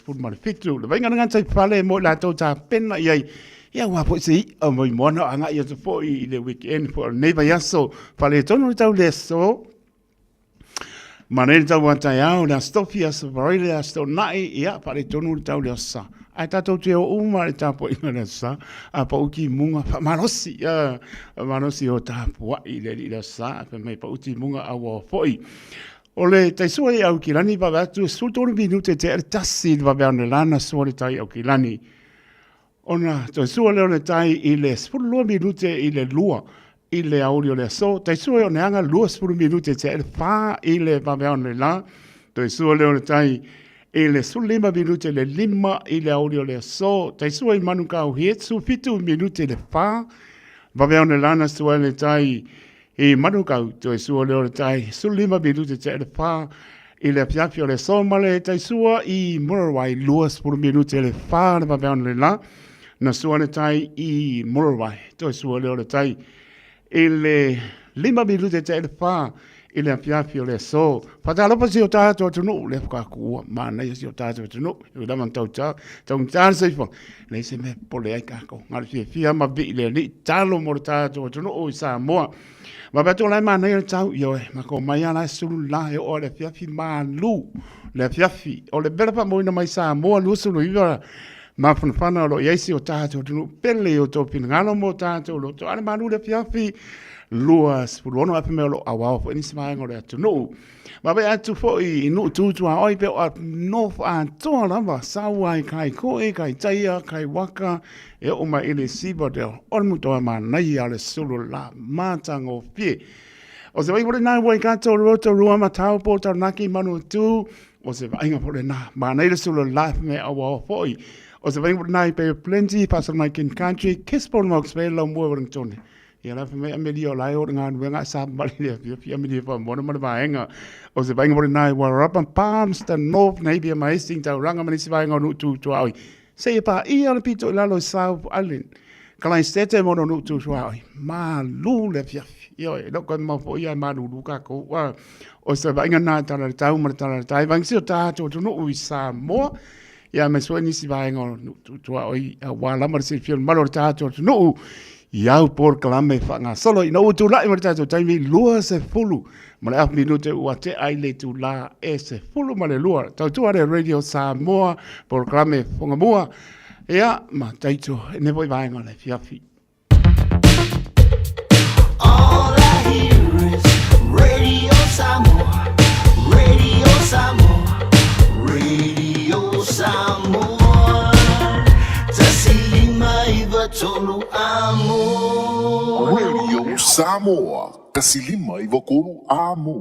spul mal fitu le venga ngan sai fale mo la to cha pen na ye ya wa po si mo mo na anga ye fo I le weekend for neighbor yaso fale tonu tau le so manel tau wata ya la stofia so varile la sto nai ya fale tonu tau le sa ai tato te o uma le tapo I ngana sa a pa uki munga pa manosi o tapo I le sa pa mai pa uki munga a wa foi ole tai sua I au kilani pa vatu sultonu minute te tasi va berne lana sua le tai au kilani ona tai sua le ona tai I le 10 minute I le lua I le audio le so tai sua ona anga lua 10 minute te fa I le va berne la tai sua le ona tai e le sulima minute le lima I le audio le so tai sua I manu kau hietsu fitu minute le fa va berne lana sua le tai e manu kau to e sua leo le tai sulima minute te le fa I le piafio le soma le tai sua I Morawai luas por minute le fa le papeon le la na sua le tai I Morawai to e sua leo le tai e le lima minute te le fa I le piafio le so fatalo pa si o tato tunu le kakua ma na si o tato tunu e da man tau tau se fo le se me pole ai kako ngal fia ma bi le ni talo mo tato tunu o sa mo ma beto lai mana ia tau yo ma ko mai ana sulu la e o le fiafi malu le fiafi o le bela pa mo ina mai sa mo lu sulu iwa ma fana lo yesi o tato tunu pele o to pin ngalo mo tato lo to ana malu le fiafi luas pulono ape me lo awa fo ni sma ngore tunu ma be atu fo I nu tu a oi pe o no fa to la va sa wai kai ko e kai taia kai waka e o mai ele sibodel on muto ma na ia le sulu la matango pie o se vai por na wai ka to roto rua ma tau po ta naki manu tu o se vai nga por na ma na ile sulu la me awa foi o se vai por na pe plenty pasal my kin country kiss por mo spell lo mo Wellington ia la me amelio la o nga nga sa mali le pia me fa mo ma ba nga o se vai por na wa rap palms the north maybe my sing ta ranga mani se vai nga nu tu ai sei pa ia le pito la lo South Island kala stete mo no tu ai ma lu le fia io lo con mo fo ia ma lu ka ko wa o se vai nga na ta la tau ma ta la tai vang si ta to no u sa mo ia me so ni si vai nga tu ai wa la ma se fia ma lo ta to no iau por kalame whanga solo I no tu lai marita tu taimi lua se fulu ma le minute ua te ai le tu la e se fulu ma le lua tau tu are radio Samoa por kalame whanga mua ea ma taito e ne voi vaenga le fiafi All I hear is Radio Samoa Radio Samoa Radio Samoa Tolu amo Radio Samoa Kasilima Ivokuru amo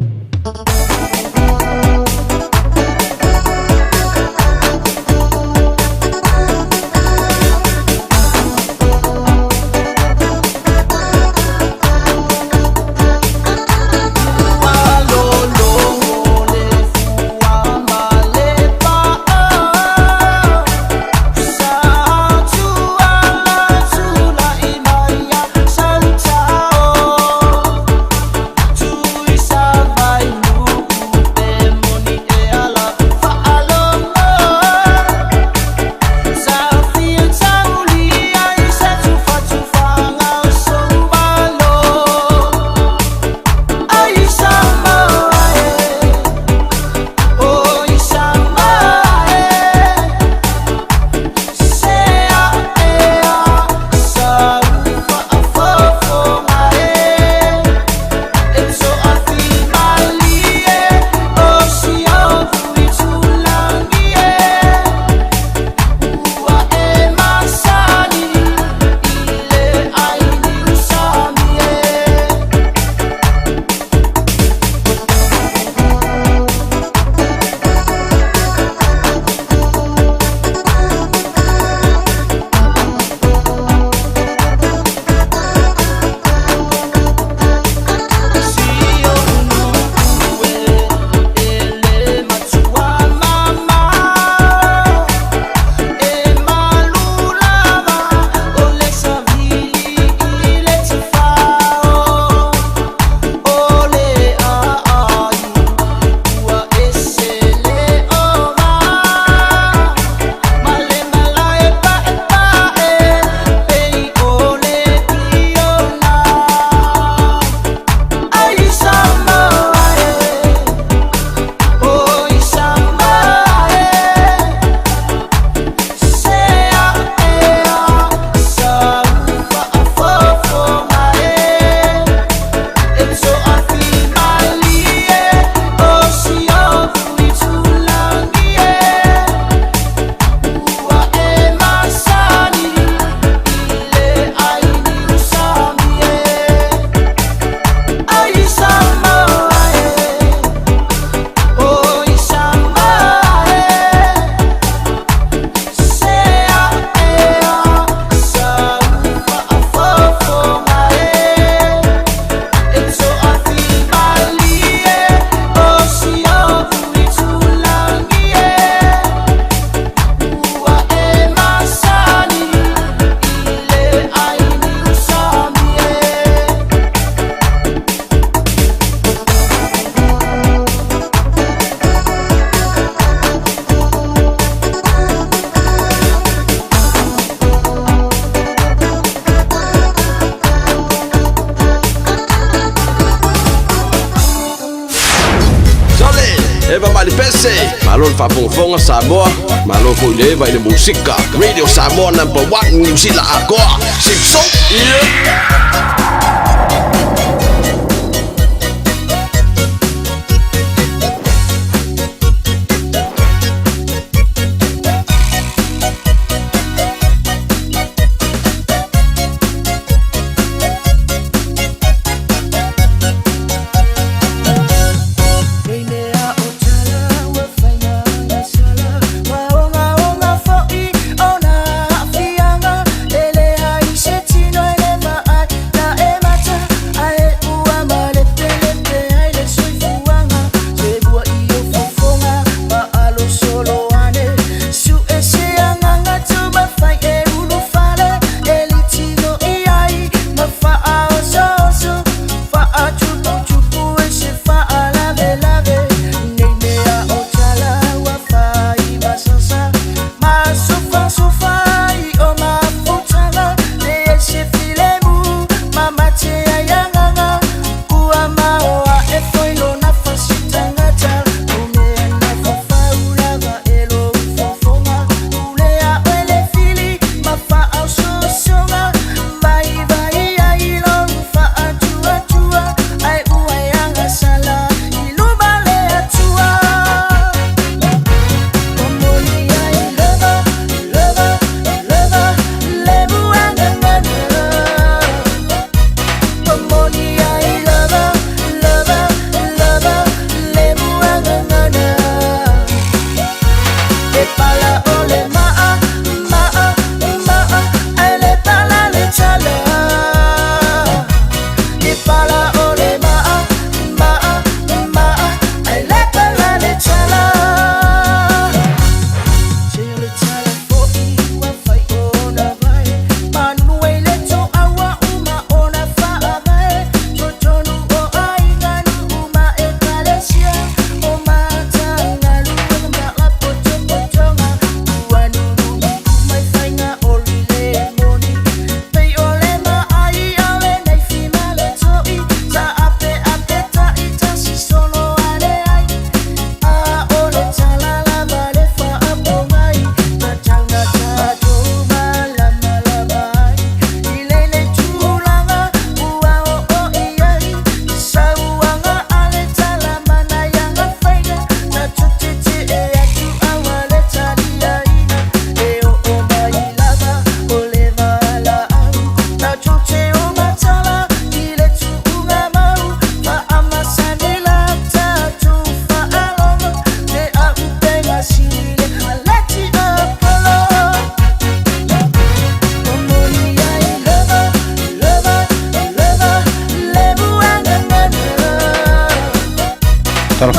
mali pese Malon whapongafonga Samoa Malon fo leva ile musika Radio Samoa #1 New Zealand akoa Simpson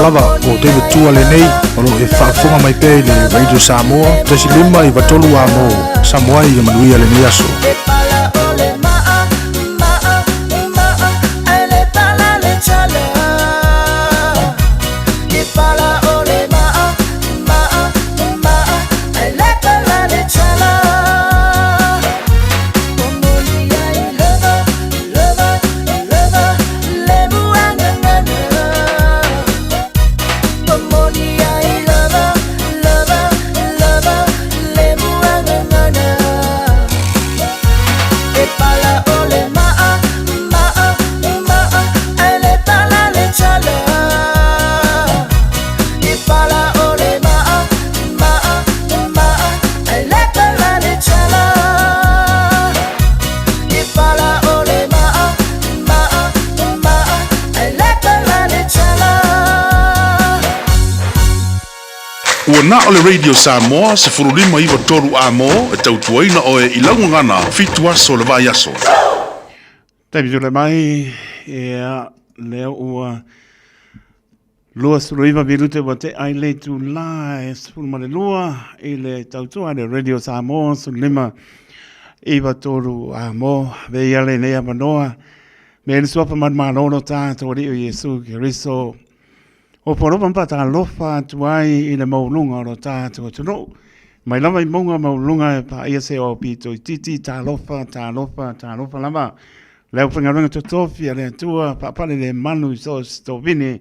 Lava o te tua le nei o lo e whaafunga mai pe le Radio Samoa te si lima I watolu a mo Samoa I manuia le nei aso Na o le Radio Samoa se furulima iwa toru a mo e tau tuaina o e ilangu ngana fitua so le vai aso. Tabi le mai e leo ua lua suruiva virute wa te ai le tu la e sfuruma le lua i le tautua le Radio Samoa sulima iwa toru a mo ve iale nea manoa me le suapa man manono tātou ri o Yesu Kiriso o poropa mpata alofa tuai i le maulunga o tātou tuno. Mai lama I monga maulunga e pa ia se o pito I titi tā alofa lama. Leo whangarunga totofi a le atua, papale le manu I so stovini,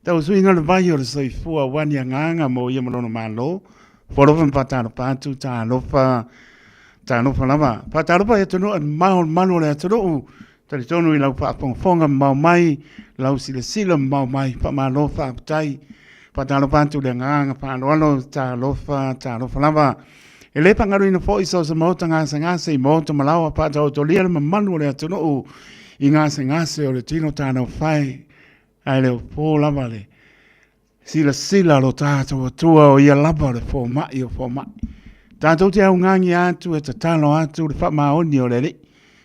tau suinga le vai o le soifua wani nganga mo ia malona malo forofa patano patu talofa lava patalofa e tonu mano le tonu tali tonu i lau whaafonga mau mai lau sila mau mai pa malo whaaputai patalo patu le nganga paanoalo talofa lava e le pangaru ina fo iso sa mota ngase i mota malawa patao tolia le manu le tonu i ngase o le tino tano fai ai le po lava le sila lo tātou atua o ia lava le fo mai o fo mai tātou te au ngangi atu e tatalo atu le whamaoni o le li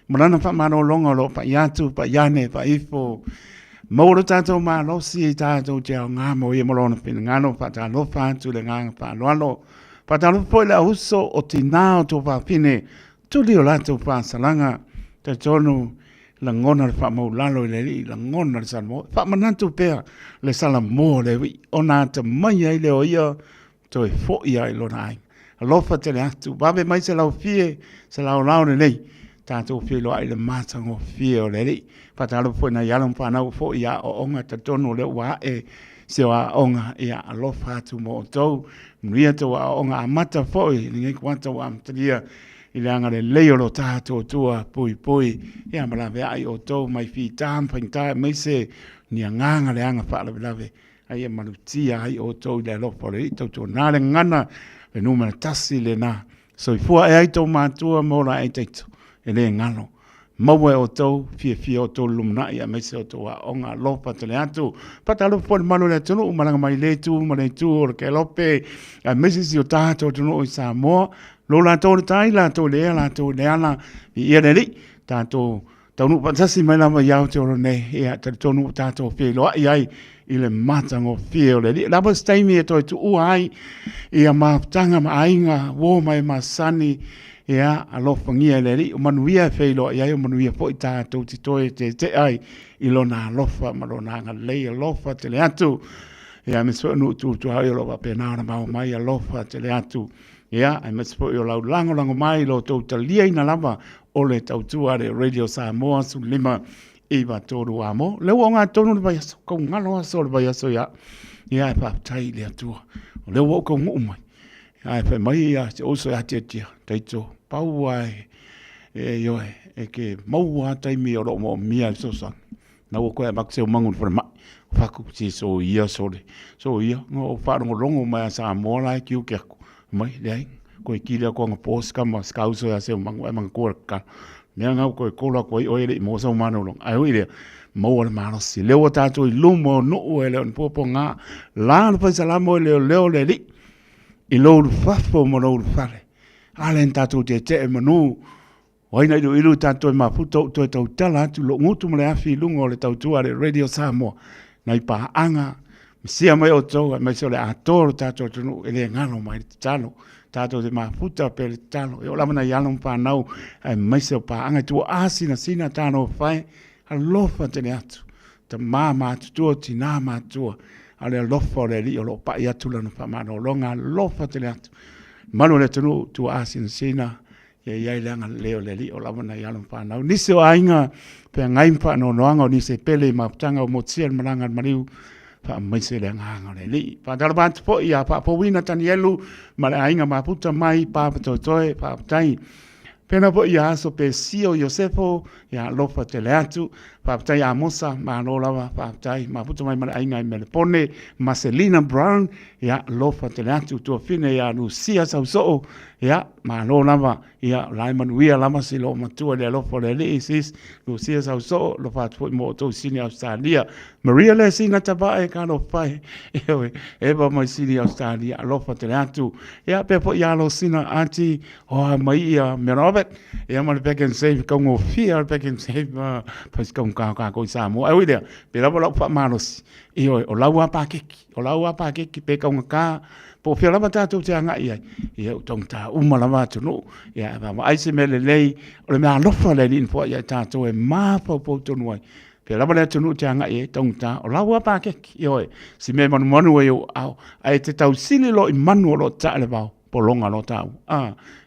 marana whamano longa lo pa iatu pa iane pa ifo mauro tātou maa losi e tātou te au ngamo ia marona pina ngano pa tālo whātu le nganga pa loalo pa tālo po le auso o tinao to pa pine tuli o latou pa salanga te tonu la ngona le whamau lalo le li, la ngona le salamo. Whamanatu pēr le salamo le wi, o nā te mai ai le o ia, toi fo ia i lona ai. Alofa te le atu, wabe mai se lau fie, se lau lau le nei, tātou fie loa i le mātango fie o le li. Patalo po na yalam whanau fo ia o onga te tono le ua e, se o a onga ia alofa atu mo o tau, mria to a onga a mata fo i, ni ngai kwanta wa amtaria, i le anga le leo lo tātou tua pui, ia malawe ai o tau mai fi tam paintai mai se ni nganga le anga whaala lawe ai e manutia ai o tau le lopo le i tau tau nā le ngana le numera tasi le nā so i fua e ai tau mātua mora ai teito e le ngano maua o tau fie o tau lumna ia mai se o tau a onga lopa te le atu patalo po le manu le tunu umalanga mai le tu o le ke lope a mesi si o tātou tunu o i Samoa lo la tau le tai, la tau le ala, i ia le li, tātou, taunu patasi mai lama iau te oro nei, ia tonu tātou fie loa i ai, i le matango fie o le li. Lapa staimi e toi tu ua ai, ia maftanga ma ainga, wo mai ma sani, ia alofangia le li, o manuia fie loa i ai, o manuia po i tātou ti toi te ai, i lona alofa, ma lona anga lei alofa te le atu, ia mesua nu tu hai o loa penana mau mai alofa te le atu, ia, ai mas po yo lau lango mai lo tau talia ina lava o le tau tua le Radio Samoa su lima iwa toru amo. Leo o ngā tonu le baiaso, kau ngalo aso le baiaso ia. Ia e pātai le atua. O leo o kau ngu mai. Ia e whai mai ia, se oso e atia tia. Teito, pau ai, e yoe, e ke maua taimi o lo mo mia so sang. Na o koe makseo mangun para mai. Whaku si so ia sole. So ia, o wharongo rongo mai a Samoa lai kiu keako. Mai dai ko kila ko nga pos kama skauso ya se mangu e mangu ka me nga ko kola ko o ile mo so mano long ai ile mo le mano si le wata to lumo no o ele on popo nga la no pa salamo le li i lo fafo mo lo fare alen tatu te manu oi na do ilu tatu ma puto to tala tu lo ngutu mo le afi lungo le tautu ale Radio Samoa na ipa anga sia mai o tau, mai so le atoro tātou tunu, ele ngano mai talo, tātou te mafuta pe le talo, e o lamana yalong pānau, ai mai se o pāanga tua asina sina tāno whai, a lofa tene atu, ta mā mātutua, tina mātua, a le lofa o le li o lo pa i atu lana whamano, longa lofa tene atu, manu le tunu tua asina sina, ia iai leanga leo le li o lamana yalong pānau, nise o ainga, pe ngai mpano noanga o nise pele maputanga o motsia malanga mariu, pa mai se le nganga le li pa dala bat po ia pa po wina tani elu ma le ainga ma puta mai pa to toe pa tai pena po ia so pe sio Josefo ia lofa te le atu pa tai a mosa ma no lava pa tai ma puta mai ma le ainga me le pone Marcelina Brown ia lofa te le atu to fine ia Lucia Sauso ia ma no lava ia Laiman Wia lama si lo matua le lofa le li sis Lucia Sauso lo fa po mo to sini Australia Maria le singa taba e ka lo fai e ba mai sini Australia lofa te le atu ia pe po ia lo sina anti o mai ia me Robert ia ma le peken save ka ngo fia peken save pas ka ko Samoa ai dia pe la lo fa manos io o laua pa keki pe ka po fia lava tātou te anga ia o tong tā umalama tunu ia ma aise me le lei o le mea lofa le lin po ia tātou e mā po tunu ai pe lava le tunu te anga ia tong tā o laua pa keki io si me manu e o au ai te tau sili lo i manu o lo tā le vau polonga lo tau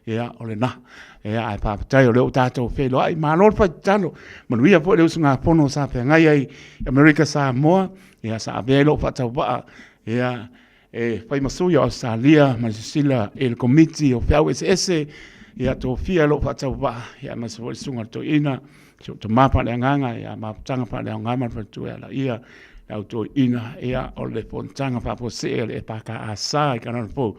ia ole na ia ai pa tai o le tato fe lo ai ma lo fa talo manuia po le usunga pono sa pe ngai ai America Samoa ia sa velo fa tau ba ia fai masu yo Australia ma sila el committee of FSS ia to fia lo fa tau ba ia ma so sunga to ina to mapa le nganga ia ma tanga pa le ngama fa tu ala ia auto ina ia o le pontanga fa po se le pa ka asa ka na po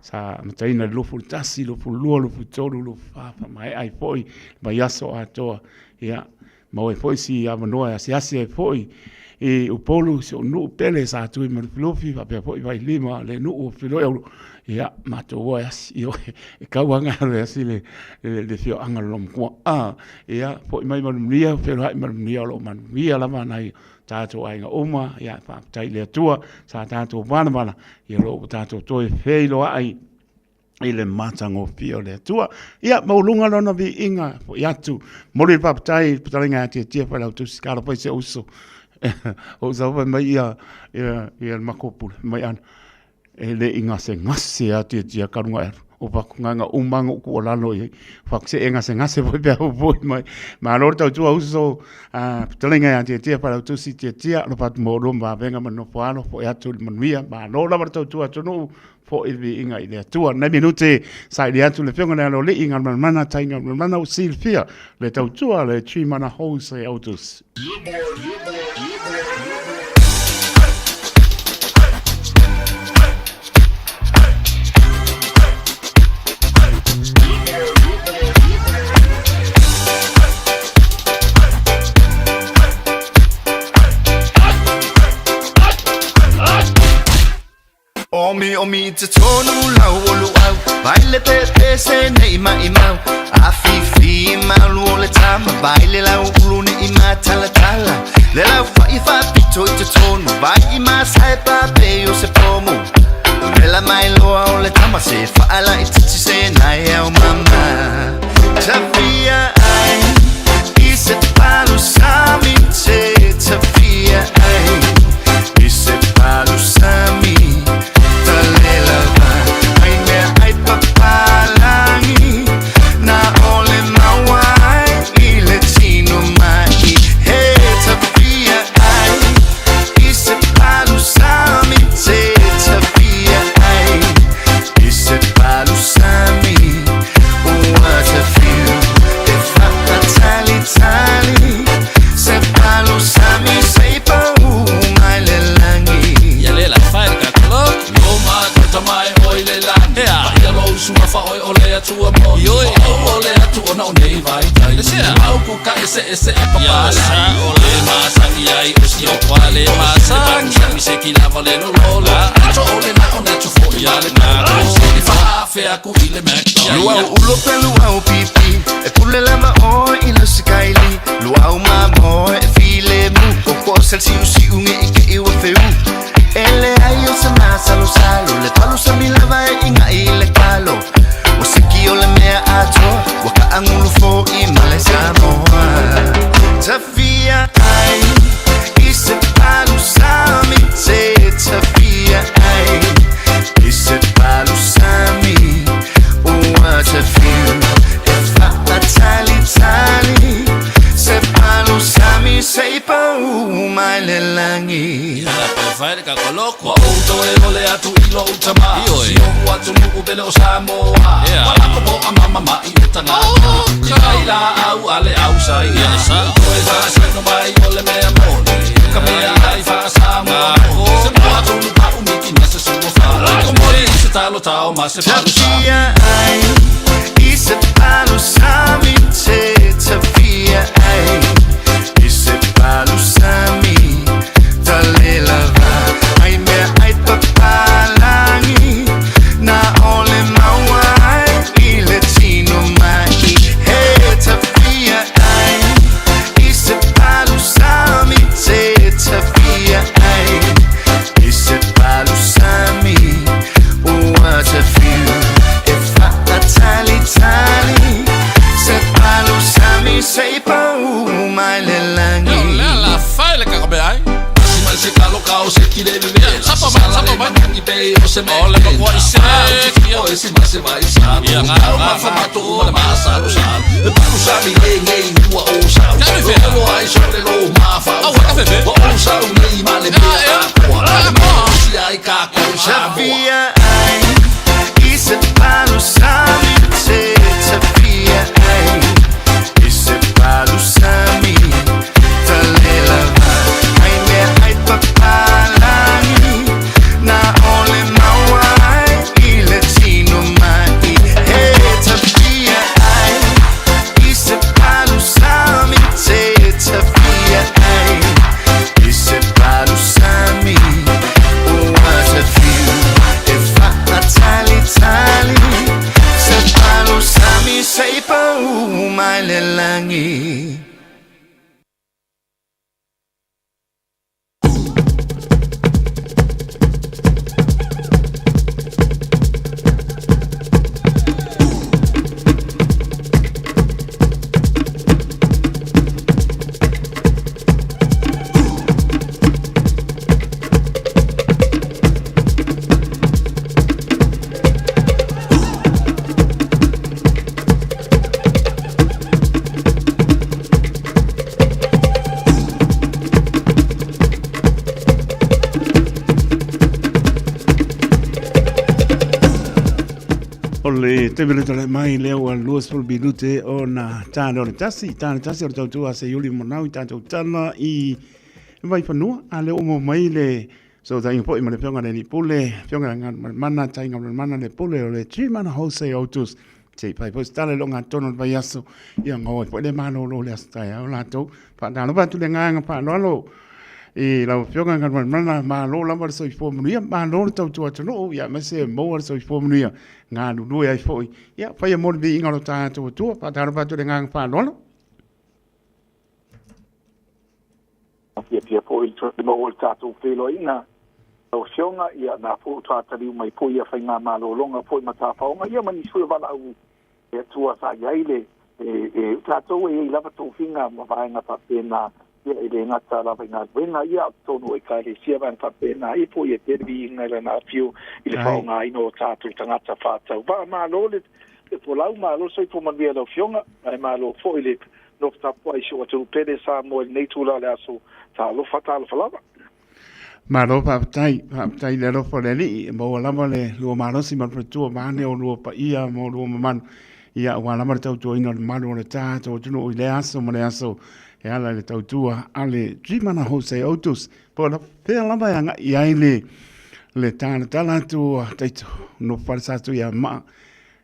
sa mataina lo fu tasi lo fu lo fu tolu lo fa mai ai poi ba yaso ato ia mo e poi si amanoa si asi e poi e o polo so no pele sa tu me flofi va pe poi vai lima le no o filo ia mato o asi io e ka wanga le asi le fio anga lo mo ia poi mai manuia pero hai manuia lo manuia la manai tato ainga oma ia pa tai le tua sa tato bana ia lo tato toi feilo ai ile matango fio le tua ia maulunga lona vi inga ia tu mori pa tai putalinga tia pa la tu skala pa se uso o za mai ia makopu mai an ele inga se ngase tia karunga o pa nganga umanga ku olalo i fa se enga se ngase voi pe o voi mai ma lo tau tu uso putalinga tia pa la tu si tia lo pa mo lo ma venga ma no poalo po ia tu manuia ma lo la tau tu no po ivi inga ile tua na minute sai le atu le fenga lo le inga mana tainga mana o silfia le tau tua le chi mana ho se autos Omi te tonu lau olu au Baile pepe se ne ima imau Afifi imau lu le tama Baile lau ulu ne ima tala tala Le lau fai fa pito i te tonu Vai ima sai pa pe o se pomu Vela mai loa o le tama Se faala i titi se nai au mama Tafia ai I se palu sami te Tafia ai I se palu sami tua mo yoi ole atu ona nei vai tai au ku ka ese papala ole masaki ai usio kwale masaki mi se kila vale no lola to ole na ona to fo ya le na si fa fe aku ile mekto luau ulo pelu au pipi e pule lama o ilo sikaili luau mamo e file mu ko sel si unge ike iwa feu ele ayo se masa lo salo le talo se mi lava inga ile kalo Wasiki ole mea ato Waka angulu fo I male Samoa Tafia ai I se palu sami te Tafia ai I se palu sami Ua te fiu E fata tali tali Se palu sami Se pa umai le langi Fai ka koloko auto e ole atu ilo utama si o atu mu bele o Samoa wala ko bo mama ma I utanga kai la au ale au sai sa ko e fa sa no mai ole me amore ka me ai fa Samoa se mo atu nu pa umiki nessa su fa ko mori se talo tao ma se palu Tafia ai I se palu sami te Tafia ai I se palu sami Dale lava ai me ai papalangi na ole mawai I le tino mai he Tafia ai I se palu sami te Tafia ai I se palu sami ua te fiu e fa sei o se me ole ma kwa se o ese ma se vai sa ia nga ma fa ma to ma ma sa lo sa e pa sa mi nge ua o sa lo ai so le lo ma fa o sa mi ma le me kwa ma si ai ka ko sa Safia ai Ise palo sami se Safia ai Ise palo sami Talela ai me ai papalangi Na ole mawai ile tino mai Hey Safia ai Ise palo sami se Safia ai Ise palo sami Oh what a feel If I tali Se palo sami sei pa umai lelangi Ole te vele tole mai leo al luas ful minute o na tano le tasi o tautu a se yuli monau i tātou tana i vai whanua a leo mo mai le so ta inpo i mane pionga le ni pule pionga ngā mana ta inga mana le pule o le 3 mana hose autus te pai po stale lo ngā tono vai aso ia ngoi po le mano lo le astai au lato pa tano pa tu le nganga pa lo e la pionga ngā mana ma lo lama so i fo munia ma lo tautu atono ia ma se mo so i fo munia ngā nunu ai foi ia fai mo vi inga lo tātou tu pa tano pa tu le nganga pa lo Pia po il tro mo ol tatu felo ina o xionga ia na po tatu mai po ia fai ngā malo longa po mata faunga ia mani sua wala u e tua sa yaile e tatu e lava to finga ma vai nga pa pena ia e nga ta lava nga venga ia tonu e kai sia van pa pena i po ia te vi nga na fiu i le faunga i no tatu tangata fa tau va malo le po lau malo so i po manvia lo xionga ai malo fo ile no ta po ai so tu pede sa mo nei tu la aso ta lo fatal falava ma lo pa tai le lo fo le ni mo la mo le lo ma lo si ma tu ma ne o lo pa ia mo lo man ia wa la ma tau tu ino ma lo le ta tu no le aso mo le aso e ala le tau tu ale jimana hose autos po la pe la ba nga ia le ta la tu tai no falsa tu ia ma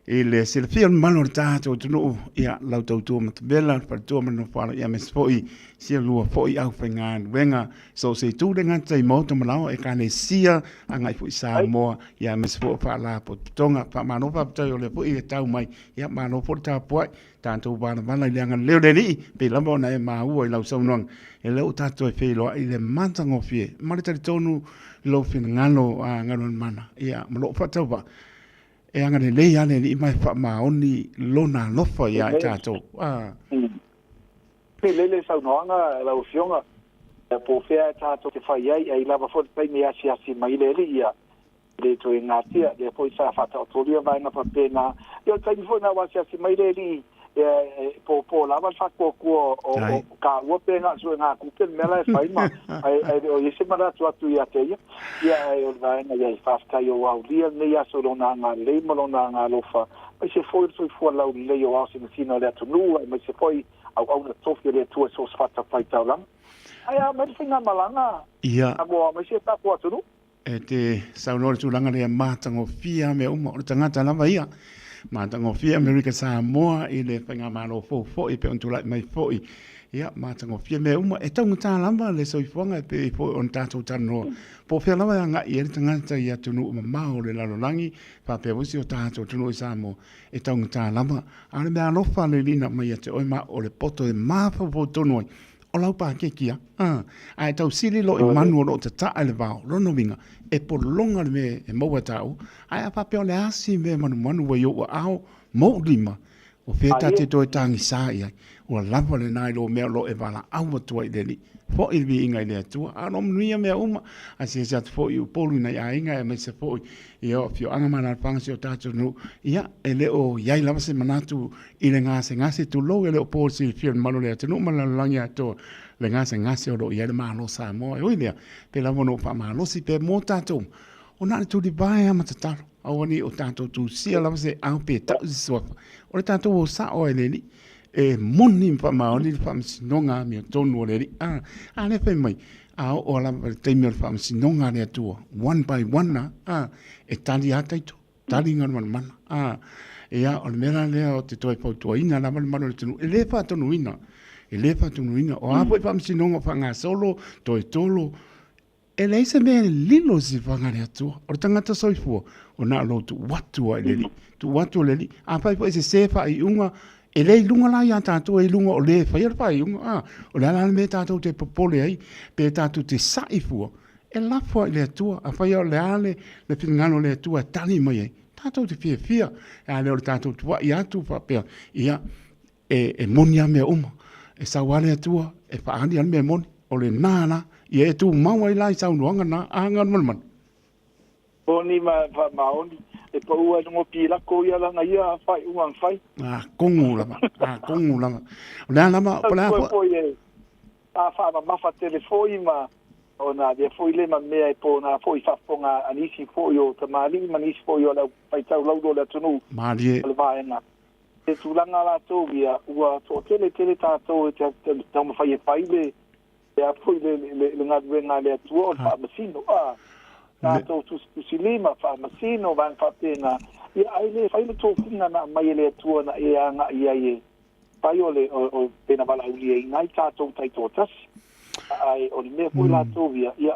ele se le fia malo tato tu ia la tautu ma bela per tu ma no fala ia mes foi sia lua foi au fengan venga so se tu de ngai mo to malao e kane sia anga foi sa mo ia mes fo fa la po tonga pa ma no pa to le foi e tau mai ia ma no po ta po tanto ba na la nga leo de ni pe la mo na e ma u la so non e le tato e fe lo i le mantango fie ma le tonu lo fin ngalo a ngalo mana ia mo lo fa tau ba e anga le lei ane ni mai wha maoni lona lofa ia i tātou. Pe lele sau noanga la usionga po fea tātou te whai ai lava fo te pai me asi mai le ia le to e ngatia le po i sa whata o toria vai nga pa pena ia tai fo na wasi asi mai le po lava whako kua o ka ua penga so ngā kupen mela e whai ma o yese mara tu atu ia te ia e o vai nga ia i whafkai o au lia nei aso lona ngā leima lona ngā lofa mai se foi so i fua lau lei o au sina le atu nua mai se foi au na tofi le tua so sfata whai tau lang ai a mai whinga malanga ia mai se tapu atu nu e te saunore tūlanga rea mātango fia me uma o le tangata lava ia mātango fia Amerika Samoa i le whainga mālo fo i pe ontulai mai fo i ia mātango fia me uma e taunga tā lama le soifuanga e pe fo on tātou tanoa po fia lava nga i e tangata i atunu uma mao le lalolangi pa pe wusi o tātou tunu i Samoa e taunga tā lama ale mea lofa le lina mai ate oima o le poto e māwha po tonoi o lau pa ke kia ai tau sili lo i manu o te tae le vao rono winga e por longa le me e maua tau ai a pape o le asi me manu wa yo o ao mo lima O fea tate toi tangi sa ia. O lava le nai lo mea lo e wala au matua i leni. Fo i vi inga i le atua. Ano mnuia mea uma. A se se atu fo i upolu ina ia inga e me se fo i o fio anga mana panga si o tato nu. Ia e le o iai lava se manatu i le ngase tu lo e le o pō si fio malo le atu. Nu malalangi ato le ngase o lo iai le malo sa moa. E oi lea. Pe lava no pa malo si pe mo tato. O nani tu di bae ama tatalo. Awani o tato tu sia lava se au pe tau si sofa. O le tato o sa o e leni. E moni pa maoni pa sinonga mi tonu le le pe mai a o la te mi pa sinonga le tu one by one na e tali ata itu tali ngan man e a o mera le o te toi po to ina la man le tu le fa to ina o a po pa sinonga fa nga solo toi tolo e le se me lilo si fa nga le tu o tanga to soifo o na lo tu watu le a pa po se fa i unga e lei lunga la ia tātou e lunga o le whaia pai unga. O le alana me tātou te popole ai, pe tātou te saifua. E lafua i le atua, a whaia o le ale, le whingano le atua, tani mai ai. Tātou te fia. E ale o le tātou tua i atu whapea. Ia, e moni a mea uma. E sawale atua, e whaani an mea moni. O le nāna, ia e tu maua i lai sau nuanga na, angan man. Moni maoni. E pa ua no pila ko ia la ia fai uang fai kongu lama ona lama pala po ye a fa ma fa telefoni ma ona de foi le ma me ai po na foi fa ponga anisi foi o tamali manisi foi o la fai tau lau do la tunu mali le vaena e tu la ngala to via ua to tele ta to te tamo fai le e foi le ngadwe le tu fa masino Tato tu silima fa masino van fa pena ia ai fai le tofinga na mai le tua na e anga ia e pai ole o pena bala uli e nai tato tai totas ai o me fu la tovia ia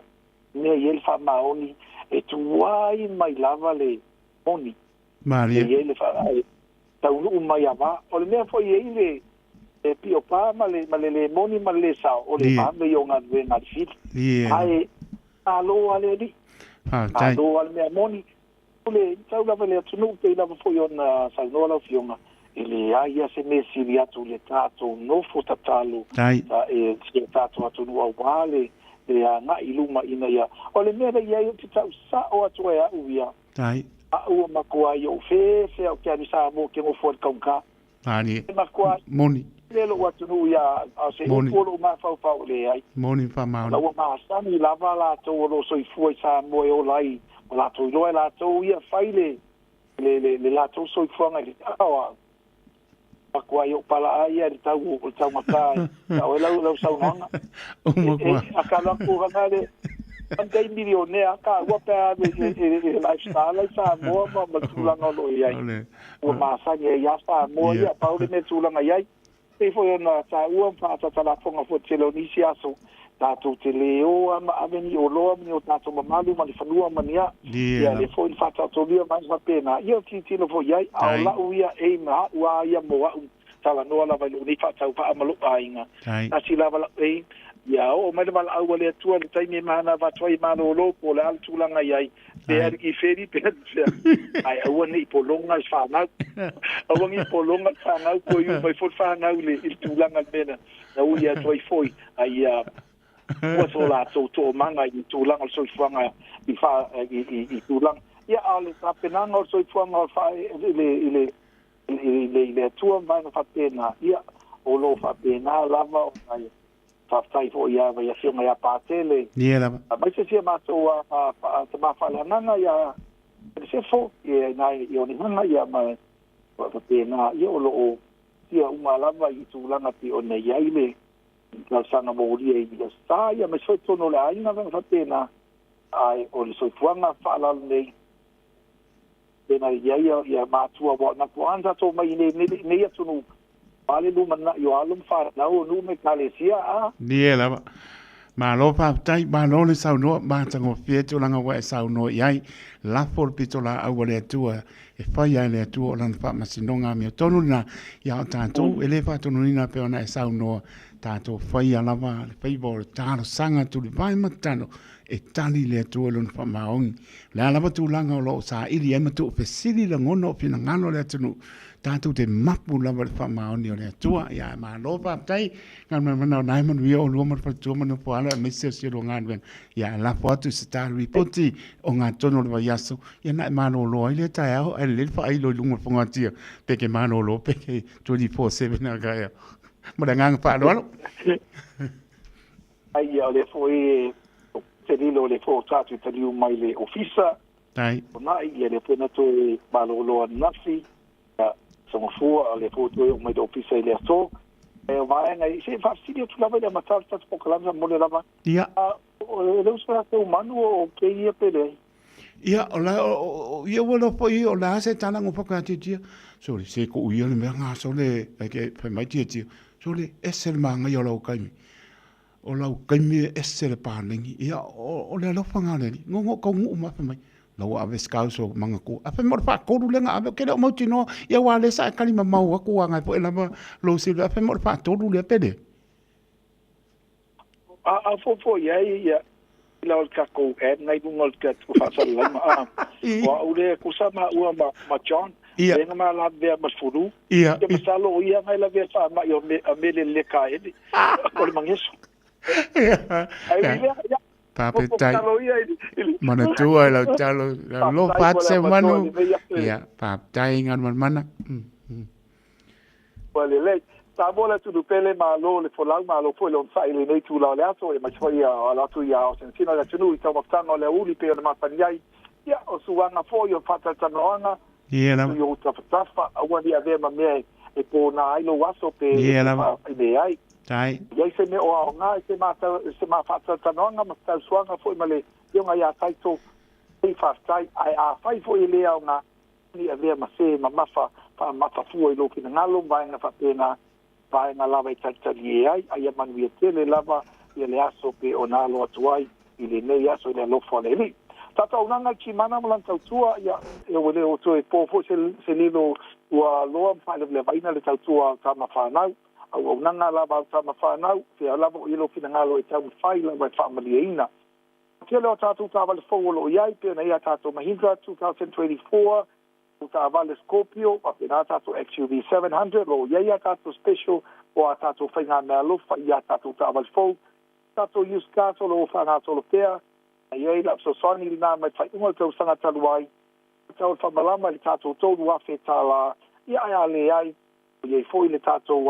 me el fa maoni e tu wai mai lava le oni Maria e ele fa ai tau lu mai ava o me foi ele e pio pa male moni male sa o le ma me yo ngadwe na fit ai alo ale di do al me moni le tau la vele tunu pe la fo yo na sa no la fiona ele ai se me si tu le tato no fotatalo ta e se tato atu no wale e na iluma ina ya o le me ya yo tau sa o atu ya uia tai a o makua yo fe o ke ani sa mo ke mo fo kaunka ani makua moni le lo watu no ya a se o lo ma fa le ai moni fa ma la ma sani lava la to lo so fu sa mo o lai la to lo la to ia faile le la to so fu nga awa akwa yo pala ai ari tau o tau mata o la sa nga o mo kwa akala ko ga le andai milionea ka wa pa le lifestyle sa mo ma tula no lo ia o ma sa ya sa mo ia pa o me tula nga ia e foi na sa ua pa ta la fonga fo telonisia so tato te leo ama aveni o loa mi o tato mamalu ma le fanua mania ia le foi fa tato lia mai fa pena ia ti no fo ia au la uia e ma ua ia mo tala no la vai ni fa tau pa amalu ainga a si la vala e ia o mai le au le tua le taimi mana va toi ma lo po le altu langa ia per i feri per ai au ni po longa fa na au ni po longa fa na ko yu vai fo fa na le il tu langa mena na u ia toi foi ai o so la to manga i tu langa so fuanga i fa i tu langa ia ale ta pena no so fuanga fa le tua mai no fa pena ia o lo fa pena lava ai fa tai fo ia vai a filma ia patele ia la mas se ma to a ma fa la nana ia se fo ia nai io ni nana ia ma fa pena ia o lo ia uma lava i tu langa ti o nei ile la sana mo ri e sta ia me so tono la ina va fa pena ai o le so fuanga fa la nei pena ia ma tua bo na kuanza to mai ne ia tunu ale lu mana yo alum fa na o nu me kalesia a nie la ma lo pa tai ma lo le sau no ma tango fieto langa wa sau no iai la for pitola a wale tua e fai ai le tua lan fa masinonga mi tonu na ya tanto ele fa tonu na pe ona sau no tanto fai ala va fai bo tano sanga tu vai matano e tali le tua lon fa maong la la tu langa lo sa ili e matu pe sili la ngono pina ngano le tunu tātou te mapu lava le whamaoni o le atua, ia e mālo pātai, ngā mana nai manu ia o lua mara whatua manu poala, e mese o siro ngā nuenga, ia e lapo atu se tālu i poti o ngā tono le vaiaso, ia na e mālo loa i le tai au, e le wha ailo i lunga whangatia, peke mālo loa, peke 24/7 na kaya. Mara nganga whaaloalo. Ai o le foi te lilo le fo tātou te liu mai le ofisa, Tai. nai ia le pena to mālo loa nafi, sama fua le foto o mai do ofisa le ato e vai ngai se fa sili tu lava le matar ta pokalama mo le lava Ia. o le usa te umanu o ke ia pele Ia, o la, ia wala po i, o la se tala ngō paka tia tia. So le, se ko uia le mea ngā, so le, ke whai mai tia tia. So le, ese le maanga i o lau kaimi. O lau kaimi ese le pālengi. Ia, o le alofa ngā le, ngō kau ngū ma whai mai. Lau ave skau so manga ko. A whai mora wha koru lenga, ave kere o mauti no, ia wā le sa e kalima mau aku a ngai po e lama lo se le, a whai mora wha toru le pede. a fo ia la o kako e ngai ngol ka tu fa sa lama wa ule ku sa ma ua ma John Ia. e ma la ve ma furu Ia. ke masalo ia ngai la ve fa ma yo me le ka e ko le mangeso ai ia Pape tai. Mana tua lau talo, lo pat se manu. Ia, pape tai ngan mana. Wale le ta bola tu pele ma lo le folau ma lo foi on sai le nei tu la le aso e ma foi ala tu ia o sensina la tunu i tamo tano le uli pe na mataniai ia o suanga foi o fata tanoanga Ia na. o tafa a wani ave ma me e po na ai lo waso pe Ia na. e ai Tai. ia se me o nga se ma fata tanoanga ma ta suanga foi ma le yo nga ia tai to e fa tai ai a fai foi le au nga ni ave ma se ma mafa pa mafa fu i lo ki ngalo vai na fa pena vai na lava i tatali ai ai man vi tele lava i le aso pe ona lo atuai i le nei aso le lo fo le li tata unanga ki mana mlan tautua ia e wele o to e po fo se lilo ua lo fa le vai na le tautua ka ma fa na au unanga lava ka ma fa na se lava i lo ki ngalo i tau fai lava family ina tele o tatu ka vale fo lo ia pe na ia tatu Mahindra 2024 uta vale Scorpio, a pena tato XUV 700, lo ia tato special, o a tato whainga mea lofa, ia tato ta vale fau, tato used car, lo whanga tolo pea, ia la so soni li nā mai whai unga tau sanga taluai, tau whamalama li tato tolu a whetala, ia ai le ai, ia foi le tato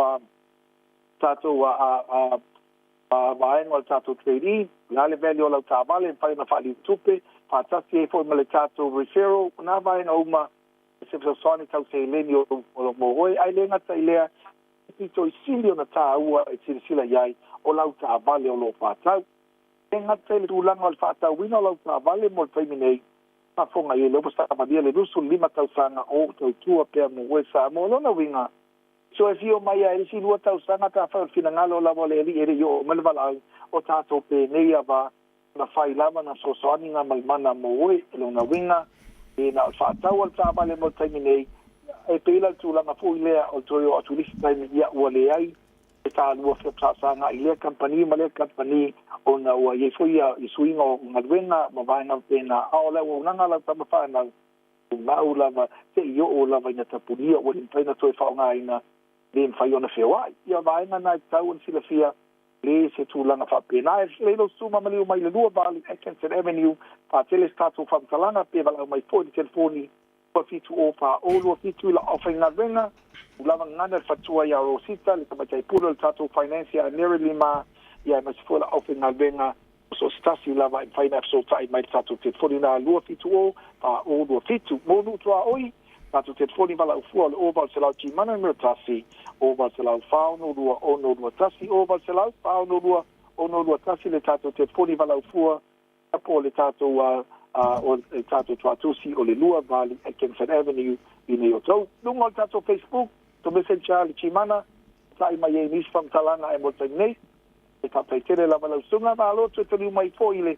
vaenga le tato trainee, la le value o lau ta vale, whai na whali tupe, whatasi e foi ma le tato referral, nā vaenga uma, se soni tau se leni o mooi ai lenga tai lea tito i sili ona tā ua e sila iai o lau tā vale o lo whātau lenga tai le tūlanga o le whātau wina o lau tā vale mo le whaiminei ma fonga i le upa madia le nusu 5 tau sanga o tau tua pia mo sa mo lona winga so e fio mai a isi 2 tau sanga ta whao fina ngalo la vale li ere yo malvala o tātou pe nei ava na whai lama na so soani ngā malmana mo e lona winga e na whaatau al tā vale mo taimi nei, e peila tūlanga fui lea o toio o tulisi taimi ia ua le ai, e tā lua whiapsasanga i lea kampani, ma lea kampani o na ua ye fui i suinga o ngadwenga, ma vaenga pena, a o leo unanga lau tama whaena, mau lava, te i o lava ina tapunia, ua ni paina toi whaonga ina, le mwhai ona whiawai, ia vaenga nai tau an sila fia, le se tūlanga whapena, e leilo suma maliu mai le lua vali, Atkinson Avenue, pa tele statu whamtalanga, pe wala mai fo ni telefoni, ua fitu o pa o lua fitu la ofa inga venga, ulama ngana fatua ya Rosita, le kamatai puro le tatu financia, nere lima, ia masifo la ofa inga venga, so stasi lava in faina so tai mai tatu telefoni na lua fitu o, pa o lua fitu, monu tua oi, tatu telefoni wala ufua le oval se lau ki mana mero tasi, oval se lau whaono lua ono lua tasi, oval se lau whaono lua ono lua tasi le tatu telefoni wala ufua, apo le tato o le tato tuatusi o le lua vali Atkinson Avenue i nei o tau. Nunga o tato Facebook, to messenger le chimana, tai mai e nisi whamtalanga e motai nei, e tapai tere lava lau sunga, ma alo tu tani mai fo i le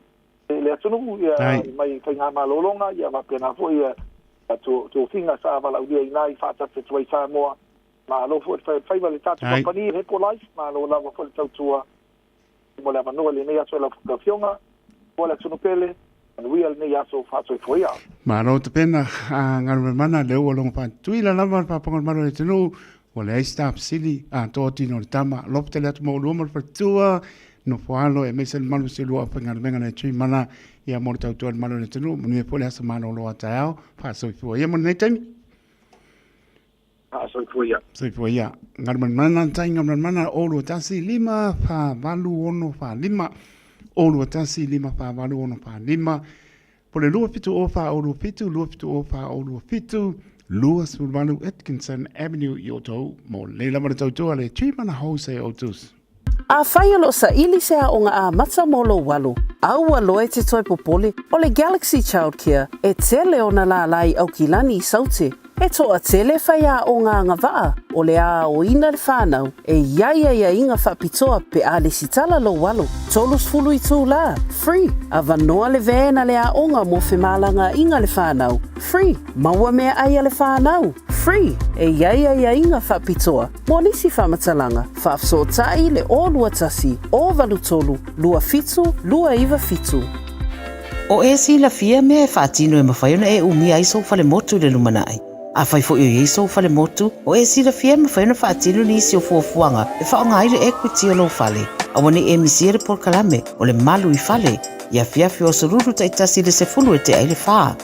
atunu, mai whainga malolonga, ia wapena fo i tu finga sa vala udia i nai, whatate tuai sa moa, ma alo fo e whaiva le tato company, Hepo Life, ma alo lava fo le tau tua, mo le avanua le nei aso e la fionga, wala tunu pele, we al ne ya so fa so foi ya ma no te pena ngar mana le o long pa tui la lava pa pongal maro le tenu o le stop sili to tino tama lop te le mo lo mo pa tua no foalo e mesel manu se lo pa ngar menga le tui mana ia mo tau tu maro le tenu mo ne pole asa mano lo atao pa so foi mo ne temi so foi ya ngar mana tai ngar mana o lo tasi lima pa valu ono pa lima o lo tasi lima pa valu ono pa lima po le lua pitu o fa o lua pitu o lua pitu lua sulvalu Atkinson Avenue i o tau mo le lama le tau tua le tui mana hose o tus. A whai alo sa ili se a o ngā a mata molo walu. Au aloe te toi popole o le Galaxy Childcare e tele o na la lai au kilani i saute. E toa tele whai a o ngā ngawaa o le a o ina le whānau e ia inga whapitoa pe a le sitala lo walu. Tolus fulu i tū la, free. A vanoa le vēna le a onga mo whemalanga inga le whānau, free. Maua mea aia le whānau, free. E ia inga whapitoa. Mo nisi whamatalanga, whafso tai le o lua tasi, o valu tolu, lua fitu, lua iwa fitu. O e si la fia mea e whaatino e mawhaiona e umia i so fale motu le lumanai. A whai fo i so fale motu, o e si la fia mawhaiona whaatino ni isi o fuafuanga e whaongaire equity o lo fale. A wane e misia le porkalame o le malu i fale, ia fiafi o soruru taitasi le se fulu e te aile whaa.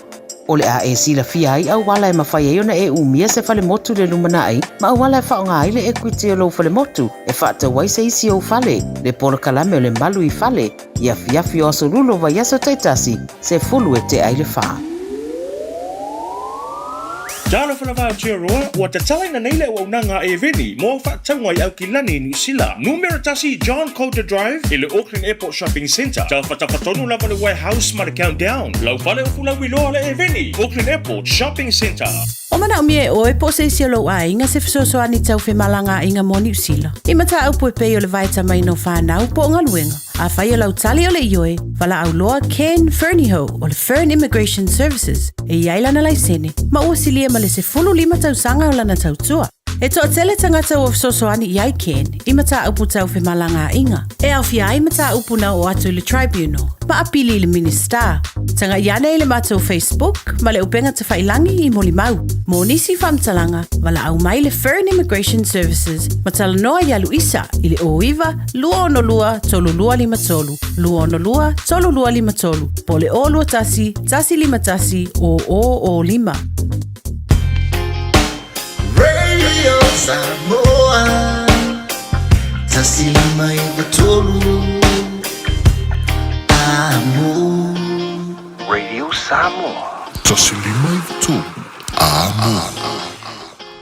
O le a e si la fia ai au wala e mawhaiona e umia se fale motu le lumanai, ma au wala e whaongaire equity o lo fale motu, e whaata waise isi o fale, le porkalame o le malu i fale, ia fiafi o soruru wa yaso taitasi se fulu e te aile whaa. Jalo fana va tia roa wa te tala na neile o nanga e veni mo fa tangwa i au kilani ni sila numero tasi John Coulter Drive i le Auckland Airport Shopping Centre ta fa tapatonu lava le warehouse ma le countdown lau fale o fula wiloa le e veni Auckland Airport Shopping Centre. O mana o mie o e po se isi alo a inga se fisoso ani tau whemalanga inga moni usila. I mata au po e pei o le vaita mai no whanau po o ngaluenga. A whai o lau tali o le ioe, wala au loa Ken Fernieho o le Fern Immigration Services. E iaila na laisene, ma ua silia ma le se fulu lima tau sanga o lana tau tua. E toa tele tangata o fisoso ani iai Ken, i mata upu tau whemalanga inga. E au fia ai mata upu na o atu le tribunal, ma apili le minister. Tanga iane i le mata o Facebook, ma le upenga te whailangi i moli mau. Mo nisi whamtalanga, wala au mai le Fern Immigration Services, ma tala noa ialu isa, i le oiwa, lua ono lua, tolu lua lima tolu. Lua ono lua, tolu lua lima tolu. Po le o lua tasi, tasi lima tasi, o lima. Radio Samoa tasi lima i batolu amo Radio Samoa tasi lima i batolu amo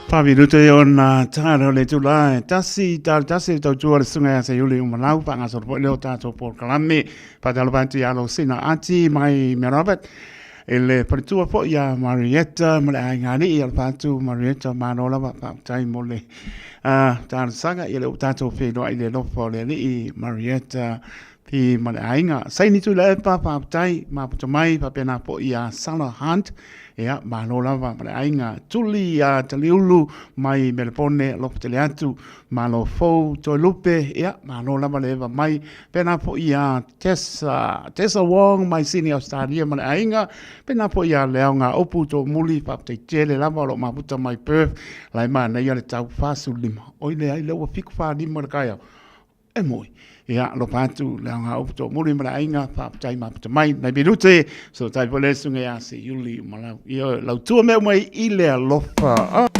Pavi rute ona tangaro le tula tasi tau tua le sunga se yuli umanau pa nga sorpo leo tato por kalame pa talo bantu yalo sina ati mai me Robert ele pertua po ya Marietta mole ngani il patu Marietta manola pa tai mole tar saga ile utato fe no ile lo po le i Marietta pi mole ainga sai ni tu le pa tai ma mai pa pena po ya Sala Hunt ya manola va mole ainga tuli ya taliulu mai Melbourne lo tele atu malo fo to lupe ya manola mole va mai pena po ya Tessa Wong mai senior stadia mole ainga pena po ia leonga opu to muli pa te tele la malo ma puta mai Perth lai mana ia le tau fasu lima oile ai lewa fiku fa lima le kaya e moi ia lo patu leonga opu to muli mala ainga pa tai ma puta mai na birute so tai pole sunga ia se yuli mala ia lau tua me mai ile alofa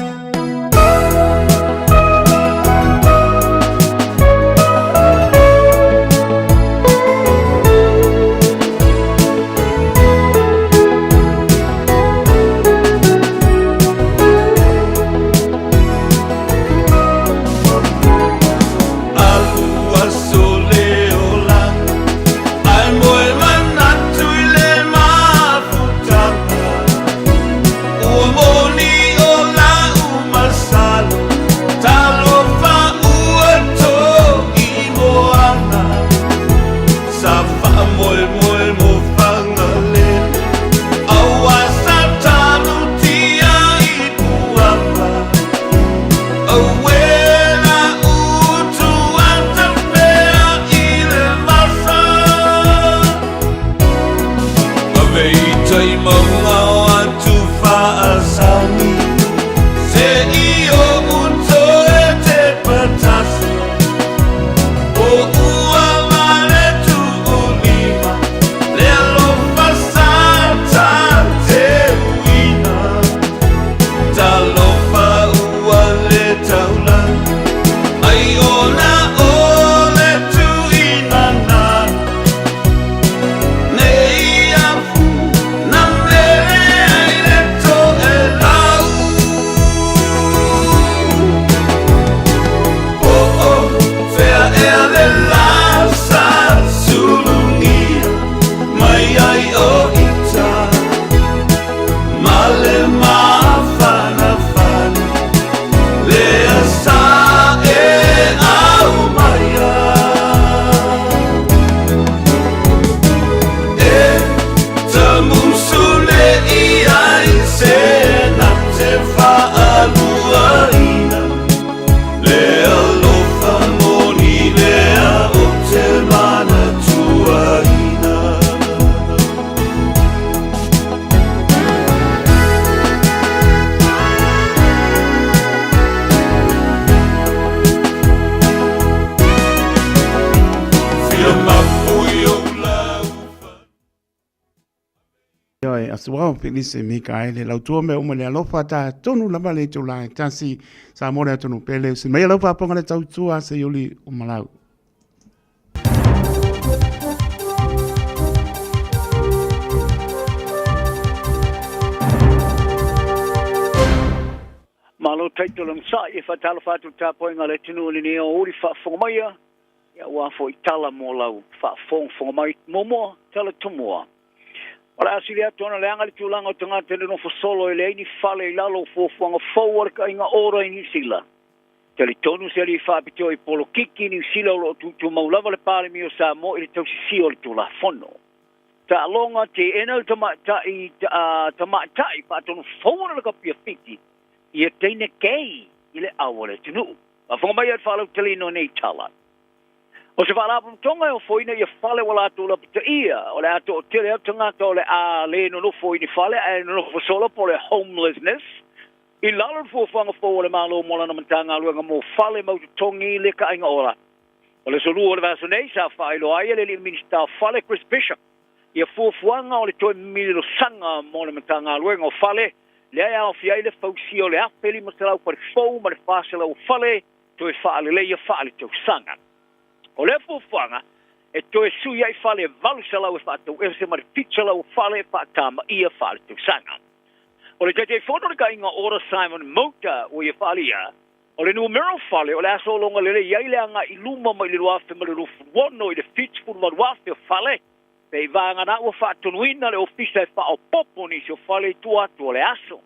Moni ola Oi, aswa Felise Mikael lau tua me uma le alofa ta tonu lama le tula tasi sa mo le tonu pele si me alofa ponga le tau tua se yoli umalau. Malo taitolang sa e fatala fatu tapoinga le tunu ni o uri fa fongaia ya wa fo itala mo lau fa fongamai momo tala tumua. Ora asilia tona le anga le tulanga o tanga tele no fosolo ele ni fale lalo fo fonga forward ka inga ora ni sila. Tele tonu se li fa pitio I polo kiki ni sila lo tu maulava le pale mi o sa mo ile tau si o le tula fono. Ta longa te enal tama tai pa tonu forward ka pia fiti. Ia teine kei ile awale tunu. A fonga mai falo tele no nei tala. O se wala tonga o foina ia fale wala tula pita ia. O le ato o tele au tangata o le a le no foini fale a no fosola po le homelessness. I lalo fo fanga fo le malo mola na mantanga luenga mo fale mau tongi le ka inga ora. O le solu o le vaso nei sa failo aia le minista fale Chris Bishop. Ia fo fuanga o le toi mililo sanga mo le mantanga luenga o fale. Le aia o fiai le fausi o le apeli masalau pare fau ma le fasela o fale. Toi faale le ia faale tau sanga. O le fuanga e toe sui ai fale valusala o fatau e se mari pizza o fale fatama ia fale tu sanga. O le tete fono ka inga ora Simon Mota o ia fale ia. O le numero fale o le aso longa lele ia ile anga iluma mai le wafe ma le rufu wono I le fits fu ma wafe fale. Pe vanga na o fatunuina le ofisa e fa o popo ni so fale tu atu o le aso.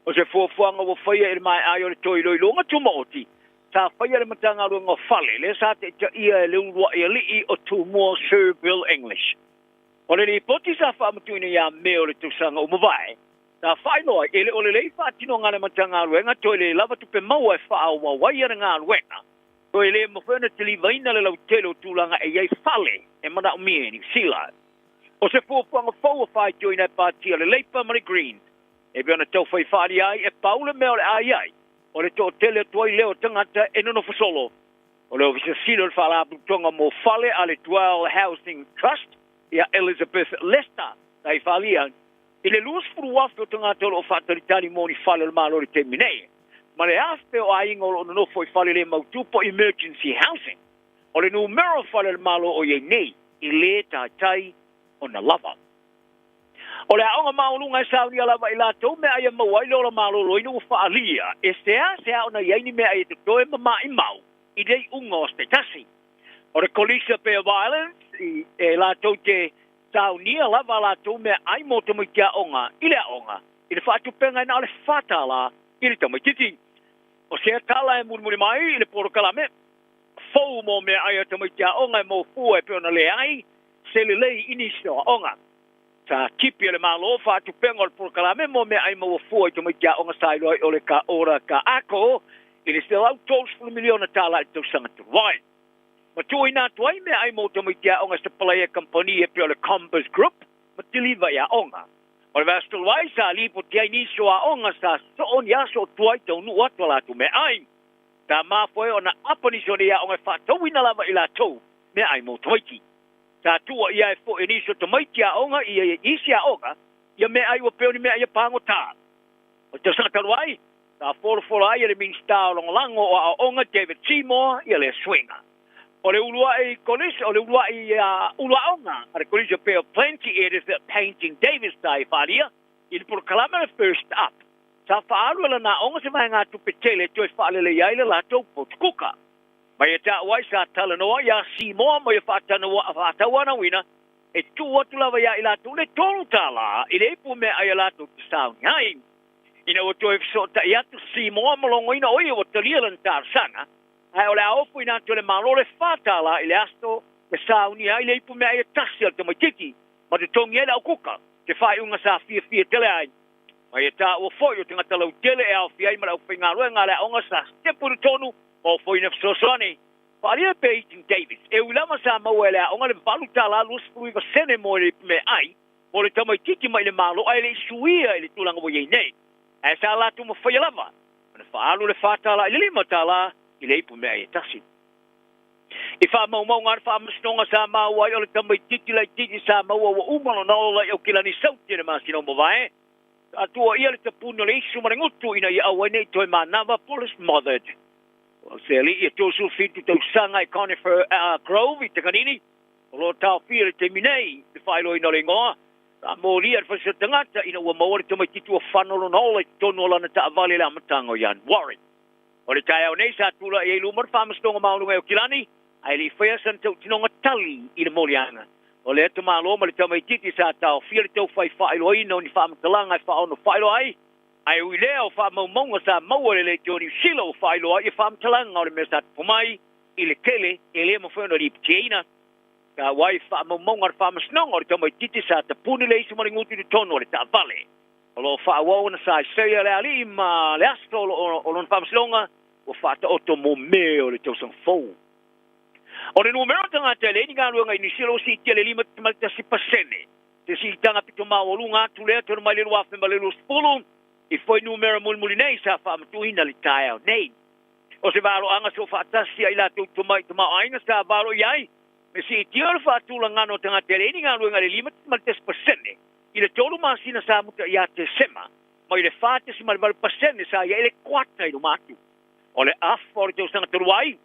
O se fuanga o faia il mai ai o le toi loilonga tumoti. Ta whaia le matanga runga fale, le sa te ia le urua ia li o tu mua Sir Bill English. O le ni poti sa whaamatuina ia meo le tusanga o mawai, ta whainoa ele o le lei whaatino ngā le matanga runga, toi le lava tupe maua e whaawa waia ngā runga. Toi le mawhena te li vaina le lau telo tūlanga e iei fale, e mana o mie ni sila. O se fuafuanga whaua whai joina e pātia le leipa mani green, e biona tau whai whaari ai, e paule meo le ai ai. O le tō tele tuai leo tangata e nono fasolo. O le ofisa silo le whala tonga mo fale a le Dwell Housing Trust ia Elizabeth Lester tai whalia. I le luas furu wafe o tangata o whataritani mo ni fale le malo le te minei. Ma le afe o ainga o nono foi fale le mautupo emergency housing. O le numero fale le malo o ye nei I le tai o na lava. O le aonga maulunga sauni ala vai la tau me ai mawai lo malo lo inu faalia e se ona yaini me ai to e mama I mau I dei ungo spetasi o le colisa pe violence e la tau te sauni ala la tau me ai mo te mutia onga I le fatu penga na le fatala I le tau titi o se tala e murmuri mai I le porokala me fou mo me ai te mutia onga mo fu e pe ona le ai se le lei inicio onga sa kipi le malo fa tu pengol por kalame mo me ai mo fo to me ja onga sai loi ole ka ora ka ako ele still out tos for miliona tala to sanga to wai ma tu ina tu ai me ai mo to me ja onga sta play company e pe le Compass Group ma deliver ya onga o va sto wai sa li po ti ni so a onga sa so on ya so tu ai to nu wat la tu me ai ta ma foi ona aponi so ya onga fa to wina la ila to me ai mo to ki ta tua ia e fo iniso to maitia onga ia isia onga ia me ai o peoni me ai pango ta o te saka wai ta for ai le min sta long lango o onga David Seymour ia le swinga o le ulua I kolis o le ulua I ulua onga a le kolis o peo plenty it is that painting Davis Day faria il por kalama first up ta faalu la na onga se mai nga tu petele to faale le ia le la to potkuka mai ta wai sa tala no ya si mo mo ya fata no fata wana wina e tu watu lava ya ila tu le tolu tala ile pu me ai la tu sound ai ina o to so ta ya tu si mo mo longo ina o yo to lielan tar sana ai ola o fu ina to le malo le fata la ile asto e sound ya ile pu me ai tasia to matiki ma de tongi la kuka te fai unga sa fia tele ai mai ta o fo yo tinga tala tele e au fia ma au finga lo ngala onga sa te pu tonu o foi na sosoni paria Painting Davis e ulama sa mawela onga le valuta la lus fui va sene mo le me ai o le tama tiki mai le malo ai le suia le tulanga wo ye nei e sa la tu mo foi lava na faalu le fata la le mata la ile pu me ai tasi fa mau ngar fa masnonga sa ma wai o le tamai titi lai titi sa ma wa umalo no la o kilani sauti na masino mo vai atua ia le tapuna le isu marengutu ina ia awai nei toi manava polis mothered o se li ia to su fitu to sanga conifer grove i te kanini o lo tau fia le te minei te whaelo ina le ngoa a mo lia fa se tangata ina ua maori tamai titu o whanolo no le tono lana ta avale la matango yan Warren o le tai au nei sa tula i lumar whamastonga maununga o kilani ai li fea san tau tinonga tali i le molianga. O le eto malo ma le tamai titi sa tau fia le tau whai whaelo ina o ni whamatalanga ai whaono whaelo ai. Ai ui lea o whamaumonga sa maua le Johnny Sila o whaelo ai e whamatalanga o le mea sa pumai i le kele e le ma whaono li ptiena. Ka wai whamaumonga le whamasnonga o le tamai titi sa ta puni le isi maringuti ni tono o le ta vale. O lo whaawona sa seia le ali ma le astro o lon whamasnonga o whata oto mo me o le tausang fau. O le numero tanga te le ni ngalo ngai ni silo si te le lima malta si pasene. Te si tanga pito mawolunga tu le to mai le wafe male lo spulu. I foi numero mul nei sa fa tu ina le taia nei. O se valo anga so fa tasi ai la tu mai ainga sa valo yai. Me si tior fa tu la ngano tanga te le ni ngalo ngai le lima malta si pasene. I le tolu masina sa muta ya te sema. Mai le fa te si mal pasene sa ya le kwata i do matu. O le afo le tau sanga turuai.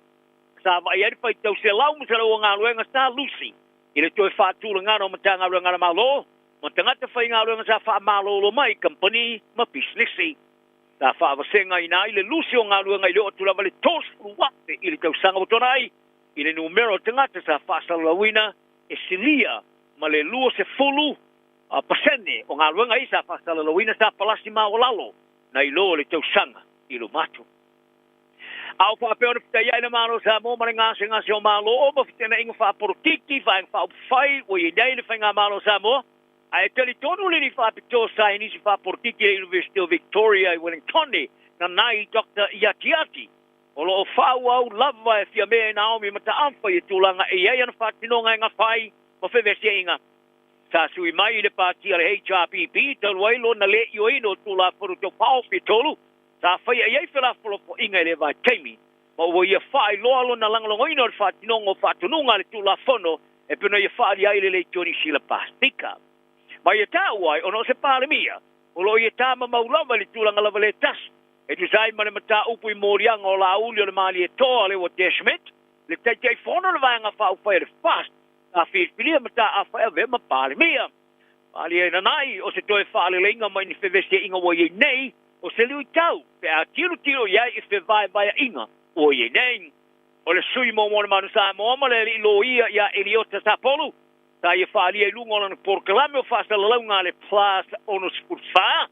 Sa vai ai pai tau se lau mo se lau ngā luenga sa Lucy. I le toi whātula ngā no matanga ruenga na malo. Mo tangata whai ngā luenga sa wha malo lo mai company ma businessi. Sa wha avasenga ina i le Lucy o ngā luenga i le otu lava le tos wate i le tau sanga o tonai. I le numero tangata sa wha salawina e silia ma le lua se fulu pasene o ngā luenga i sa wha salawina sa palasi ma o lalo. Na i lo le tau sanga i lo matu. Au pa pe ona ftai ai na malo sa mo mare ngase o malo o ba fitena inga fa portiki fa inga fa fai o ye dai le fanga malo sa mo ai tele tonu le ni fa pito sa ni si fa portiki University of Victoria i Wellington na nai Dr. Yatiati o lo fa au lava e fia me na o mi mata amfa i tulanga e ai na fa tinonga nga fai mo fe vesi inga sa sui mai le parti le HRPP tol wailo na le yo ino tula for to pau pitolu sa fai ai fela folo fo inga le vai taimi ma wo ia fai lo na langalongo ino fa tinongo fa tununga le tula fono e pena ia fai ai le Johnny Sila pastika ma ia ta wai ono se pale mia o lo ia ta ma maulava le tula ngala le tas e tu sai ma le mata upu i morianga o la uli o le mali e toa le o Deshmet le tai tai fono le vanga fa u fai le fast a fi filia mata a fai ave ma pale mia ali e nanai o se toe fale lenga mai ni fevese inga wo ye nei o se liu tau, pe a tiro ia i fe vai inga, o ye nei. O le sui mo mona manu sa mo le ilo ia Eliota sa polu, sa ia whaali e lunga ona por kalame o whasa launga le plus ono spurfa,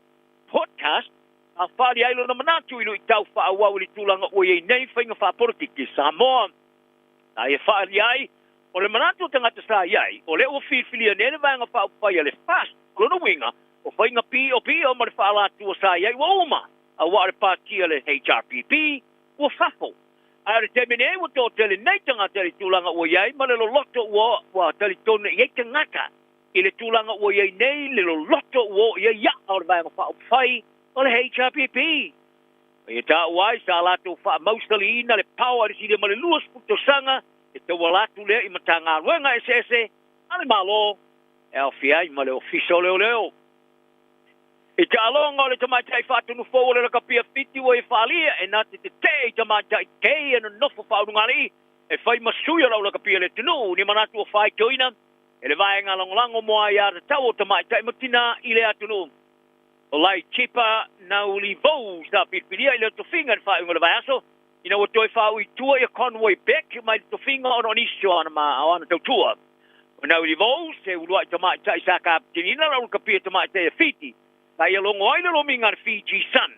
podcast, a whaali ailo na manatu ilo i tau whaawau li tūlanga o ye nei whainga whaportiki sa moa. Sa ia whaali ai, o le manatu tangata sa iai, o le o whiwhilia nene vanga whaupaya le fast, lono winga, o whainga pi o mare whaala tua sa iai wauma, a ware pātia le HRPP, o whafo. A re te mene o tō tele nei tanga tele tūlanga o iai, ma le lo loto wa tele tōna iei te ngata, i le tūlanga o iai nei, le lo loto o iai ia o le vanga whai o le HRPP. E tā wai sa lato wha maustali ina le pau ari sire ma le luas puto sanga, e te walatu lea i matanga ruenga ese, ale malo, e au fiai ma le ofiso leo. E te alonga o le tamaitai whatunu fōu le kapia fiti o e whalia e nati te i tamaitai kei anu nofo whaurungari e whai masuia lau la kapia le tunu ni manatu o whai toina e le vaenga langolango moa i ara tau o tamaitai matina i le atunu. O lai chipa na uli vou sa pirpiria i le tofinga ni whaunga le vaiaso ina o toi whau i tua i Conway Beck mai le tofinga o nonisio ana tautua. O na uli vou se ulua i tamaitai sa kaptinina lau kapia tamaitai e fiti Kai alongo ai le lomi ngar Fiji Sun.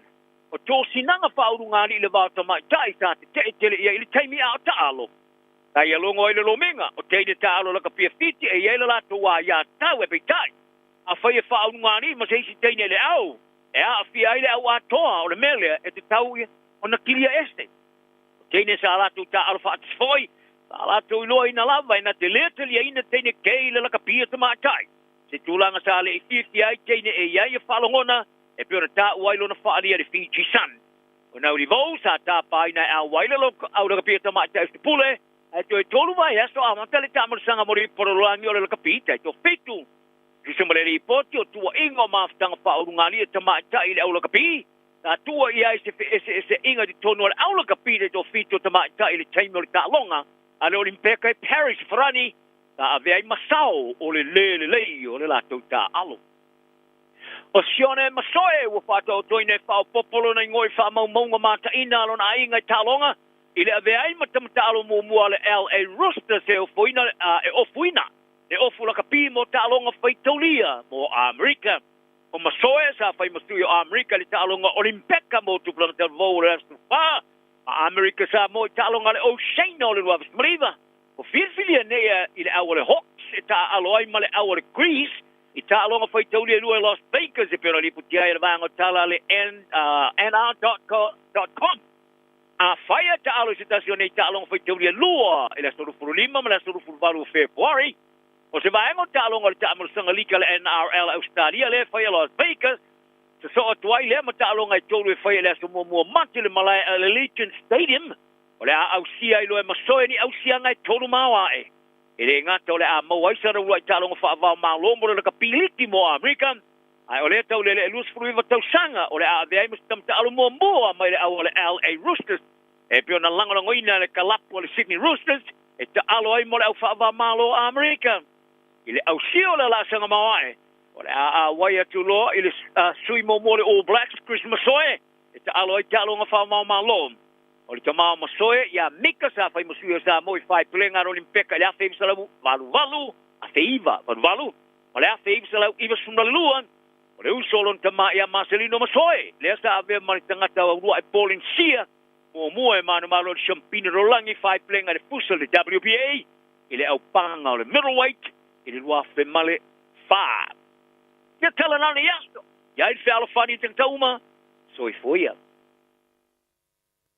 O tō sinanga whaurungari le wāta mai tai sa te tele ia ili taimi au taalo. Kai alongo ai le lominga o teine taalo laka pia fiti e iele lato wā ia tau e peitai. A whai e whaurungari ma seisi teine le au. E a fia ai le au atoa o le melea e te tau ia o na kilia este. O teine sa lato ta alfa atisfoi. Sa lato iloa ina lava ina te lea telia ina teine kei le laka pia ta mai tai. Se tūlanga sa le i whiwhi ai teine e iai e whalongona e pio na tā uailo na whaari ari Fiji Sun. O nau li vau sa tā pāina au wailalo au raka pia tamai te auste pule ai to tolu mai aso a matale tamar sanga mori porolangi ole kapita to fitu kisa male ripoti o tua ingo maftanga pa urungali te maita ile aula kapi ta tua ia se inga di tono ole aula kapi to fitu te maita ile taimo ta longa ale olimpeka e Paris frani ta ave ai masao ole le ole la ta alo o sione masoe wo fato toine fa popolo na ngoi fa mau monga mata ina lona inga talonga ile ave ai matamtalo mo ale LA Roosters e ofuina e ofula kapi mo talonga faitolia mo Amerika o masoe sa fai masuio Amerika le talonga olimpeka mo tu planeta vole fa Amerika sa mo talonga le Oceania le wa smriva o filfilia ne ile awale Hawks ta aloi male awale Greece ita longa faitolia lua Las Vegas e pero li putia e vango tala le nr.com a fire ta alo situazione ita longa faitolia lua e la solo lima ma la solo valu February o se vango ta longa ta mo sanga lika le NRL Australia le fire Las Vegas se so atwai le ma ta longa tolu fire le so mo mati le malai Allegiant Stadium o le au sia ilo e masoe ni au sia ngai tolu mawa e ele ngata ole a mo ai sara ua talonga fa va ma lombo le kapiliki mo American ai ole tau le lus fruiva tau sanga ole a ve ai mustam ta alo mo mai le ole LA Roosters e pio na langa ngoina le kalapu le Sydney Roosters e ta alo ai mo le fa va ma lo American ile au sio le la sanga mai ole a wai atu lo ile sui mo le All Blacks Christmas soe e ta alo ai talonga fa ma lo o le tamā masoe ia mika sa fai masuia sa moi fai plenga olimpeka le afe ibsa lau valu afe iva valu o le afe ibsa lau iva sunalua o le usolon tamā ia Marcelino masoe le sa ave mani tangata urua e Pauline Sia mua e manu malo le champine rolangi fai plenga le fusa le WPA ile au panga o le middleweight ile lua fe male fa ia talanana iasto ia il fe alofani tangtauma soifoia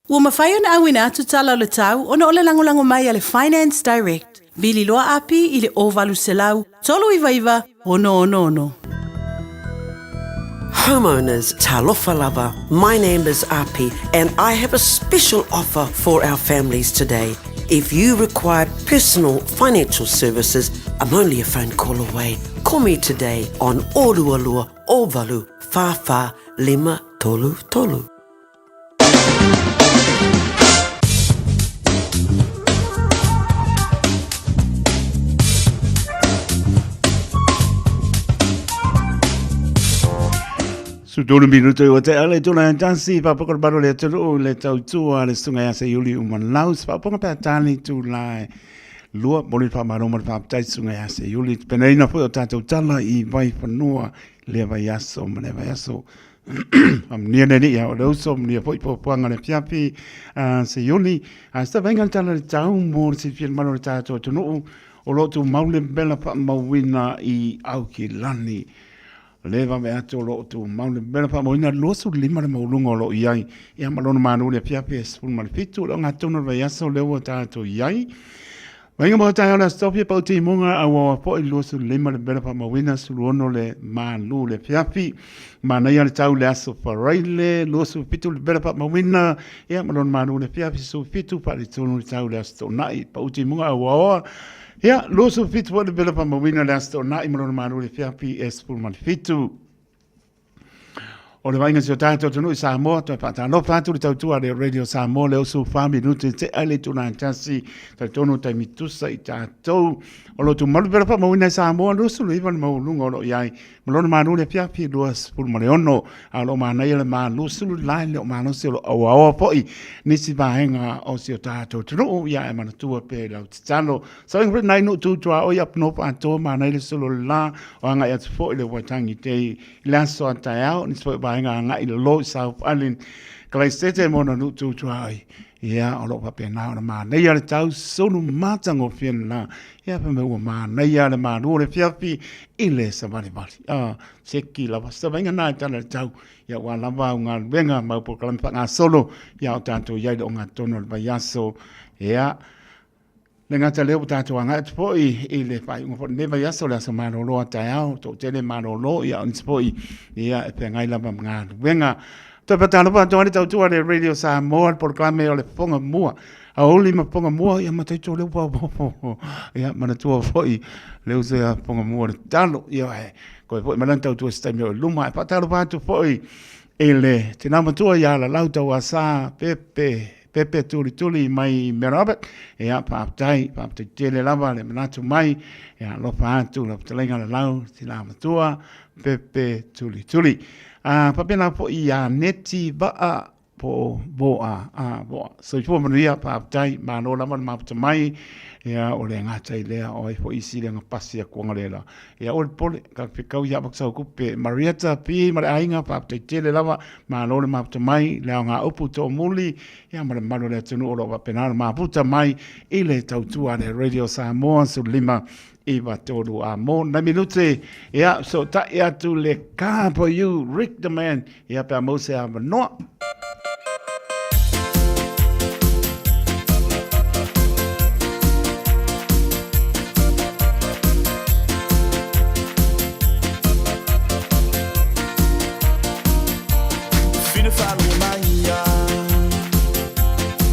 Ua mawhai ona awina atu tala o le tau, ona ole langolango mai ale Finance Direct. Vili loa api i le ovalu selau, tolu iwa, ono. Homeowners, talofa lava. My name is Api and I have a special offer for our families today. If you require personal financial services, I'm only a phone call away. Call me today on Orualua Ovalu Fafa Lima Tolu. Su 2 minuto o te ale tuna jansi pa pokor baro le tulu le tau tua le sunga ya se yuli uman laus pa ponga pa tani tu lai lua boli pa maro mar pa tai sunga ya se yuli peneina foi o tatou tala I vai fanua le vai aso mane vai aso am nia ne ya o so nia foi po panga le piapi se yuli sta venga tala le tau mo se fil mano le tatou tunu o lo tu maule bela pa mawina I auki lani leva me ato lo tu maule bela pa moina lo su lima le maulunga lo iai ia malona manu le pia pes fun mal fitu lo ngato no vai aso le o tato iai venga mo tai ona stop pa ti monga a wa po lo su lima le bela pa mawina su ono le manu le pia pi mana ia le tau le aso pa raile lo su fitu le bela pa mawina ia malona manu le pia su fitu pa le tonu le tau le aso nai pa ti monga a wa Ja, los op fiets worden willen van Mowina laatste na iemand maar hoe de fiapi is voor mijn fietsu. O le vainga sio tātou tunu I Samoa, toi whātano whātu le tautua le Radio Samoa le osu whāmi nuti te ale tuna tasi, tai tonu tai mitusa I tātou. O lo tu malu pera wha mawina I Samoa, lusu le iwan maulunga o lo iai. Malona manu le piapi luas pulu male ono, a lo manai le manu sulu lai le o manu si o lo awa awa poi, nisi vahenga o sio tātou tunu, ia e manatua pe lau titano. So ingo nai no tutua o iap no pātoa manai le sulu la, o anga iatu fo I le waitangi te laso atai au, nisi fo nga nga I lo South Island kalai stete mona nu tu ai ia o lo pape na o ma nei ale tau sonu matango fien na ia pa me o ma nei ale ma no le fiafi ile sa bali seki la basta venga na tala tau ia wa lava nga venga ma po kalam pa nga solo ia o tanto ia o nga tono le bayaso ia le ngata leo tātou anga po I le whai ungo neva yaso le asa mano loa tai au, tō tele mano lo ia on po ia e pe ngai lama mga wenga Toi patalo pa toi tau tua le Radio Samoa por programa o le fonga mua. A oli ma fonga mua ia matai to le pa. Ia mana tua foi le usa fonga mua talo ia e. Ko foi mana tau tua sta me luma patalo pa tu foi ele tina matua ia la lauta wa sa pepe tuli mai merabe ia pa tai tele lava le manatu mai ia lo pa tu la telenga la lau tina matua pepe tuli. Papena po ia neti ba po boa so po maria pa tai mano la ma mai ya o le ngata ile o po isi le ngapasi ko ngalela ya o pole ka pikau ya baksa ku pe marieta pi mara ainga pa te tele lava mano le ma mai le nga opu to muli ya mara mano le tunu o lo pena ma puta mai ile tautua le Radio Samoa su lima Iva todo amor na minute ya so ta ya tu le campo you Rick the man ya pa mo se no Fine falo mania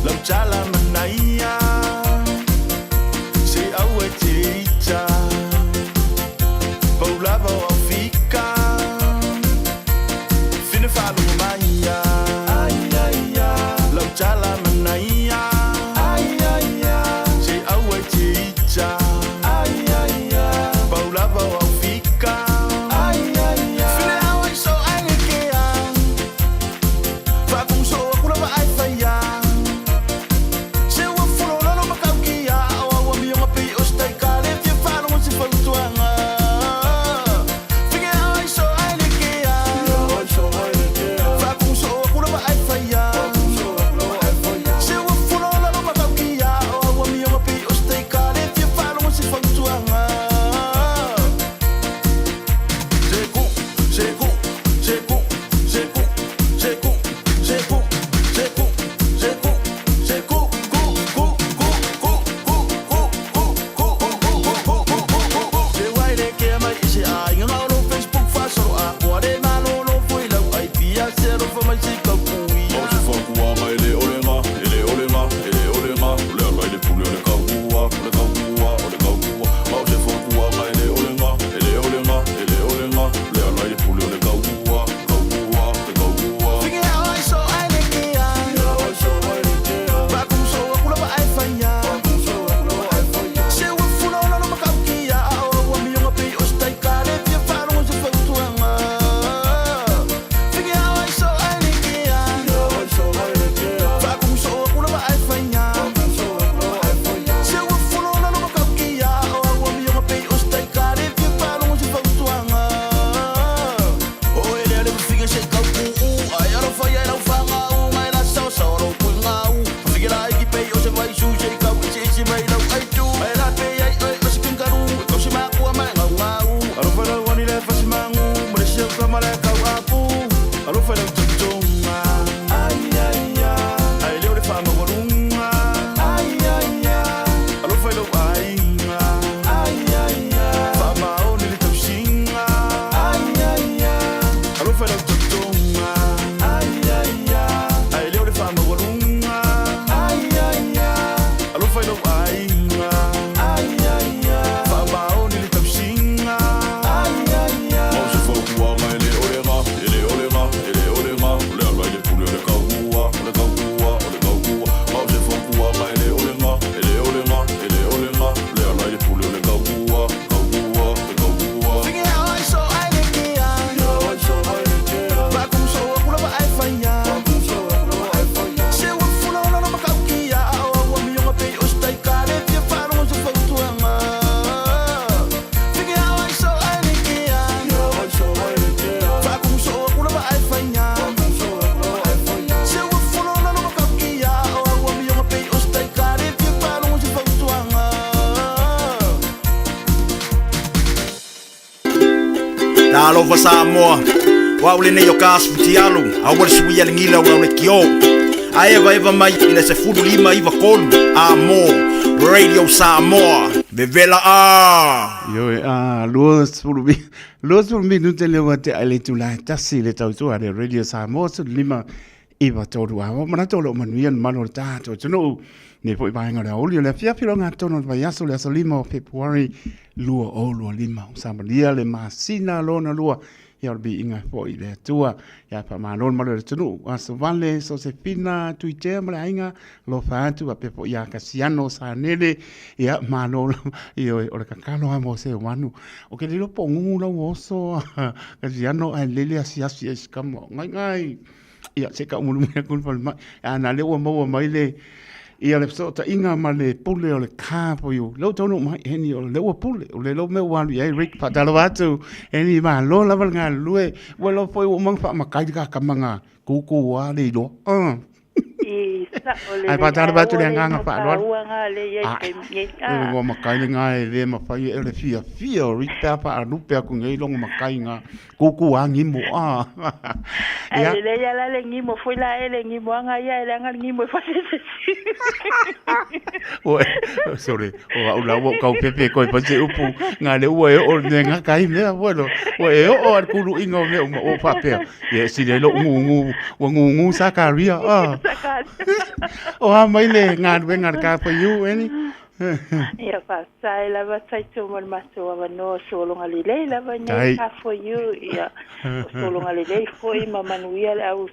Lam chala manaya Se awete Paulava o fica Fine falo mania Lam chala manaya Se awete Paulava o fica Fine awai so angekea Fakung so akula ba ai faya Se wa fulo lolo makaukia Awa mi yung api ostai kale Fie falo mo si faltuanga Alova Samoa wa ule nei o kasu tialu a wale suia le ngila o le kio Ae vai mai ina se fulu lima iwa kolu Amo Radio Samoa Vevela Yo Los mi nu te lewa te ale tu la tasi le tau tu ale Radio Samoa su lima iwa toru a mana tolo manuian mano tato tuno ne foi vai ngara olio le fia filo nga tono vai aso le aso lima February lua o lua lima samalia le masina lona lua ia bi inga foi le tua ia pa manon malo le tunu aso vale so se fina tuite mala inga lo fa tu a pepo ia kasiano sa nele ia manon io o le kakalo amo se wanu o ke lo pongu lo oso kasiano ai lele asi eskamo ngai ia se ka mulu me kulpa ma ana le o mo mai le ia le so ta inga ma le pule o le ka po yo lo tono mai heni o le o pule o le lo me wa ia Rick pa talo atu eni ma lo la nga lue wa lo foi o mang fa ma kai ka manga ku wa le do ai pa talo atu le nga fa lo o ma kai nga le ma fa e le fia Rick pa a lu pe ku ngai lo ma kai nga ku wa ngi mo a ya le ngi mo foi la ele ngi mo nga ia ele nga ngi mo fa sorry o la wo ka pepe ko pa se upu nga le wo o nga kai me bueno o al kulu ingo me o fa pe ye si le lo ngu sakaria o mai le nga venga ka pa you any ia fa sai la va sai tu mo maso wa no solo ngali le la va ka for you ia solo ngali le foi mama nuia au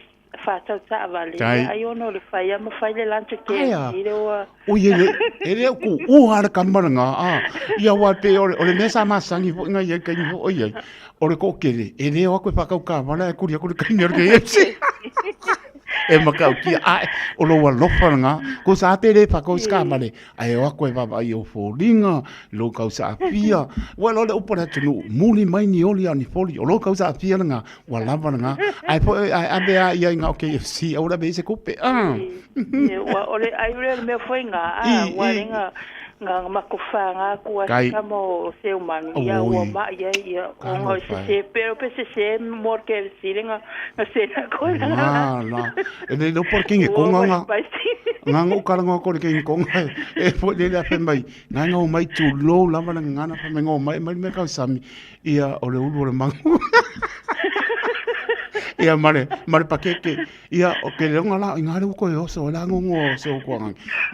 fata ta vale ai ono le fai ma fai le lanche ke ile o ele ku o har kamanga ia wa pe o le mesa masangi fo nga ye ka ni o ye o le ko kele ele o ko pa ka mala ku ria ku ka ni ke e makau ki o lo wa lofanga ko sa te le pa ko ska male ai o ko va ai o folinga lo ka sa fia wa lo le upora tunu muli mai ni oli ani foli o lo ka sa fia nga wa lava nga ai po ai be ai nga okay si ora be se kupe wa ole ai le me foi nga wa nga makufanga ku kamo se umano ya wa ma ya o ngo se pero se mor que silenga na se na ko la ele no por quem ko nga ngo kala ngo ko ke ko e fo le la femai nga ngo mai tu lo la va nga na fa ngo mai me ka sami ia o le ulu le mangu ia mare pakeke ia o ke le ngala ngare ko yo so la ngo so ko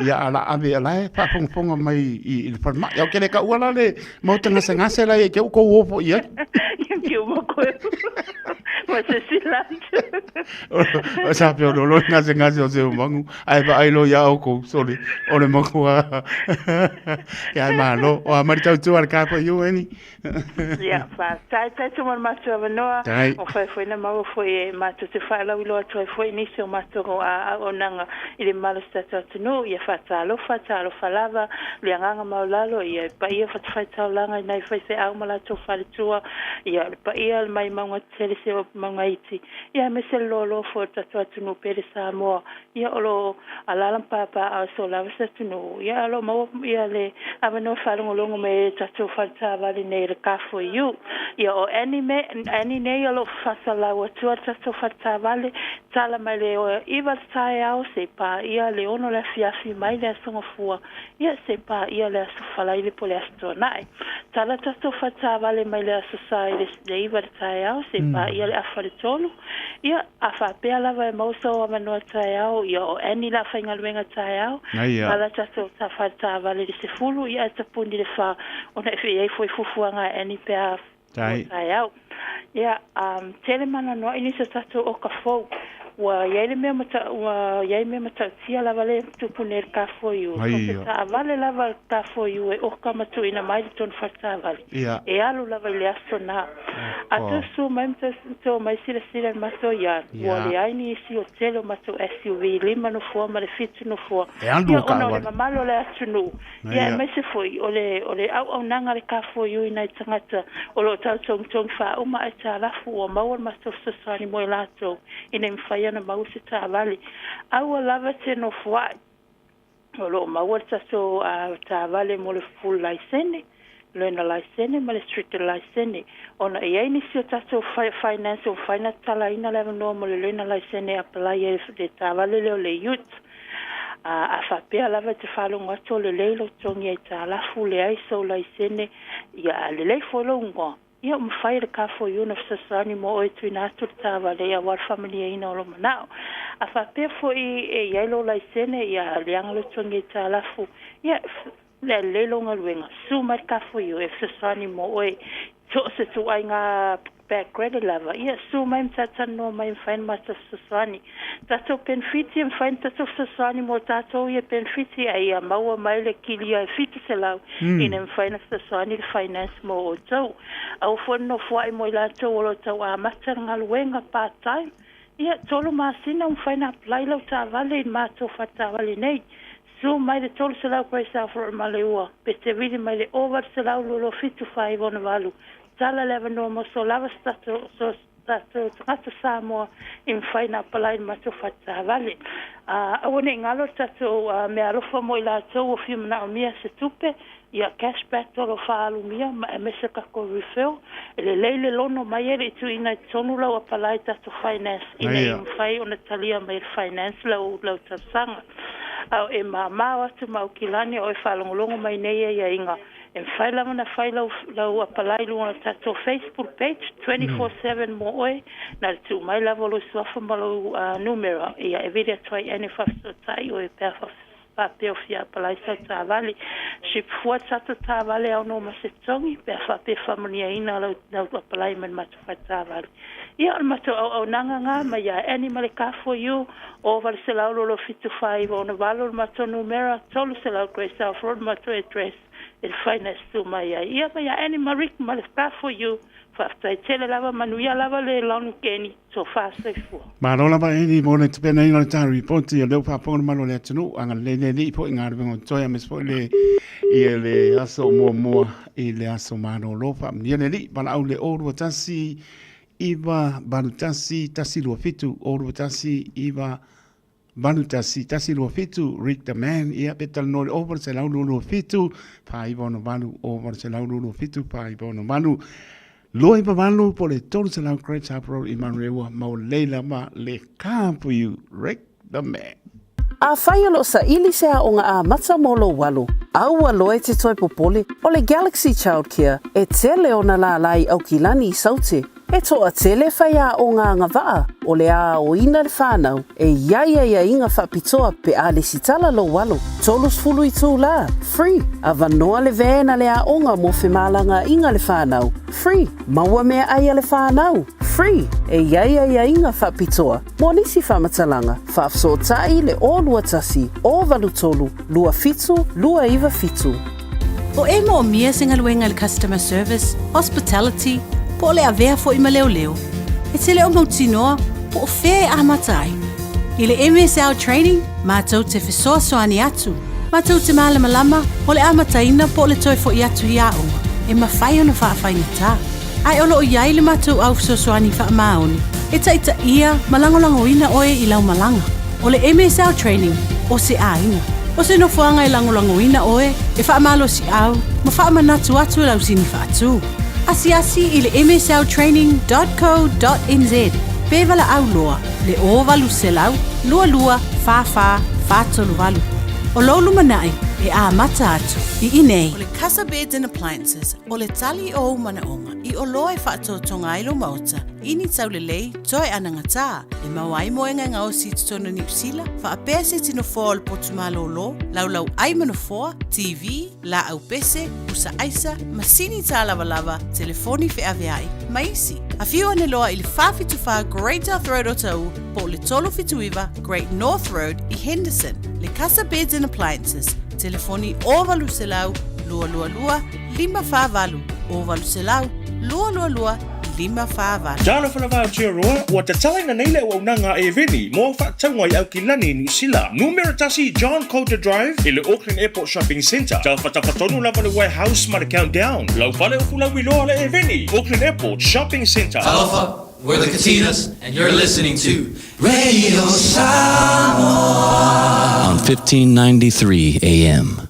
ia ala ave ala fa fonga mai i le farma ia ke le ka wala le mo tanga senga se la ke ko wo fo ia ke mo ko ma se silante o sa pe lo nga senga se o mangu ai ba ai lo ya o ko sorry o le mangu ia ma lo o ma tau tu al ka po yo eni ia fa sai tu mo ma tu no o fa na ma foi ma tu te fa la wilo tu foi ni se ma tu a onanga ile malo sta tu no ia fa lo fa lava le nganga ma lalo ia pa ia fa langa nei fa se au mala tu fa tu ia pa ia mai manga tele se manga iti ia me se lo fo tu no pere sa mo ia lo ala papa a so la sa tu no ia lo mo ia le ava no fa longo me tu fa vale nei le ka for you ia o any nei lo fa la o tu tu fa vale tala mai le iva sai au se pa ia le ono la fiafi mai le so fua ia se pa ia le so fala ile po le astonai tala tu fa vale mai le so sai le iva sai au se pa ia le afare tolu ia afa pe ala vai mo so ama no sai au ia o any la fa ngalwenga sai au tala tu fa vale se fulu ia ta pundi le fa ona fe foi fufuanga any pe sai au ia tele mana no ini se tatu o ka fo wa yele me mata tia la vale tu puner ka fo you ta vale la vale ka fo you e o ka matu ina mai ton fata vale e alu la vale asona atu su memta to mai sila maso ya wa le ai si o tele mato SUV lima no fo ma le fitu no fo e andu ka wa malo le atunu ia mai se foi ole au nanga le ka fo you ina tangata o lo tau tong fa uma ata la fu o mawar maso sani mo lato ina mfaya na mausi ta vale au lava te no fwa o lo mawar ta so ta vale mo le full license learner license ma le street license ona ia ni si tato finance o finance tala ina level normal learner license apply e de tavale le youth a fa pe lava te falo ngato le leilo tongi e tala fule ai so license ia le folo ngo ia mfai le kafo yuna fsasani mo e tuina tu tavale ia war family ina lo manao a fa pe fo e yellow license ia liang le tongi tala fu ia le lelo ngaluenga sumar kafo yu e fsasani mo e to se tu ai nga back credit lava ia sumai mtata no mai fine master fsasani tato benefiti fine tato fsasani mo tato ia benefiti ai maua mai le kilia e fiti se lau ina fine fsasani finance mo o tau au fono fuai mo la to o tau a master ngaluenga part time ia tolo masina fine apply lo ta vale ma to fata vale nei so mai de tolo se lau presa for maleua pete vidi mai de over se lau lo fitu 5 on valu tala leva normal so lava stato so stato tato samo in fine apply ma to fata vale awone ngalo tato me alofa mo ila to o fium na mia se tupe ia cashback tolo falu mia ma mese ka ko refill le leile lono mai e tu ina tonu la apply tato finance ina fai ona talia mai finance lo tasanga au e mama watu maukilani o e whalongolongo mai nei e inga. E whaila mana whaila lau apalai lunga tato Facebook page 24/7 mo oe na tu mai lavo lo suafa malo numero ia e videa toi ene whafso tai o e perfa papeo fia apalai sa ta vale ship fuat sa ta vale au no masetongi perfa pe familia ina lau apalai man matu ta vale ia mato au nanga nga ma ia animal ka for you over se lau lo fitu 5 on valor mato numero tolu se lau grace of road mato address il finance tu mai ia ma ia animal rik mal ka for you fafta tele lava manuia lava le long keni so fast fu ma no lava ni mo le tpena ina le tari ponti le pa pon malo le tunu anga le ni po inga re toya mes po le ia le aso mo i le aso mano lo fa ni le bala au le oru tasi iva balutasi tasi lo fitu oru tasi iva balutasi tasi lo fitu Rick the man ia betal no over se lau lo fitu pa iva no balu over se lau lo fitu pa iva no balu Loi pavalu po le tolu se lau Great Sapro i Manurewa mau leila ma le kampu you Rick the man. A whaialo sa ili sea o ngā matsa molo walu. Aua loe te toi popole o le Galaxy Childcare e tele o na la lai au kilani i saute. E toa tele whaia o ngā ngawaa o le a o ina le whanau e iaia inga whapitoa pe a le sitala lo walu. Tolus fulu i tū la, free. A vanoa le vēna le a onga mo whemalanga inga le whanau, free. Maua mea aia le whanau, free. E iaia inga whapitoa. Mo nisi whamatalanga, whafso tai le o lua tasi, o valu tolu, lua fitu, lua iwa fitu. O e mo mia singaluenga le customer service, hospitality, po le avea fo ima leo leo. E te leo mautinoa, po o whea a matai. I le MSL training, mātou te whesoa soani atu. Mātou te malama o le amataina po le toi fo i atu hi aonga. E mawhai ona whaafai ta. Ai olo o iai le mātou au whesoa wha maoni. E taita ia malangolango ina oe i lau malanga. O le MSL training, o se ainga. O se no fuanga i langolango ina oe, e wha malo si au, ma wha manatu atu e lau sini wha atu. Asi i le msltraining.co.nz. Pevala au loa, le o valu se lau, lua, fa, tolu valu. O lolu manai, e a mata atu, i inei. O le Casa Beds and Appliances, o le tali o manaonga, i o loa e whaato tonga ilo mauta, ini tau le lei, toi anangata, e mawai moenga ngao si tutono New Zealand, whaapea se tino fōa o le potumalo lo, lau aimano fōa, TV, la au pese, usa aisa, masini tā lava, telefoni fe aveai, maisi. A whiu ane loa i le whawhituwha Great North Road o tau, po le tolo fituiva Great North Road i Henderson. Le Casa Beds and Appliances, telefoni o valu se lau, lua, 5 valu, o valu se lau, lua, 5 valu. Jalo whanawha tia roa, ua te talaina neile o unanga e veni, mo whaatangwa i au ki lani New Zealand. Numero tasi John Coulter Drive, i le Auckland Airport Shopping Centre. Tau whatawhatonu lava le warehouse ma le countdown. Lau whale o fula wiloa le e veni, Auckland Airport Shopping Centre. Aloha, we're the Katinas, and you're listening to Radio Samoa on 1593 AM.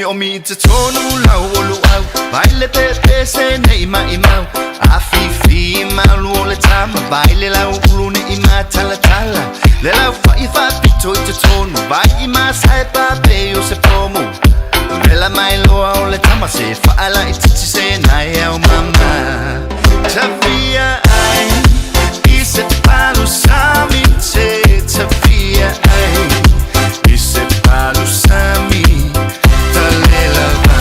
omi te tonu lau olu au Baile pepe se ne ima imau Afifi malu o le tama Baile lau ulu ne ima tala tala Le lau fa pito i te tonu Vai ima sai pape o se pomu Rela mai loa o le tama Se faala i titi se nai au mama Tafia ai I se palu sami te Tafia ai I se palu sami Tale lava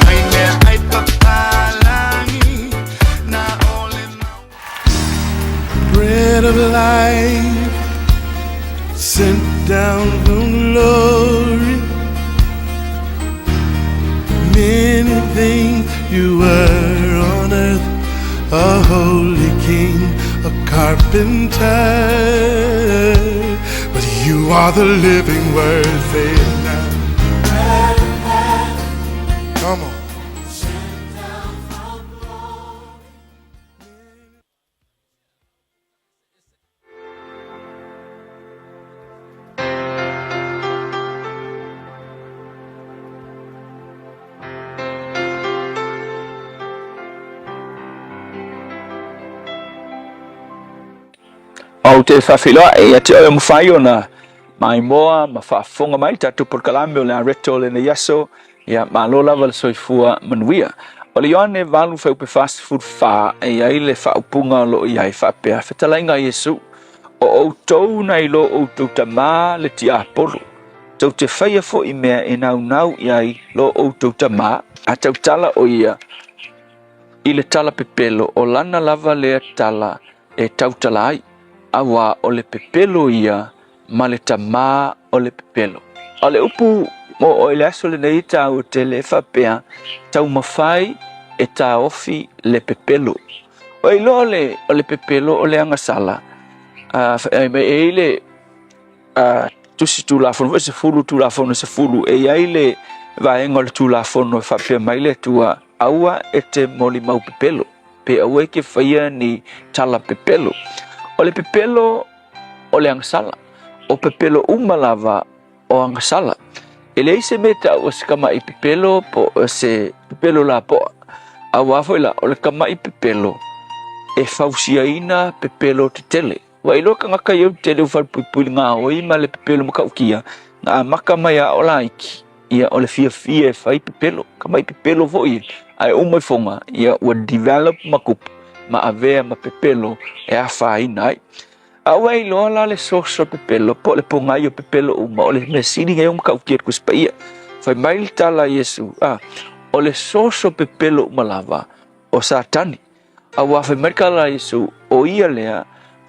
Ai mea ai papalangi Na ole mau Bread of life Sent down from glory Many things you were on earth A holy king, a carpenter But you are the living word, say it now Come on Au te whawhiloa e ate oe mwhai o na mai moa ma whaafonga mai tatu por kalame o le areto le na yaso ia malola wala soifua manuia. O le yoane walu whaupe fast food wha e ai le whaupunga lo i ai whapea whetalainga Yesu o outou nei lo outou tamā le ti apolo. Tau te whaia fo i mea e nau i ai lo outou tamā a tau tala o ia i le tala pepelo o lana lava le tala e tau tala ai. Awa o le pepelo ia ma le tamā o le pepelo. O le upu mo o le aso le nei tau te le whapea tau mawhai e tā ofi le pepelo. O i lo o le pepelo o le angasala. E le tusi tūlafono, se fulu tūlafono se fulu. E ai le vaenga le tūlafono e whapea mai le tua aua e te moli mau pepelo. Pe aua e ke whaia ni tala pepelo. O le pepelo o le angasala. O pepelo umalava o angasala. E le ise me tau o se kama i pepelo po se pepelo la poa. A wafoila o le kama i pepelo e fausiaina pepelo te tele. Wa ilo ka ngaka iau tele u whalpuipuli ngā oi ma le pepelo makaukia. Ngā maka mai a o laiki. Ia o le fia e whai pepelo. Kama i pepelo vo i. Ai umai fonga. Ia ua develop makupu. Ma avea ma pepelo e a whaina ai. Awa i loa la le soso pepelo, po le pongai o pepelo uma, o le mesini ngai uma kaukia kus paia. Whai maili tala Yesu, o le soso pepelo uma lava, o satani. Awa whai maili tala Yesu, o ia lea,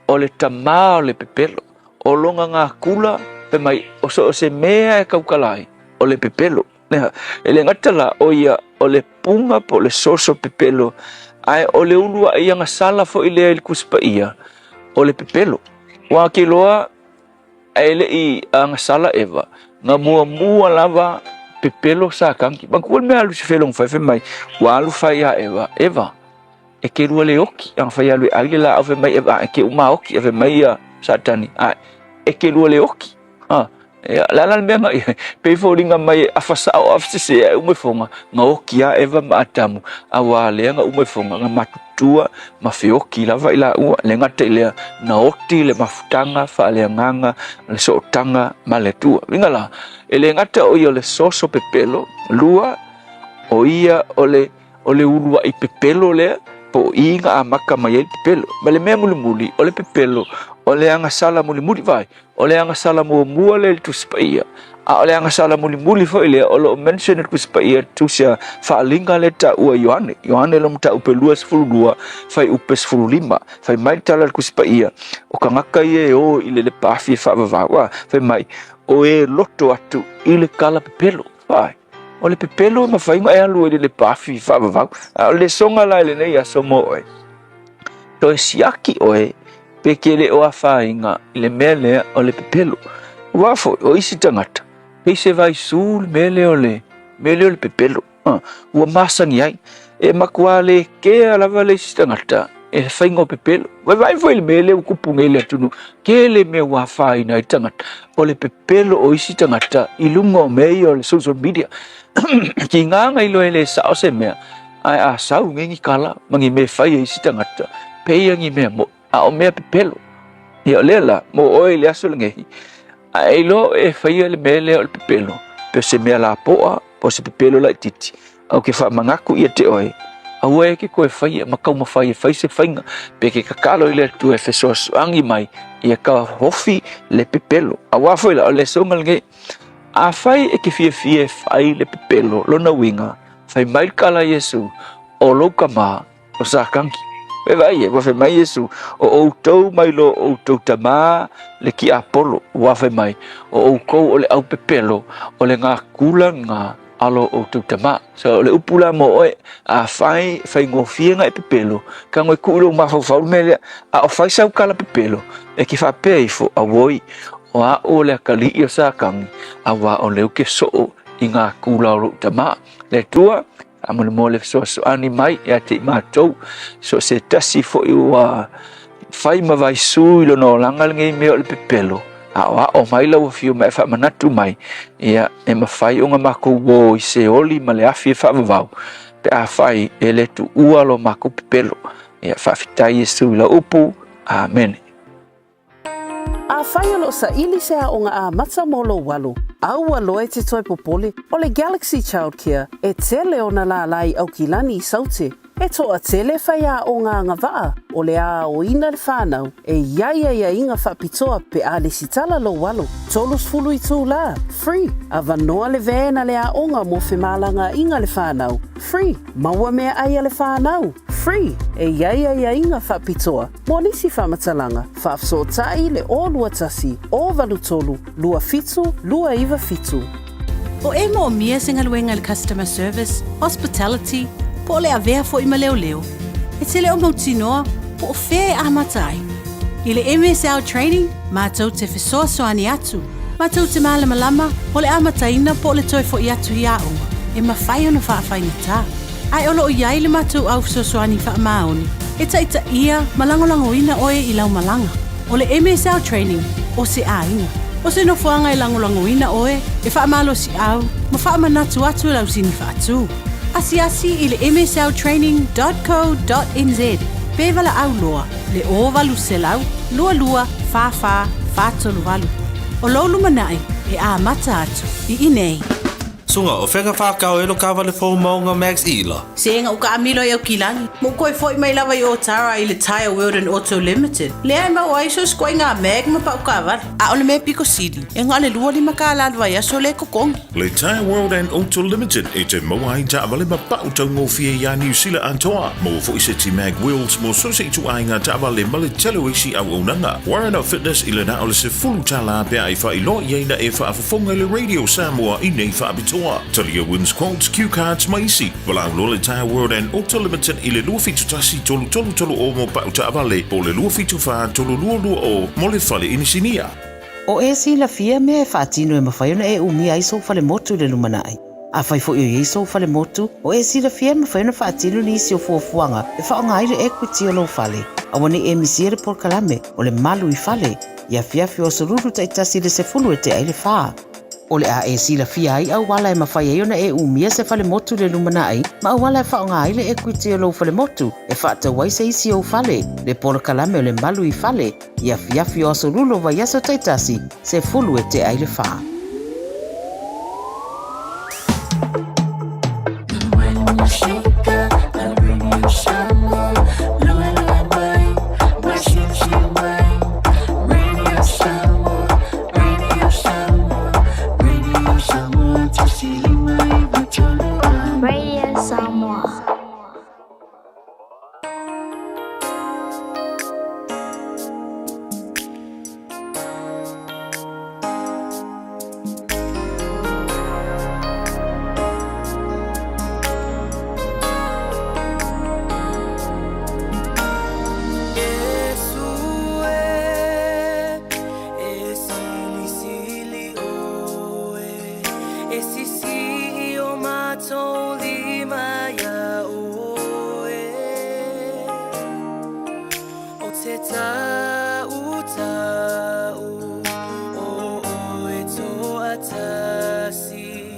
o le tamā o le pepelo, o longa ngā kula, whai mai, o se mea e kaukalai, o le pepelo. E le ngatala o ia, o le punga po le soso pepelo, ai o le ulua ia nga sala fo i lea il kuspa ia o le pepelo. Wa ke loa ai le i nga sala eva nga mua lava pepelo sa kanki. Bangkuan me alu se felong fai mai wa alu fai a eva e ke lua le oki ang fai alu ai le la ave mai eva e ke uma oki ave mai a satani e ke lua le oki la mea ngai pe folinga mai afasao afsise e umefonga nga okia eva matamu awa le nga umefonga nga matutua mafioki lava ila ua le ngata ile na oti le mafutanga fa le nganga le sotanga maletua wingala ele ngata o yo le soso pepelo lua o ia ole ulua i pepelo le po inga amaka mai pepelo male me muli ole pepelo ole anga sala muli vai ole anga sala mua le tu spaia ole anga sala muli fo ile ole mention ku spaia tu sia fa linga le ta ua Yohane lo mta upelua sfulua fai upes fulima fai mai tala ku spaia o kangaka ye o ile le pafi fa va fai mai o e loto atu ile kala pepelo vai ole pepelo ma fai mai alu ile le pafi fa va le songa la ile nei asomo oi to siaki oi pekele o afainga ile mele o le pepelo wafo o isi tangata pese vai sul mele o le pepelo ua masani ai e makuale ke alava le isi tangata e whaingo pepelo. Vai le mele u kupungele atunu, ke le me wawhai na i tangata, o le pepelo o isi tangata, i lunga o mei o le social media. Ki nganga ilo ele sao se mea, ai a sau ngengi kala, mangi me whai e isi tangata, pei angi mea mo, a o mea pepelo. Ia lela, mo oe le aso le ngehi. A ilo e whai le mele o le pepelo, pe se mea la poa, po se pepelo la titi. Au ke wha mangaku ia te oe. Au e ke koe whai, makau ma whai se whainga, pe ke kakalo i le tu e whesoasu angi mai, ia ka hofi le pepelo. A wafo ila o le songa nge, a whai e ke fie whai le pepelo, lona winga, whai mai kala Yesu, o loka maa, o sakangi. E vai e wafe mai Yesu, o outou mai lo outou tama, le ki Apollo, wafe mai, o oukou o le au pepelo, o le ngā kula ngā, alo o tu tama so le upula mo oe a fai ngofienga e pepelo ka ngoi kulo ma fa mele a o fai sau kala pepelo e ki fa pe fo a woi o a o le kali i sa kang a wa o le ke so inga kula o tama le tua a mo le so ani mai e te ma tou so se tasi fo i wa fai ma vai su lo no langal ngai me o le pepelo a o mai lau fiu me fa manatu mai ia e mafai o nga mako wo i se oli ma le afi e fa vavau pe a fai e le tu ua lo mako pepelo ia fa fitai Yesu la upu amen a fai lo sa ili se a onga a matsa molo walu au aloe te toi popole o le Galaxy Childcare e tele ona la lai au kilani i saute e toa tele fai a o ngā vaa o le a o ina le whānau e ia inga whapitoa pe a le sitala lo walo. Tolus fulu i tū la, free. A vanoa le vēna le a onga mo whemalanga inga le whānau, free. Maua mea ai le whānau, free. E ia inga whapitoa. Mo nisi whamatalanga, whafso tai le o lua tasi, o valu tolu, lua fitu, lua iwa fitu. O e mo mia singa luenga le customer service, hospitality, po le avea fo ima leo. E te leo mautinoa, po o whee a matai. I le MSL training, mātou te whesoa soani atu. Mātou te malama, o le amataina po le toi fo i atu i aonga. E mawhai ona whaafai ta. Ai olo o iai le mātou au soani wha maoni. E taita ia, malangolango ina oe i lau malanga. O le MSL training, o se a inga. O se no fuanga i langolango ina oe, e wha malo si au, ma wha manatu atu lau sini wha atu. Asi i le msltraining.co.nz. Pevala au loa, le o valu se lau, lua, fa tolu valu. O lolu manai, e a mata atu, I inei. Sunga, o whenga whakao elo ka wale fō maunga Max Ila. Senga o ka amilo i au kilangi. Mo koe fōi mai lawa I o Tara I le Tire World and Auto Limited. Le ai mau aiso skoi ngā meg ma pau ka wale. A ole me Pico City. E ngā le lua li maka alalwa ia so le kokongi. Le Tire World and Auto Limited e te maua ta wale ma pau tau ngōwhia ia New Zealand antoa. Mo fo I se ti mag wheels mo so se I tu ainga ta wale ma le telo isi au onanga. Warren Fitness I le na ole se fulu tala pia I wha I lo I eina e wha afafonga le Radio Samoa I nei wha abitoa. Talia wins quotes, cue cards, maisi. Walau Lola Tire World and Auto Limited I le lua fitu tasi tolu o mo pau ta avale. O le lua fitu wha tolu lua o mo le fale inisinia. O e si la fia me e whaatino e mawhaiona e umi ai so fale motu le lumanai. A whai fo i so fale motu, o e si la fia me whaiona whaatino ni isi o fuafuanga e whaonga aire equity o lo fale. A wane e misiere por kalame o le malu I fale. Ia fiafi o soruru ta itasi le se fulu e te aile whaa. O le a e sila fia ai au wala e mawhai e ona e umia se fale motu le lumana ai, ma au wala e whaonga ai le equity o lo fale motu, e whaata waise isi o fale, le polo kalame o le malu I fale, ia fiafi o asorulo wa yaso taitasi, se fulu e te aile whaa. te tau o e toa tasi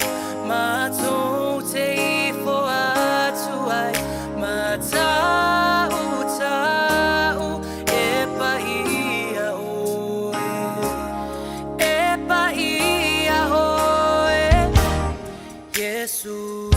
Matou te ifo atu ai Matau tau e paia oe E paia oe Yesu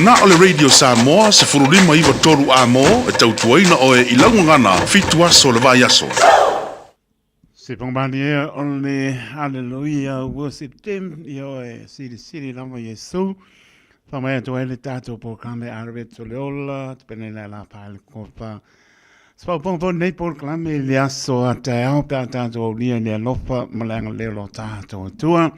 na o le Radio Samoa se furulima iwa toru a mo e tautuaina o e ilaungangana fitu aso le vai aso. Se pongmani e on le hallelujah worship team io e siri lama Yesu. Famaya to ele tato po kame arbe to leola pene la pal kopa. Spa pon nei por klame le aso ata au tato lia le lofa malanga le lo tato tua.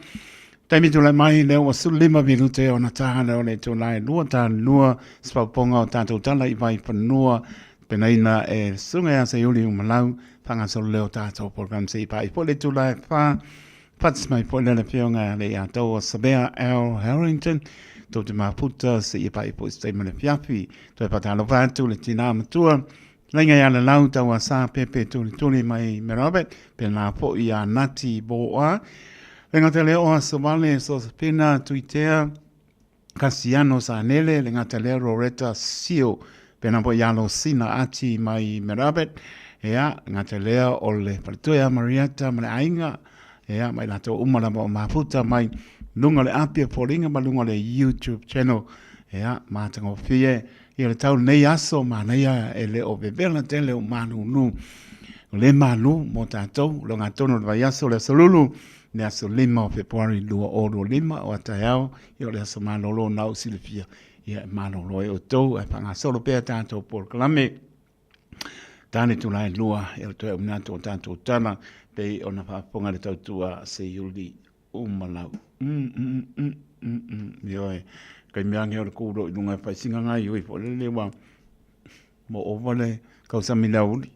Taimi tu le mai le o sulima minute ona tahana o le tu lai lua ta lua spa ponga o tato tala I vai panua penaina e sunga se yuli malau panga so leo tato por kam se pa I po le tu lai fa pats mai po le pionga le ato Sabea L Harrington to te maputa se I pa I po ste mele fiafi to pa talo vantu le tina matua Lenga ya le lauta wa sa pepe tuli mai merabet pe na po ia nati boa Lenga te leo a Somali so pina tuitea Cassiano Sanele lenga te leo Roretta Sio pe na po ia lo sina ati mai merabet ea nga te leo o le palitoia Marietta male ainga ea mai lato umala mo maputa mai lunga le apia poringa ma lunga le YouTube channel ea matango fie ia le tau nei aso manaia e le o bebela tele o manu nu le manu mo tatou lo ngatono vai aso le solulu ne aso lima o Februari lua oro lima o ataiao ia le aso manolo nau silifia ia manolo e o tou e panga solo pea tatou por klame tane tulai lua e o toe unato o tatou tana pe ona whaponga le tautua se yuli umalau Ioe kai miange o le kuro I lunga whai singa ngai ui po le lewa mo ovale kausa milauli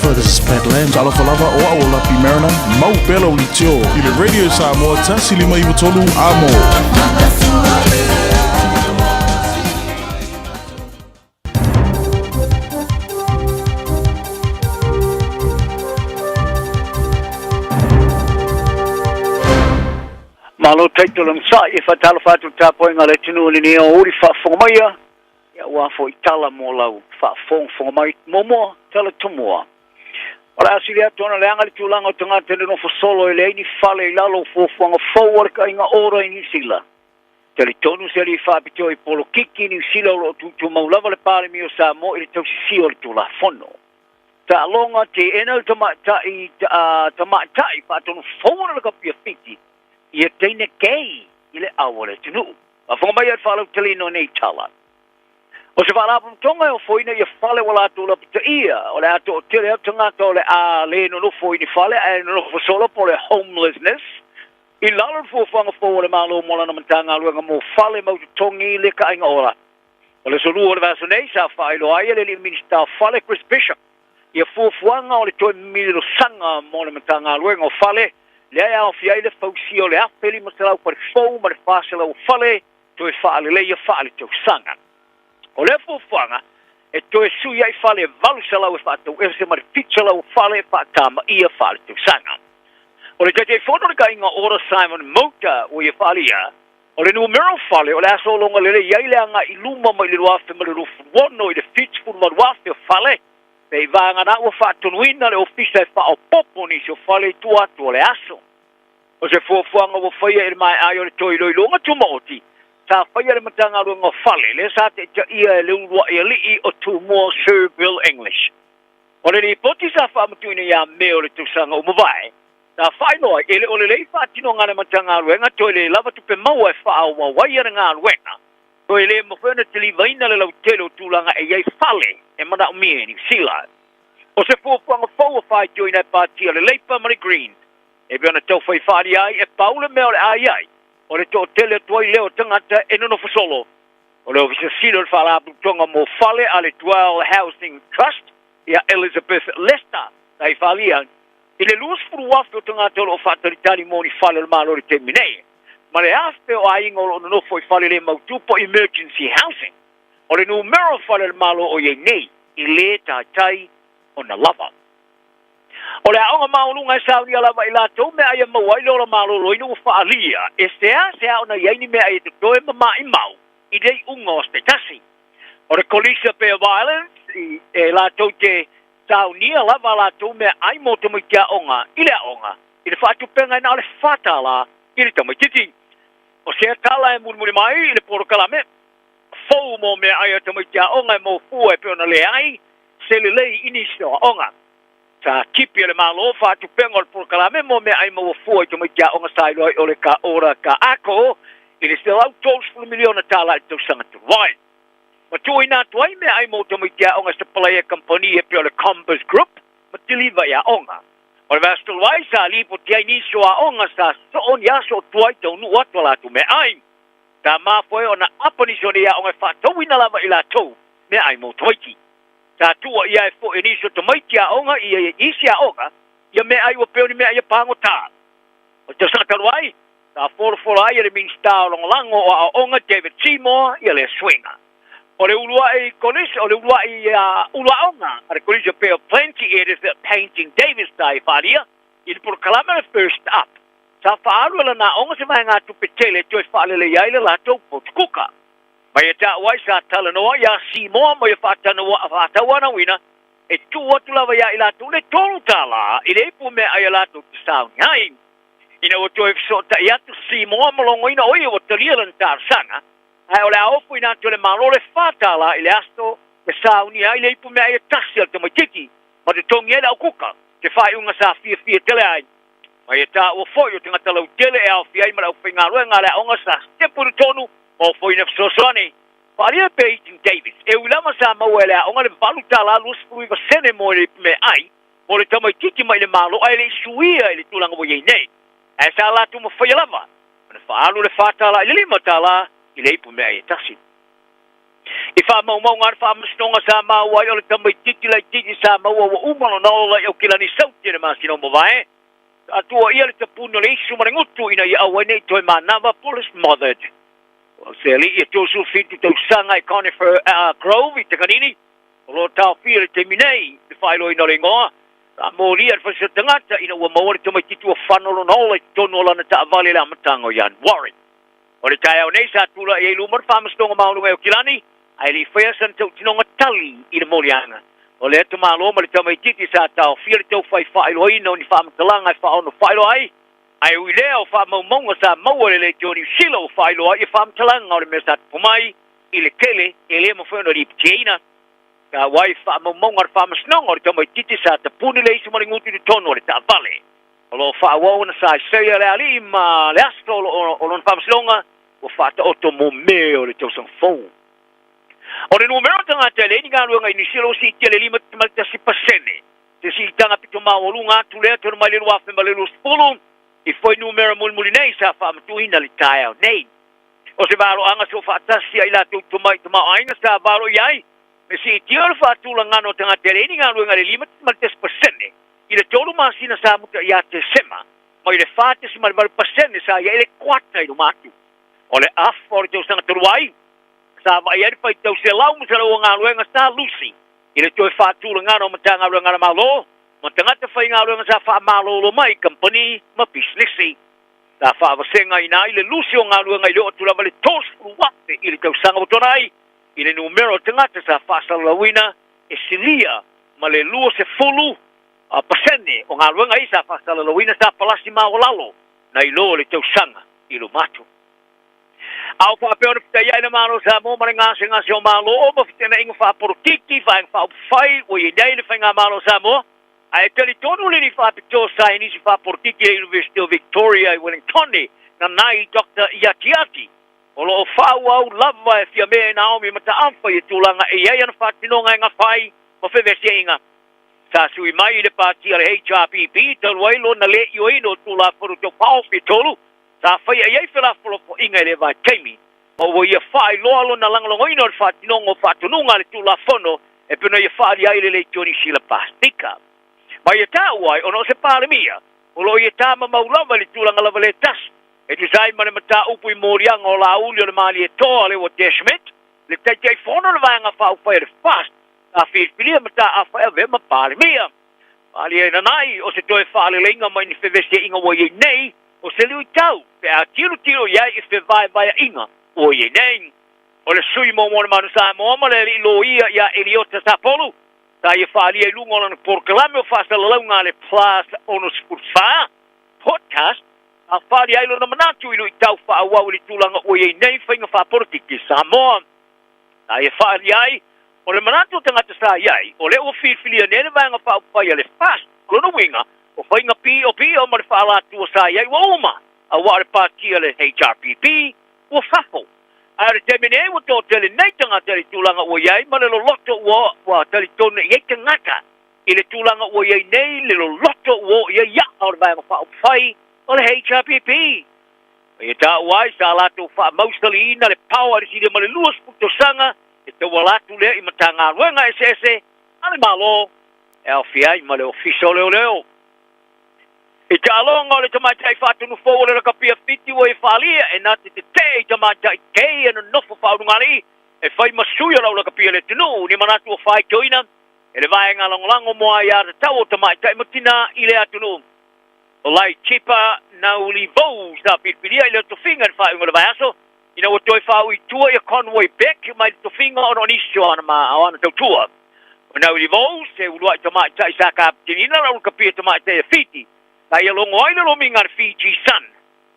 Christopher, this is Pat Lamb. Talofa lava o au lapi Maryland. Mau pela uli tio. I le Radio Samoa tasi lima iwa tolu amo. Malo taito lang sa ifatalo fatu tapo ngale tunu ni o uri fa fomaya ya wa fo itala mo lau fa fomai momo tala tumua ora asilia tona le angali tulanga tonga tele no solo ele ni fale lalo fo fanga forward ka inga ora ni sila tele tonu seli fa pito i polo kiki ni sila lo tu mau lava le pale mio sa mo ile tosi si o tu la fono ta longa te enal tama tai pa tonu forward ka pia fiti ia teine kei ile awole tunu a fonga mai falo telino nei tala o se fala tonga o foina ia fale wala tu la pita ia o le ato tele tonga to le a le no foina fale a no solo por le homelessness i lalo fo fonga fo le malo mola na mantanga luenga mo fale mo tongi le ka inga ora o le solu o le vasone sa failo ai le minister fale Chris Bishop ia fo fuanga o le to milo sanga mo le mantanga luenga o fale le ia o fiai le fausi o le apeli masala par fou mar fasela o fale to e fale le ia fale to sanga o le fuanga e to e su ia fale valsela o fato e se mar fitsela o fale fa tama ia fale to sanga o le tete foto ka inga ora Simon Mota o ia fale ia o le numero fale o le aso longa le ia ile anga iluma mai le wafe mai le rufu wono i le fits fu mar wafe fale pe vanga na o fatto nuina le office fa o popo ni so fale tu atu le aso o se fuanga o faia il mai ai o le toilo i longa tu moti sa faia le matanga ro ngo fale le sa te ia le ua ia li o tu mo Bill English o le poti sa fa mtu ni ya me o le tu sanga o mavai sa fai no ele o le fa tino ngana matanga ro nga toile lava tu pe mau e fa o wa ia nga wenga to ele mo fena tili vaina le lau telo tulanga e ia fale e mana o mie ni sila o se fuanga fo fa joina party le leipa mari green e biona tau fai fari ai e paule me ole ai o le to tele toi leo tangata e no solo o le ofisa silo fala tonga mo fale ale Dwell Housing Trust ia Elizabeth Lester dai falia ile luz furu wafu tangata o fatalitari moni fale le malo le termine ma le afe o ai ngolo no foi fale le mautupo emergency housing o le numero fale le malo o ye nei ile tai ona lava o le aonga maulunga sauni ala vai la tau me ai mawai lo malo lo inu faalia e se ona yaini me ai to e mama I mau I dei ungo spetasi o le colisa pe violence e la tau te sauni ala la tau me ai mo te mai kia onga ile onga I le fatu penga na le fatala I le tamai titi o se tala e murmuri mai I le poro kalame fou mo me ai te mai kia onga mo fu e pe ona le ai se le lei inicio onga sa kipi le malo fa tu pengol por kalame mo me ai mo fu to me ja onga sai lo ole ka ora ka ako it is still out tos for miliona tala to sanga to right ma tu ina tu ai me ai mo to me ja onga sta player company e pe le Compass Group ma deliver ya onga o va sto vai sa li po ti ni so a onga sta so on ya so tu ai to nu wat la tu me ai ta ma foi ona aponi so ya onga fa to ina la ila to me ai mo to ki ta tua ia e fo inicio to mai kia onga ia isia onga ia me ai o peoni me ai pango ta o te saka ruai ta for ai le min sta long lango o onga David Seymour ia le swinga o le ulua e kolis o le ulua I ulua onga a le kolis o peo plenty it is that painting Davis Day faria I por kalama first up sa faalu la na onga se mai nga tu petele to faale le ia le la to potkuka mai ta wai sa tala no ya si mo mo ya fata no fata wana wina e tu watu lava ya ila tu le tolu tala ile pu me ayala tu sa ngai ina o to so ta ya tu si mo mo longo ina o yo to lielan tar sanga ai ola o fu ina to le malo le fata la ile asto ke sa uni ai ile pu me ay taxi to matiki ma de tongi la kuka te fai unga sa fie tele ai mai ta o fo yo tinga tala tele e au fie ai ma o finga lo ngala onga sa te pu tonu o foi na sosoni paria Painting Davis e ulama sa mawela onga le valuta la lus fui va sene mo le me ai mo le tama kiki mai le malo ai le suia le tulanga mo ye nei e sa la tu mo foi lava na fa alu le fata la le limata la ile pu me ai tasi I wha mau ngar wha masnonga sa mau ai o le tamai titi lai titi sa mau o umano na o lai au kilani sauti ne masino mo vai. Atua ia le tapuna le isu marengutu ina ia au nei toi manava police mothered. O se li ia tosu fitu tau sanga i Conifer Grove i te kanini. O lo tau fia le te minei te whaelo ina le ngoa. A mo lia fa se tangata ina ua mawari tamai titu o whanolo na o lai tono o lana ta avale le amatango Ian Warren. O le tai au nei sa tula i eilu mar whamastonga maununga o kilani. Ai li whea san tau tinonga tali i le morianga. O le atu malo ma le tamai titi sa tau fia le tau whai whaelo ina o ni whamatalanga ai whaono whaelo ai. Ai ui lea o whamaumonga sa maua le Johnny Sila o whaelo ai i whamatalanga o le mesa pumai i le kele e le mo wheno li pteina. Ka wai whamaumonga ar whamasnonga o le tamai titi sa ta puni le isi maringuti ni tono o le ta vale. O lo whaawau na sa seia le ali ma le astro o lon whamasnonga o whata oto mo me o le tausang fong. O le numero tanga te le ni galuanga i nisilo si te le 5%. Te si tanga pito maolunga atu lea tonu mai le luafe ma le luspulu. I foi numero mulmuli nei sa whaamatuina li tae au nei. O se varo anga so whaatasi ai la tau tumai tuma ainga sa varo iai. Me si tio le whaatula ngano tanga te le ni galuanga le 5%. I le tolu masina sa muta ia te sema. Ma i le whaatasi ma le 5% sa ia ele kwata i lumatu. O le afo o le tau sanga turuai. Sa vai ai pai tau se lau mo se lau ngaluenga sa Lucy. I le toi whaatula ngano matanga ruanga malo. Matanga te whai ngaluenga sa wha malo lo mai company ma businessi. Sa wha wasenga ina i le Lucy o ngaluenga i le otula ma le tos wate i le tau sanga motonai. I le numero tangata sa wha salawina e silia ma le lua se fulu pasene o ngaluenga i sa wha salawina sa palasi ma o lalo. Na i lo le tau sanga i lo matu. Au fa pe ona pita ia na malo sa mo mare ngase o malo o mo fitena inga fa portiki fa inga fa fai o ye dai le fa malo sa mo ai tele tonu le ni fa pito sa ini si fa portiki le University of Victoria i Wellington na nai Dr. Yatiati o lo fa wa lava e fia me na o mi mata amfa i tulanga e ia na fa tinonga inga fai mo fe vesi inga sa sui mai le parti le HRPP tol wailo na le yo ino tula for to pau pitolu sa fai ai fela folo fo inga le vai kaimi o wo ia fai lo na langlongo ino fa tinongo fa tununga le tula fono e peno ia fai ai le Johnny Sila pastika ma ia ta wai ono se pare mia o lo ia ta ma maulava le tula ngala le tas e tu sai ma le mata upu i morianga o la uli o le mali e to le o Deshmet le tai tai fono le vanga fa upa e fast a filia mata a fa ave ma pare mia ali e nai o se toe fa le lenga mai ni fevese inga wo ye nei o se lui tau pe a tiro ia i fe vai inga o ye nei o le sui mo mo manu sa mo ma le lo ia Eliota Sapolu sa ia fa ali e lungo na porclame o fa sa longa le plus ono spurfa podcast a fa ali lo na manatu i lui tau fa wa li tulanga o ye nei finga fa politiki sa mo sa ia fa ali o le manatu tangata sa iai o le o filia nene vanga fa pa ia le fast kono winga o fainga pi o ma le fa la tu sa iai wo ma a wa le partia le HRPP o fafo a le temene o to tele nei tangata le tulanga o iai ma le lo loto wa tele tone ye tangata i le tulanga o iai nei le lo loto o ia o le vanga fa fai o le HRPP e ta wai sa la tu fa mostly na le power si de ma le luas puto sanga e te walatu lea i matanga ruenga ese ale malo e au fia i male official leo e te alonga le tamatai fatu nu fo le kapia fiti o e falia e nati te tamatai kei e nofo faunungali e fai masuia lau le kapia le tunu ni manatu o fai toina e le vaenga langolango moa ia te tau o tamatai matina i le atunu o lai chipa na uli vou sa pipiria i le tofinga ni fai unga le vaiaso ina o toi fau i tua i Conway Beck mai to finga on isio ana ma ana to tua na uli vou se ulua tama tai sa ka tinina la ka pia tama te fiti tai lo ngoi lo mingar Fiji Sun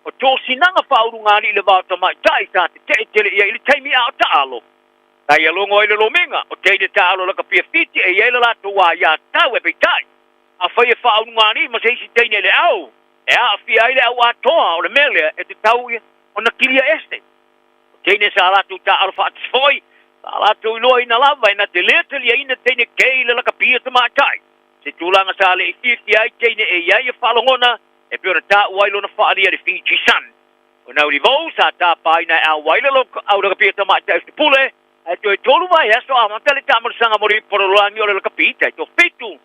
o to sinanga fau ngari le va tama tai sa te te ia i tai mi out alo tai lo ngoi lo minga o te te alo la ka pia fiti e ia la to wa ya ta we tai a fai fau ngari ma se si te ne le au e a fia ile au atoa o le mele e te tau ona kilia este Tene sa alatu ta alfa tsoi, sa alatu ilo ina lava ina te lete lia ina tene keile la kapia te matai. Se tulanga sa le ifiti ai tene e iai e whalongona, e pio na ta uailo na whaalia le Fiji Sun. O nau li vau sa ta paina a waila lo au la kapia te matai te pule, to tolu mai aso amata le tamar sanga mori porolangi o le kapita to fitu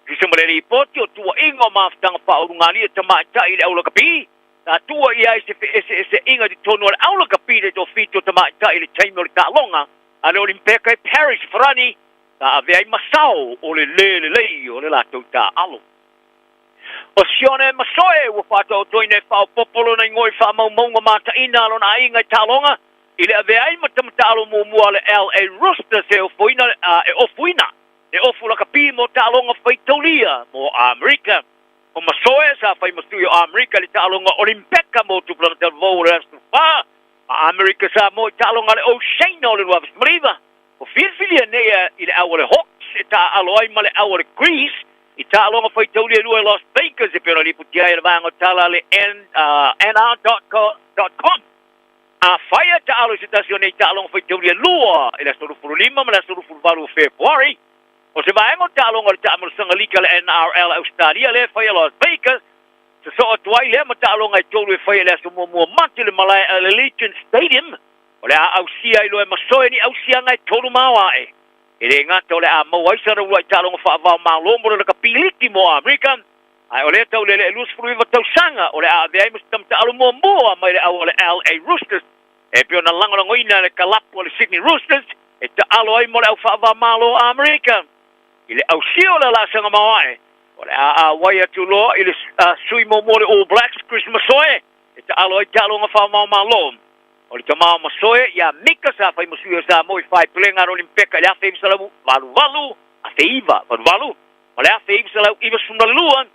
kisa mole ripoti o tua ingo maftanga pa urungali te mata ile au le kapi ta tua ia se inga di tono le au le kapi to fitu te mata ile taimo le talonga ale olimpeka e Paris frani ta ave ai masao o le o le la ta alo o sione masoe wo fato toine fa popolo na ngoi fa mau mata ina lo na inga talonga ile ave ai matamtalo mo le LA Roosters e ofuina e ofula kapi mo talonga faitolia mo Amerika o masoe sa fai mastuio Amerika le talonga olimpeka mo tu planeta vore fa Amerika sa mo talonga le Oceano le wa mriva o filfilia ne ile awole Hawks ta aloi male awole Greece ita longa faitolia lu Las Vegas e pero li putia le vango tala le nr.com a fire ta alo situazione ta longa faitolia lua ile solo furu lima ma solo furu valu February o se vango ta longa ta mo sanga lika le NRL Australia le fire Las Vegas so o tuai le ma ta longa tolu fire le so mo matile malai Allegiant Stadium o le au sia ilo e masoe ni au sia ngai tolu mawae ele ngata ole a mo waisa ro ta longa fa va ma lombo le kapiliti mo American ai ole ta ole le lus fru va sanga ole a ve ai mustam ta mo mai le ole LA Roosters e pio na langa ngoina le kalapu le Sydney Roosters e ta alo ai mo le fa va ma lo American ile au sia ole la sanga mawae ole a waia tu lo ile sui mo le All Blacks Christmas soe e ta alo ai ta longa fa ma lo o le tamao masoe ia mika sa fai masuio sa moi fai plenga olimpeka le afe ibsalau valu a feiva valu o le afe ibsalau iva sundaluan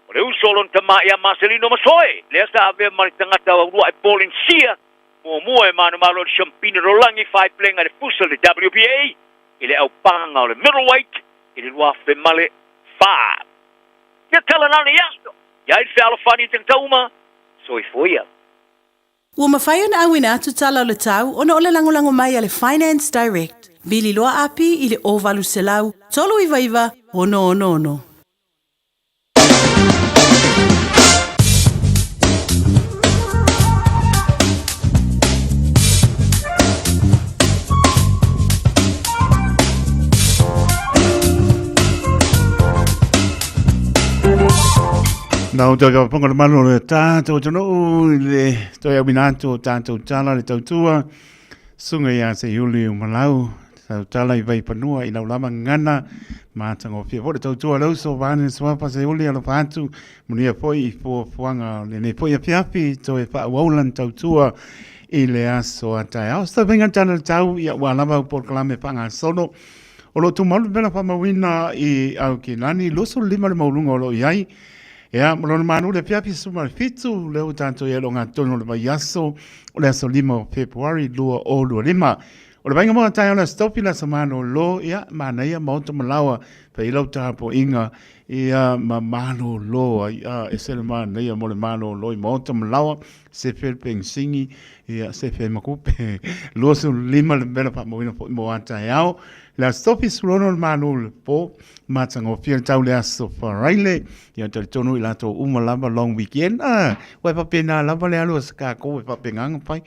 o le usolon tama ia Marcelino masoe le sa ave maritangata wa rua e polinsia mo e manu malo champine rolangi fai plenga le futsal le WPA ile au panga o le middleweight ile rua fe male fa ia talanani yasto ia il fe alofani tentauma soi foia Ua mawhai ona awina atu tala o le tau, ona ole langolango mai a le Finance Direct. Bili loa api i le ovalu selau, tolu iwa, ono. Nau te ka ponga mano le tātou tono le toi au minato tātou tala le tautua sunga ia se yuli o malau tau tala I vai panua I lau lama ngana mātango fia fo le tautua lau so vane swapa se yuli alo pātu munia poi I fuanga le ne poi a fiafi toi wha waulan tautua I le aso a tai au sta venga tana tau ia walama por kalame panga sono o lo tu malu bela pa mawina I au ki nani loso lima le maulunga o lo iai Ea, malona manu le piapi suma fitu, leo tanto e longa tono le vaiaso, o le aso lima o Februari, lua o lua lima. O le vainga moa tai ona stopi la samano lo, ea, mana ia mauta malawa, pa ilau tapo inga, ia mamalo lo, ia, esele mana ia mo le malo lo, I mauta malawa, se fel pensingi, ia, se fel makupe, lua su lima le mena pa moina po moa tai au, la stopi sulono le manu le po, matango fia tau le aso wharaile, ia tali tonu I lato umalamba long weekend, wai papena lava le alu ska ko wai papenganga pai,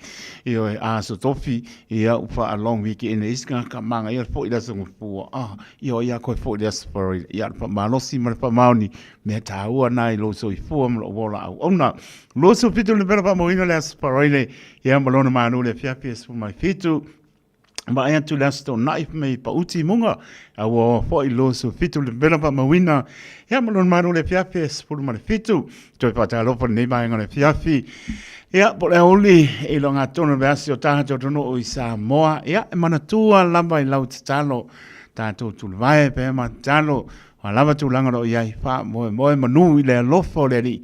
ia e aso tofi, ia ufa a long weekend, iska ka manga, ia po ila sungu pua, ia koe po ila aso wharaile, ia pa malosi ma pa mauni, mea taua nai lo so I fua mlo wola au, ona, lo so fitu le pera pa moina le aso wharaile, ia malona manu le fiapi aso mai fitu, ma ai atu lasto naif mei pa uti munga a wo fo I lo so fitu le bela pa mawina ya malon manu le fiafi spulu ma le fitu toi pa ta lo pa nei mai ngale fiafi ya po le oli I longa tono versi o tato tono o I Samoa ya e mana tua lamba I lau talo tato tu vai pe ma talo wa lava tu langa o iai fa mo manu I le lofo le li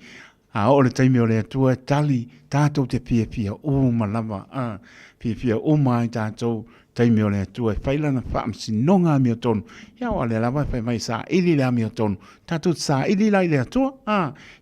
a o le taimi o le tua tali tato te pia o ma lava pia o mai tato taimi o le tua failana fa amsinonga mi o tonu ia o le lava fai mai sa ili le mi o tonu tatu sa ili lai le tua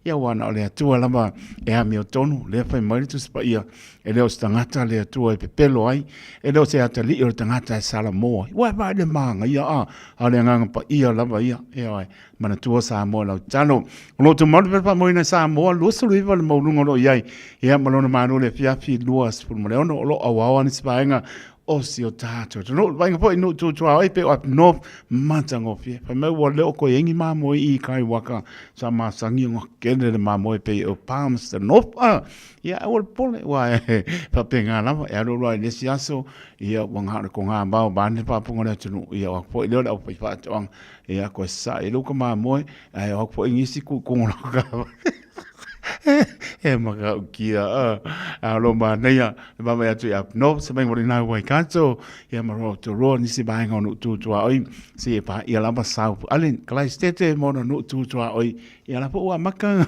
ia wana o le tua lava e mi o tonu le fai mai tu spa ia e leo stangata le tua e pepelo ai e leo se ata li o tangata e sala moa wa ba le manga ia a le nganga pa ia lava ia e ai mana tua sa moa lau tano lo tu mau pe pa moina sa moa lo so le le maulunga lo ia ia malona manu le fiafi luas fu mo le ono lo awawa ni spaenga o si o tātou. No, vai ngā po inu tū tua oi pe o no matango pia. Pa me wa leo ko yengi mā moi I kai waka sa mā sangi ngā kene le mā moi pe o Palmerston. No, ia o pole wa pa pe ngā lama. Ia ro roi lesi aso, ia wangahara ko ngā mbao bāne pāpunga lea tunu. Ia o po I leo leo pa I whaatoang. Ia ko sa I luka mā moi, ia o po I ngisi ku kongonoka. Maka ukia alo manea mama ya tu ya no se bem na wai kanto ya maro to ro ni se bai ngonu tu tua oi se pa ia la pasau alin klai stete mono no tu tua oi ya la po maka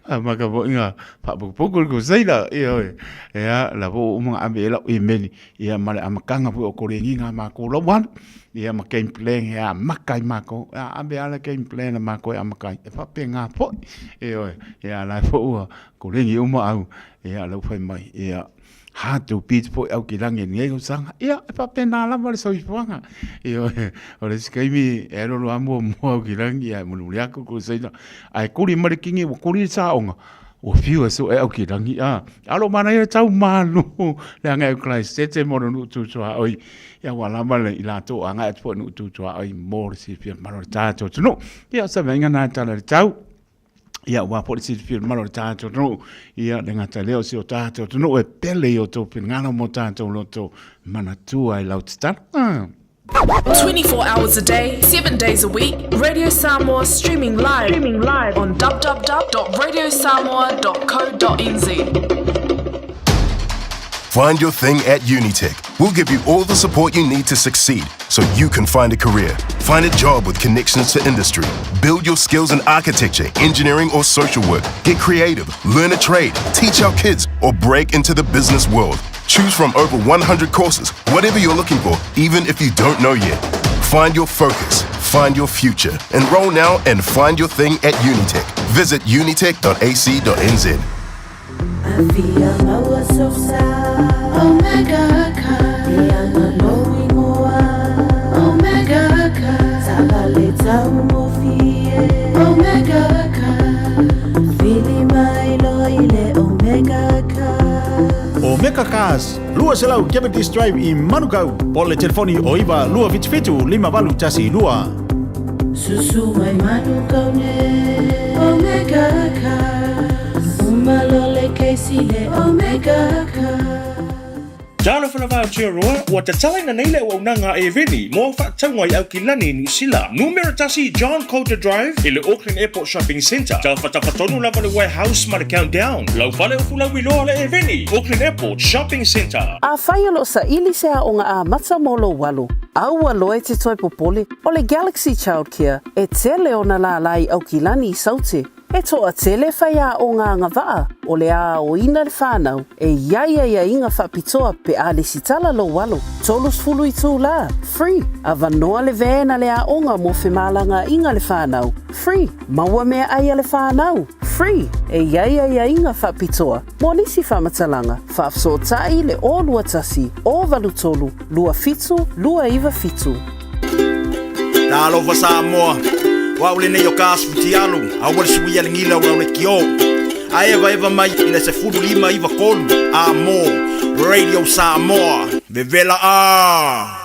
maka bo inga pa po ko saila ya la bo mo ambe la imeni ya male amakanga po ko ringa ma ko lo wan ia ma game plan ya makai mako ambe ala game plan mako amakai e fa penga po ia la fo ko lengi uma au ia la fai mai ia ha tu pit po au ki langi ni go sanga ia e fa pena la male so ifuanga ia o le skimi e lo amo mo au ki langi ia mo lu ko sei ai kuri mare kingi ko kuri sa onga o fiu so e au ki langi alo mana ia tau malu le anga e klai sete mo no tu tua oi ia wala male I la to anga e po no tu tua oi mo si fi maro tato no ia sa venga na tala tau ia wa po si fi maro tato no ia lenga tale o si o tato no e pele o to pingano mo tato loto mana tu ai lautstar 24 hours a day, 7 days a week. Radio Samoa streaming live on www.radiosamoa.co.nz. Find your thing at Unitech. We'll give you all the support you need to succeed so you can find a career. Find a job with connections to industry. Build your skills in architecture, engineering, or social work. Get creative, learn a trade, teach our kids, or break into the business world. Choose from over 100 courses, whatever you're looking for, even if you don't know yet. Find your focus, find your future. Enroll now and find your thing at Unitech. Visit unitech.ac.nz. Omega Cars, lua selau Cavendish Drive I Manukau. Pole telefoni o iwa lua fitu 5 tasi lua. Susu mai Manukau ne Omega Cars. Umalole kesi le Omega Cars. Jalo whanawao tia roa, ua te talaina nei le ua unanga e veni, mo whaatangwai au ki lani New Zealand. Numero tasi John Coulter Drive, i le Auckland Airport Shopping Centre. Tau whatawhatonu lava le warehouse ma le countdown. Lau whale ufu lau iloa le e veni, Auckland Airport Shopping Centre. A whaialo sa ili sea o ngā a mata molo walu. Aua loe te toi popole, o le Galaxy Childcare, e tele o na la lai au ki lani I saute. E toa tele whaia o ngā ngawaa, o le a o ina le whānau, e ia inga whapitoa pe a le sitala lo walo. Tolus fulu I tū la, free. A vanoa le vēna le a onga mo whemalanga inga le whānau, free. Maua mea aia le whānau, free. E ia inga whapitoa, mo nisi whamatalanga, whaafsotai le o lua tasi, o valu tolu, lua fitu, lua iwa fitu. Talofa Samoa. Waule nei o kasu ti alu, awal suia le ngila wa le kio. A eva mai ina se fudu 5 iwa kolu. Amo, Radio Samoa, Vevela a.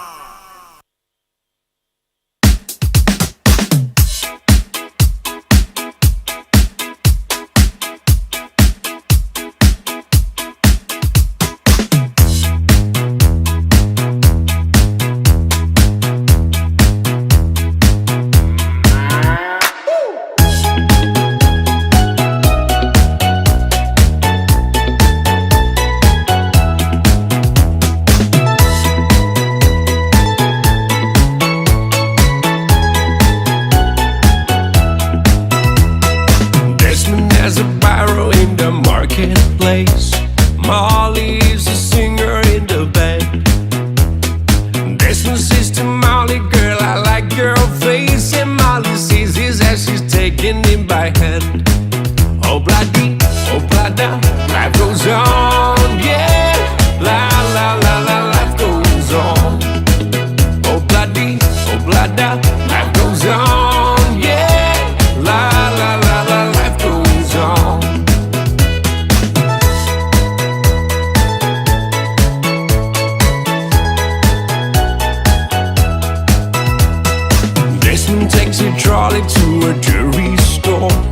home.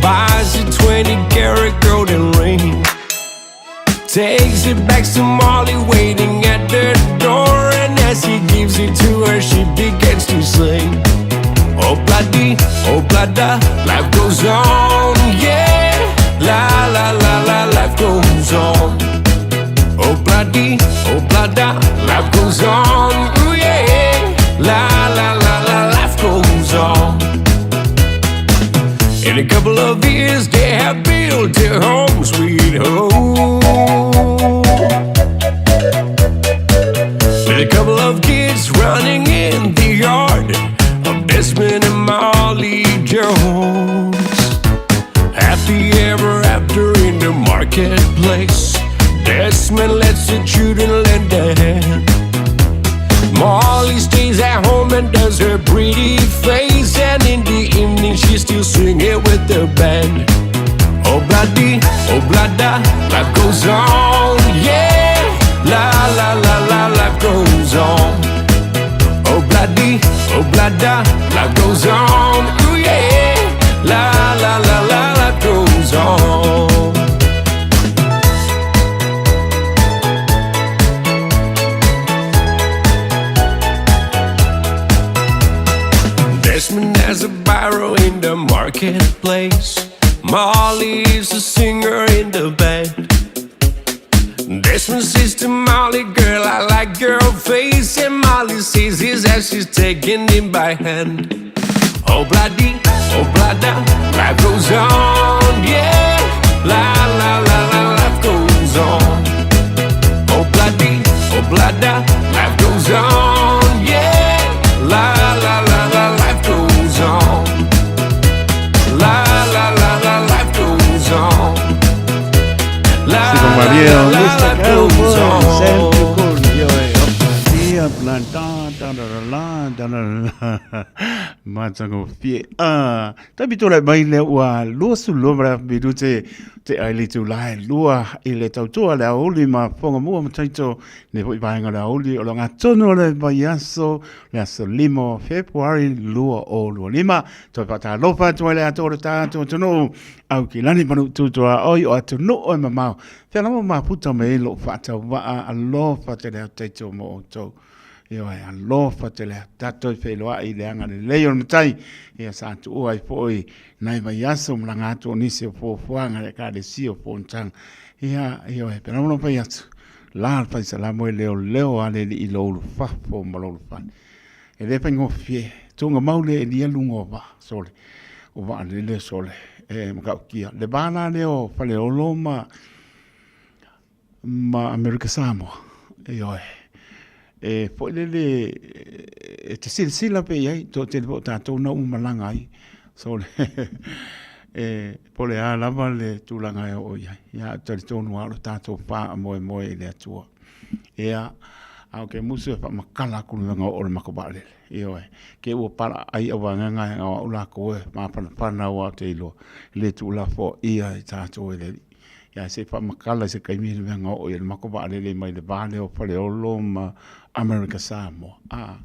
Buys a 20-karat golden ring. Takes it back to Molly waiting at the door. And as he gives it to her, she begins to sing. Oh bloody, life goes on, yeah. La la la la, life goes on. Oh bloody, life goes on, ooh yeah. La la la la, life goes on. In a couple of years, they have built their home, sweet home. With a couple of kids running in the yard of Desmond and Molly Jones. Happy ever after in the marketplace. Desmond lets the children lend a hand. Molly stays at home and does her pretty face. And in the evening she's still singing with the band. Oh bloody, life goes on, yeah. La la la la, life goes on. Oh bloody, life goes on, ooh yeah. La la la la, life goes on. Desmond has a barrow in the marketplace. Molly is a singer in the band. Desmond says to Molly, girl, I like your face. And Molly says this as she's taking him by hand. Oh bloody, life goes on, yeah. La la la la, life goes on. Oh bloody, life goes on, yeah. La la la la, life goes on. La la la la, life goes on. La la la la, life goes on. Macam fie tapi tu lai mai le wa lu su lu bra bi du te ai le tu lai lu ile tau tu la oli ma fonga mo ma tai to ne poi ba nga la oli o nga tono le ba yaso la so limo February lu o lu lima to pa ta lo fa to le to ta to no au ki lani panu tu to oi o to no o ma ma fe na ma puta me lo fa ta wa a lo fa te le te to mo to io ai alofa te le tato i wheloa i leanga le leo matai ia sa tu ai poi nai mai aso mlanga tu nisi o fuanga le ka de si o pontang ia io ai pero no pai atu la fa sa mo leo ale i lo fa po malo fa e le pengo fie tu nga maule e dia lungo ba sole o va le sole e mo ka kia le bana leo fa le oloma ma America Samoa io ai e poi le te sila pe ai to te tatou na umalanga ai so e pole a lava le tulanga o ia ia te tonu alo tatou pa moe le atua ia au ke musu fa makala kulanga o le makobale io ke o para ai o wanga o la ko ma pana o te ilo le tula fo ia tatou le ia se fa makala se kai mi le o le makobale le mai le vale o pale o lo ma America Samoa.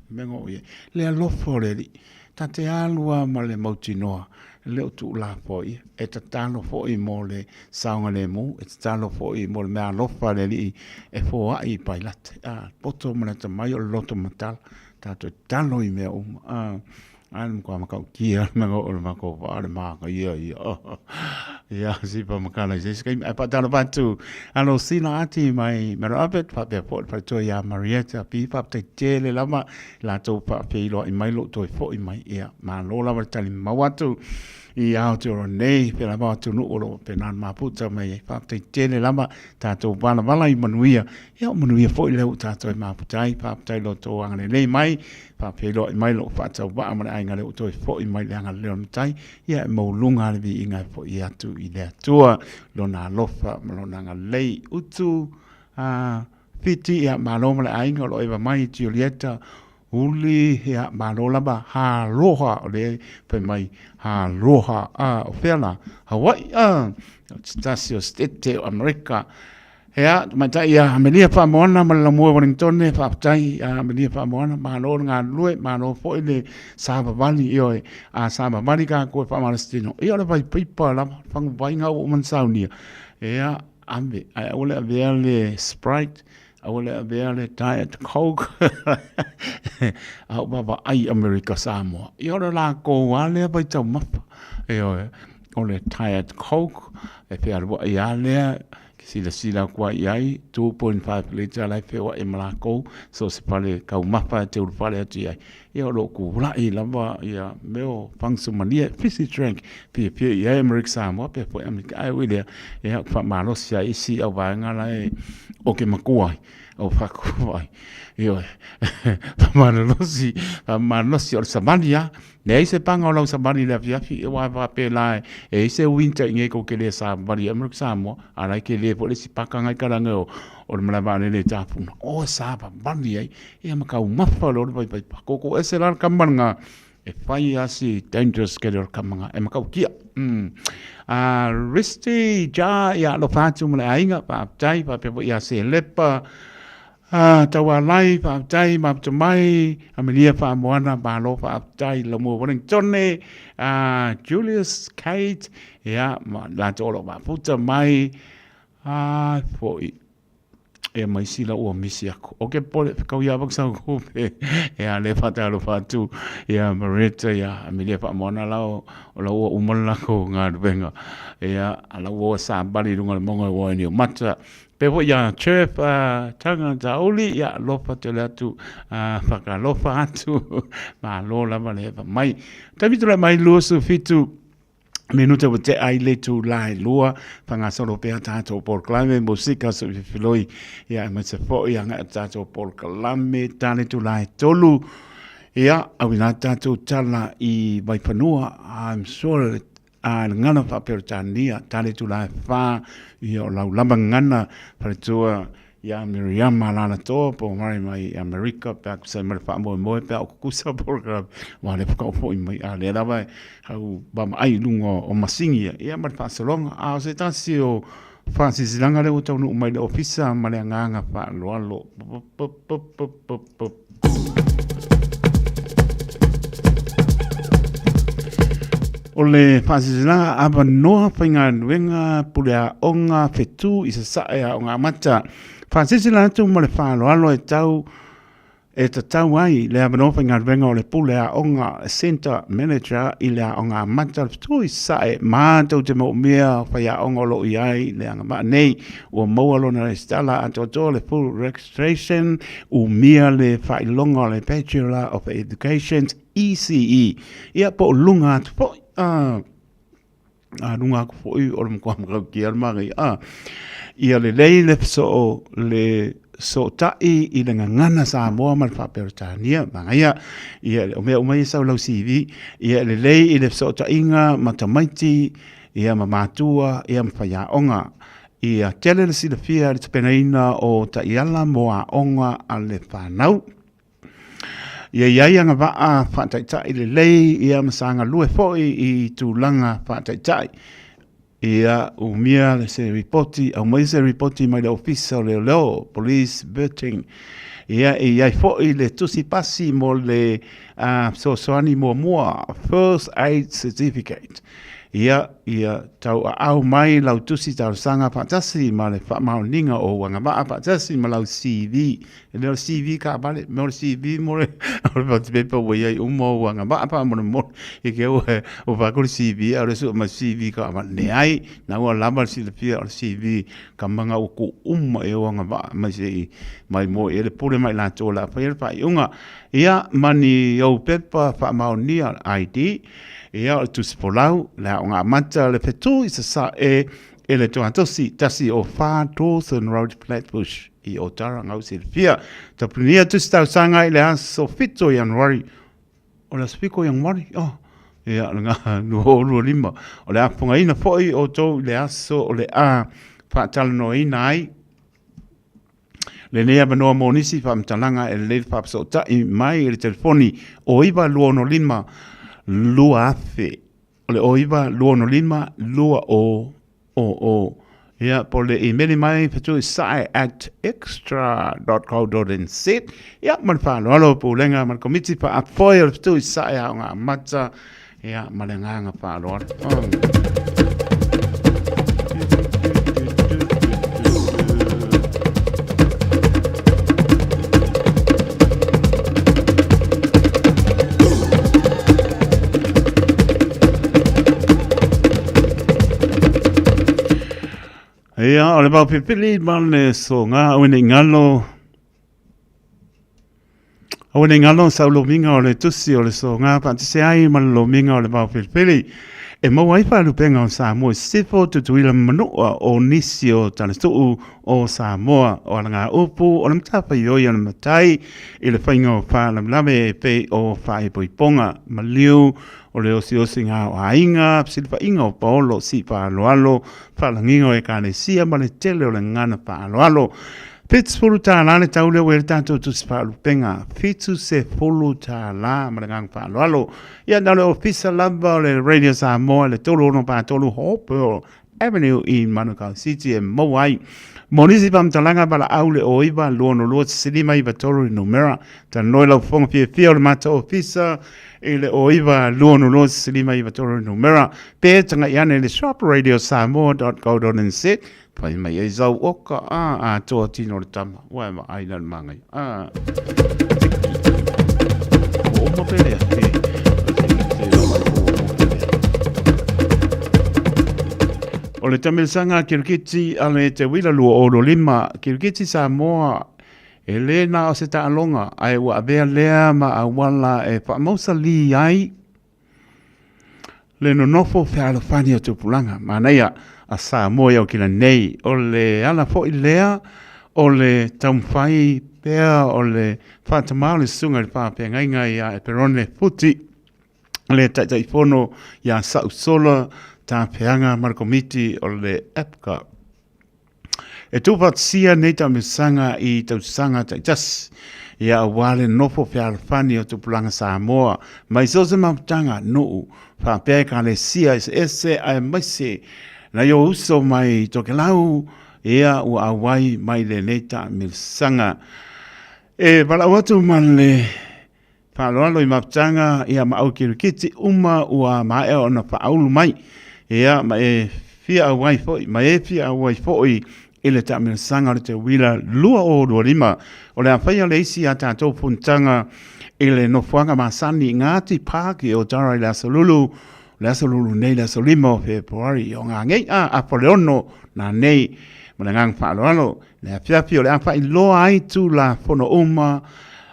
Mengo ye. Le alofo le li. Tate alua ma le mautinoa. Le utu la foi. E tatalo foi mo le saunga le mu. E tatalo foi mo le mea alofa le li. E foa i pailate. Poto mana tamai o loto matal. Tato talo i mea An kwa makau kia mengo o mako vale maka ia ia si pa makala se skai pa tala patu ano sina ati mai merabet pa pe po pa to ya Marietta pi pa te tele lama la to pa pe lo i mai lo to fo i mai ia ma lo la tali mawatu i auto nei pe la ba tu no lo pe nan ma puta mai pa te tele lama ta to bana bala i manuia ia manuia fo i le ta to ma putai pa tai lo to angale nei mai pa pe lo i mai lo fa ta ba ma ai ngale to fo i mai langa le tai ia mo lunga le vi inga fo ia tu i le tua lo na lo fa lo na lei utu piti ia ma lo ma ai ngalo e mai Giulietta uli ya malola ba ha roha le pe mai ha roha o fela Hawaii stasio stete America Hea, matai ia Amelia Whamona, Malamua Wellington, Whaptai, Amelia Whamona, Mano ngā lue, Mano fo le Saba Valley, ioi, a Saba Valley ka koe Whamarastino. Ia le vai pipa lama, whangu vai ngā o mansaunia. Ea, ambe, ai ole a vea le Sprite, a ole a vea le Diet Coke, au baba ai America Samoa. Ia ole la ko wale vai tau mapa. Ioi, ole Diet Coke, e pia rua ia lea, sila kwa iai 2.5 liter lai fewa e malako so se pale kau mapa te uru pale atu iai ia olo ku lai lava ia meo pangsu mania fizzy drink pia iai Amerika Samoa pia po Amerika ai wilea ia kwa malos ia isi au vaenga lai o ke makuai o whakuai ia pamanosi o Samaria nei se panga o lau Samaria le afiafi e wa pe lai e se winter inge ko ke le Samaria Amerika Samoa a ke le po le si paka ngai karanga o le malava le tapuna o saba bani ai ia makau mafa lo vai vai ko e se lan kamanga e fai asi dangerous ke le kamanga e makau kia risti ja ia lo fatu mle ainga pa tai pa pe ia se lepa tawa lai pa tai ma mai Amelia pa moana ba lo pa tai lo mo Wellington Julius Kate ia ma la tolo ba puta mai foi e mai sila o misi ako o ke pole kau ia baksa ko e a le fata lo fatu ia Marita ia Amelia pa moana lao o umala ko nga venga ia ala o sa bali runga monga o ni mata pevo ia chef tanga tauli ia lofa te latu faka lofa atu ma lo la vale mai tabitu la mai lo su fitu minuta o te ai le tu lai lua panga solo pe tato por clame musika so filoi ia ma se fo ia nga tato por clame tale tu lai tolu ia awina tato tala I vai panua I'm sure ngana fa per tania tale tu lai fa ia lau lamba ngana para tua ia Miriam malana to po mai America back sa mer fa mo pe ku sa program wa le ko po mai ale la vai au ba mai lungo o masingi ia mer fa salong a se tasio Francis langa le uta no mai le ofisa male nganga fa lo ole Francis aba noa fainga wenga pulea onga fetu isa sa ya onga mata Francis tu mo le falo alo e tau ai le abano fainga wenga ole pulea onga center manager ile onga mata fetu isa e ma tau te mo mea faia onga lo iai le anga ma nei o mo alo na stala anto le full registration o mea le failonga le Bachelor of Education ECE ia po lunga po lunga ko foi o mo ko mo ki armari ia le le so tai I le ngana sa mo mal fa pertania manga ia o me o mai sa lo CV ia le le so tai inga matamaiti ia mamatua ia mfaya onga ia tele le sila fia le penaina o ta iala moa onga ale fanau ia anga va fa tai le ia masanga lue foi I tulanga fa tai ia umia le se reporti au mai se reporti mai le officer le police betting ia foi le tusi passi mo le so ani mo first aid certificate ia tau au mai lau tusi tau sanga patasi ma le maoninga o wanga ba patasi ma lau CV le CV ka bale mo CV mo le o te pe wo ia umo wanga ba pa mo ke o va ko CV a le so ma CV ka ma ne ai na o lamba si le pia CV ka manga o ku e wanga ba ma se mai mo e le pole mai la tola pa unga ia mani o pepa fa maonia ID ia tu spolau la nga mata le petu isa sa le tosi tasi o fa Dawson Road Flatbush I o tara ngau silfia ta punia tu sta sanga ile so fito January o la spiko January ia nga no lima o le apunga ina foi o to le aso o le fa talno inai le nea banoa monisi fa mtalanga le fa so ta mai le telefoni o iba luono lima lua afe ole oiva lua no lima lua o Ia, po le email mai whetui sai@extra.co.nz. Ia, man whāloalo pūlenga, man komiti pa apoi o whetui sai a ngā mata. Ia, malenganga whāloalo. Ia, o le mau pipili male so ngā awene ngalo. Awene ngalo sa ulo minga o le tusi o le so ngā pantise ai male lo minga o le mau pipili. E mau ai whalupenga o Samoa sifo tutuila manua o nisi o tanatuu o Samoa o ala ngā upu o le matapa i oi ana matai i le whainga o whalamlame e pe o whaipoiponga maliu o le osi ngā o hainga, silipa inga o paolo si whaaloalo, whalangingo e kāne sia ma le tele o le ngana whaaloalo. Pits fulu tā la le tau leo e le tātou tusi whaalupenga, fitu se fulu tā la ma le ngang whaaloalo. Ia nale o fisa lamba o le Radio Samoa le tolu ono pā tolu Hope Avenue i Manukau City e Mowai. Monisi pamtalanga bala aule o iwa luono lua silima iwa tolu i numera. Ta noila ufonga fia o le mata o fisa ile o iwa luono lua silima iwa tolu i numera. Pe tanga iane le shopradio.samoa.co.nz. Pai mai e zau oka a toa tino le tama. Wai ma ailan mangai. O mo pelea. O le tamilisanga kirikiti ale te wila lua o lo lima. Kirikiti Samoa e le na o se taalonga ai wa avea lea ma a wala e whaamausa li ai. Le no nofo whealofani o tupulanga. Manaia a Samoa o kila nei. O le ala fo i lea o le taumwhai pea o le whatamau le sunga le whapea ngainga ia e perone futi. Le taitaifono ia sausola tā peanga markomiti o le EPCA. E tūpat sia nei ta misanga i tausanga taitas. Ia wale nofo whialwhani o tupulanga Samoa. Mai so se mautanga nuu. Whapea ka le sia ese ai maise. Na yo uso mai toke lau. Ia ua awai mai le nei ta misanga. E wala watu man le whaloalo i mautanga. Ia maau kirikiti uma ua mae o na whaulu mai. Ia, ma e fia awai foi, ma e fia awai foi ele ta mena sanga le te wila lua o lua lima. O le awhaia le isi a tātou puntanga ele no fuanga masani ngāti pāki o tara i la salulu nei la salima o Februari o ngā ngei a Apoleono na nei ma le ngang whaaloalo. Le awhiapi o le awhai loa ai tu la fono uma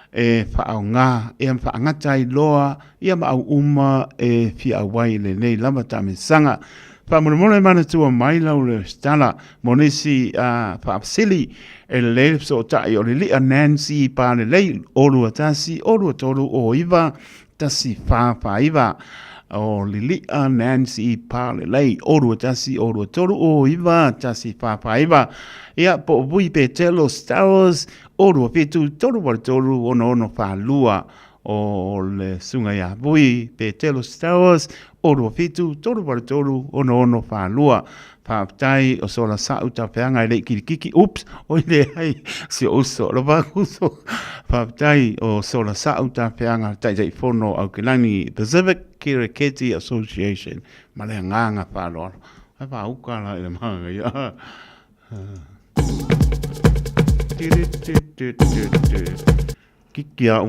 e whaau ngā, e am whaangatai loa, ia maau uma e fia awai le nei lama tame sanga. Whamurumole mana tua mai lau le stala, monesi whaapsili e le leile so tai o le lia Nancy pa le lei, olua tasi, olua tolu o iwa, tasi wha iwa. O lilia Nancy pa le lei, olua tasi, olua tolu o iwa, tasi wha iwa. Ia po vui pe telo stars, olua petu tolu wale tolu ono whalua o le sunga ia. Vui pe telo stars, olua petu tolu wale tolu ono whalua. Whaaptai o sola sauta peanga i le kirikiki. Ups, oi le hai, si oso, lo wakuso. Whaaptai o sola sauta peanga tai fono au Kilani Pacific Kirikiti Association. Malea nganga whaloa. Hai whauka la i le manga ia. Kiki a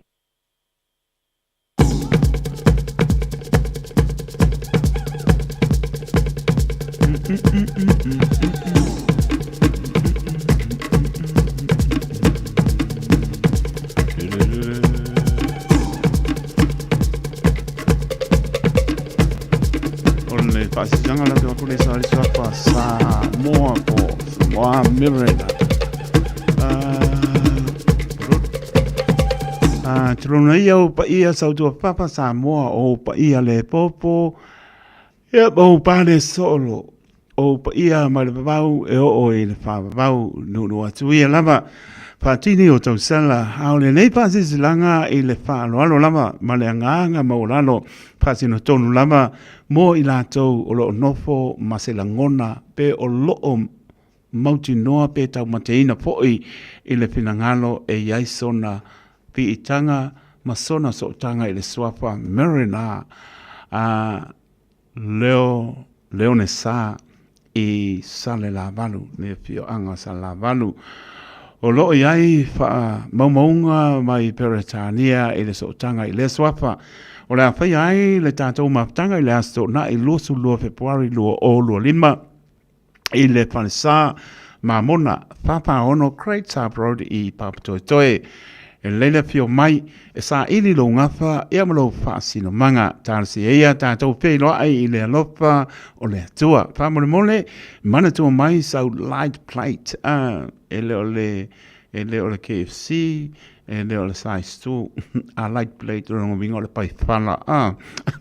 Ole pasanga la de por esa alisa pasa moa po moa mirena. Trona ia o pa ia sautua papa Samoa o pa ia le popo. Ia o pa le solo. O pa ia ma le vau e o e le vau no atu ia lava. Patini o tau sala haole nei pasi silanga i le whaaloalo lava ma le anganga maulalo pasi no tonu lava mo i lātou o lo nofo ma se langona pe o loo mauti noa pe tau mateina po'i i le pinangalo e iai sona pi itanga ma sona so tanga i le swapa Marina leo ne sa i sale la valu ne fio anga sa la valu o lo iai fa maumaunga mai Peretania i le so tanga i le swapa o le awhai ai le tātou maftanga i le asto na i lusu lua Februari lua o lua lima i le panisa ma mona papa ono Great Sub Road i Papatoetoe e leila fio mai e sa ili lo ngafa e amalo fasino manga tarsi eia tātou pei loa ai i le alofa o le atua whamole mole mana tua mai sau light plate e le o le KFC e le o le size 2 a light plate rongo vinga o le pai whala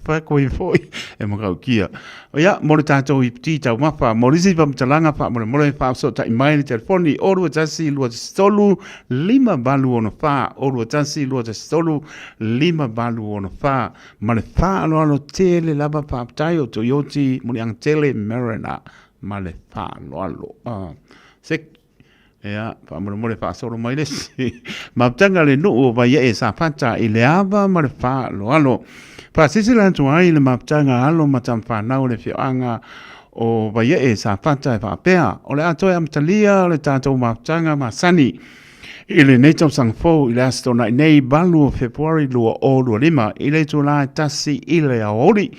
whai koi foi e makau kia o ia mole tātou i piti tau mapa morisi pamtalanga wha mole wha so ta i mai ni telefoni orua tasi lua stolu 5 balu ono wha orua tasi lua stolu 5 balu ono wha male wha alo alo tele lava wha aptai o Toyota muli ang tele Marina male wha alo alo sek ea, whamore whaasoro mai lesi. Maptanga le nuu vai e sa pata i le ava ma le wha alo alo. Whaasisi lantu ai le maptanga alo matam whanau le whioanga o vai e sa pata e whapea. O le atoe amtalia o le tātou maptanga ma sani. I le neitau sangfou i le astona i nei balu o Februari lua o lua lima. I le tu la tasi i le aori.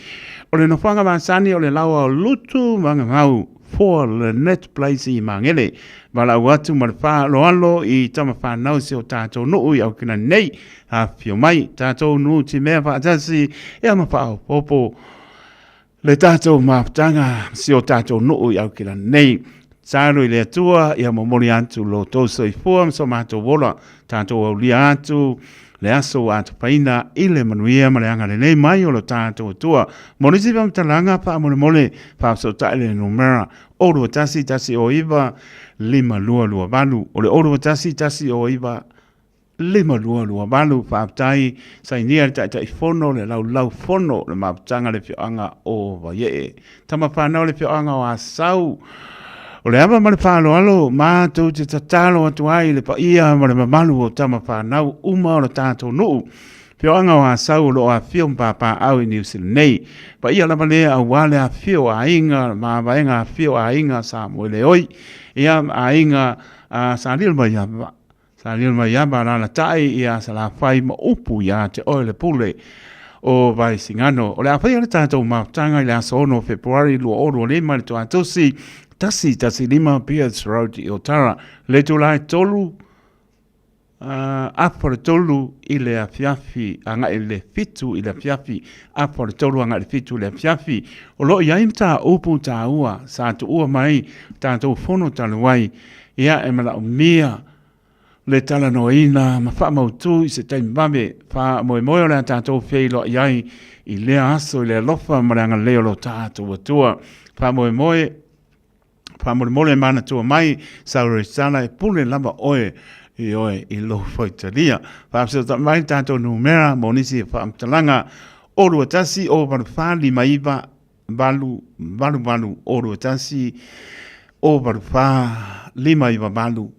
O le nofanga ma sani o le laua o lutu manga mau. For le net place i mangele. Wala watu marfa lo alo i tama whanau se o tātou nuu i au kina nei a fio mai. Tātou nuu ti mea whaatasi e ama whao popo. Le tātou maftanga se o tātou nuu i au kina nei. Tāro i le atua i ama mori atu lo tauso i fuam so mātou wola. Tātou au lia atu. Le aso atu paina i le manuia ma le anga le nei mai o lo tātou atua. Monisi pam talanga pa mole mole pa so taile numera. Oro tasi o iwa 5 balu. O le oro tasi o iwa 5 balu pa aptai sa inia ta fono le lau fono le maptanga le fioanga o vaie. Tama whanau le fioanga o asau. O le ava ma le whalo alo, mātou te tatalo atu ai le pa ia ma le mamalu o tama whanau uma o le tātou nuu. Pio anga o asau lo a fio mpapa au i New Zealand nei. Pa ia lama lea a wale a fio a inga, ma vaenga a fio a inga sa moele oi. Ia a inga sa lilma iaba. Sa lilma iaba rana tai ia sa la whai ma upu ia te oile pule o vai singano. O le a whai ale tātou mautanga i le aso ono Februari lua oro le ma le toa tosi. Tasi 5 Pierce Road i Otara. Le tulai tolu apore tolu i le afiafi anga i le fitu i le afiafi apore tolu anga i le fitu i le afiafi o lo ia imta upu ta ua sa tu ua mai tātou fono taluai ia e mala o mia le tala noina ma wha mautu i se taimi mame wha moe moe o le tātou feilo iai i le aso i le lofa maranga leo lo tātou atua wha moe moe wha moe moe mana tua mai sa ure sana e pule lama oe i oe i lo foitaria. Whaapseo ta mai tātou numera monisi e whaamtalanga orua tasi o barufali maiva balu orua tasi o barufa lima iwa balu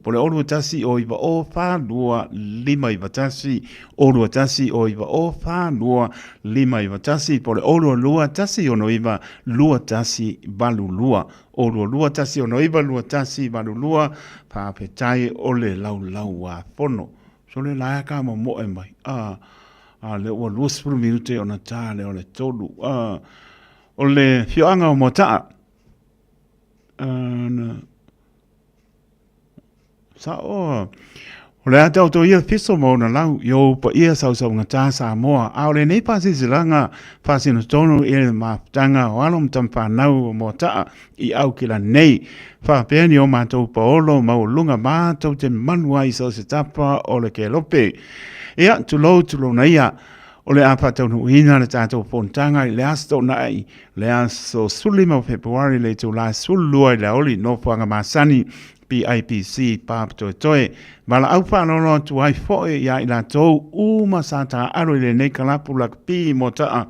pole orua tasi o iwa o whanua lima iwa tasi orua tasi o iwa o whanua lima iwa tasi pole orua lua tasi ono iwa lua tasi balu lua orua lua tasi ono iwa lua tasi balu lua whaapetai ole lau wa fono so le laia ka mo e mai le ua lua 10 minute ona tā le ole tolu o le fioanga o motaa sa o le ata o to ia fiso mo na lau yo pa ia sa ngata sa moa a le nei pasi zilanga pasi no tono e ma tanga o alom tampa nau mo ta i au kila nei fa peni o matou paolo mau lunga matou te manua i sa se tapa o le ke lope ia tu lo na ia o le apa tau no ina le tātou pontanga i le asto nai le aso sulima o Februari le tu la sulua i le oli no fuanga masani PIPC Papatoetoe mala au whanoro tu ai foe ia i la tau uma sata aro i le nei kalapu lak pi mo taa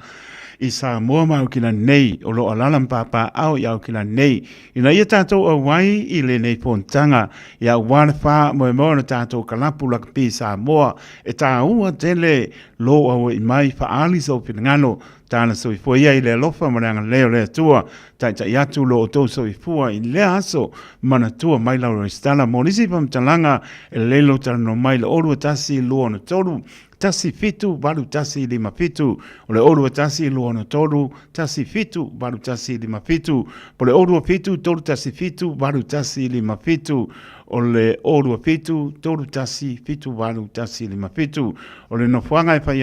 i Samoa ma kila nei o lo alala papa au ya kila nei ina ia tātou a wai i le nei pontanga ia wana wha mo na tātou kalapu la pi Samoa e tā ua tele lo au i mai whaali so pinangano tāna so i fua ia i le alofa maranga leo le tua tai atu lo o tau so i fua i le aso mana tua mai lau restala mo nisi pamtalanga e lelo tala no mai le orua tasi luo na toru tasi fitu baru tasi lima fitu o le orua tasi luo na toru tasi fitu baru tasi lima fitu po le orua fitu toru tasi fitu baru tasi lima fitu o le orua fitu toru tasi fitu baru tasi lima fitu o le nofuanga e pai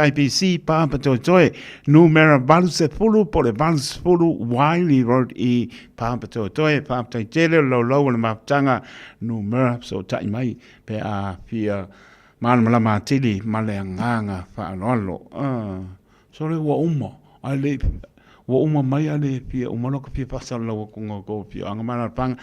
IPC papa toe numera baru se fulu po le baru se fulu Wiley Road i papa toe papa tele lo le maptanga numera so tai mai pe a fia malama matili male nganga fa lolo so le wa umma ale wa umma mai ale pia umma ko pia pasa lo ko ngo pia anga mana pang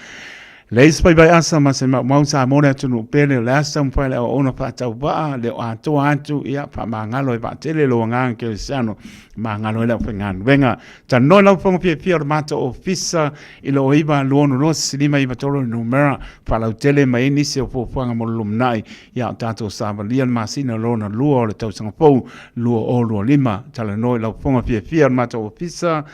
leis pai bai asa ma se mau sa mona tunu pele last time fa le ona fa tau ba le atu ia fa mangalo e ba tele lo ngang ke sano mangalo le fa ngan venga ta no la fa pia mata officer ilo iba lo no silima iba tolo numera fa la tele mai ni se fo fanga mo lumnai ia tato sa valian masina lo na luo le tau sanga fo luo o luo lima tala no la fa pia mata officer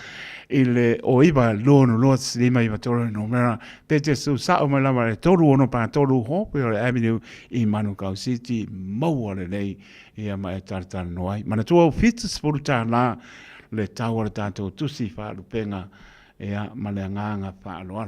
ile oiba lono lo slima iba tolo numera pete su sa o mala mare tolu ono pa tolu ho pe avenue i Manukau City mo le nei ia mai tarta noi mana tu fits sporta la le tower tanto tu si fa lupenga ia malanga fa alo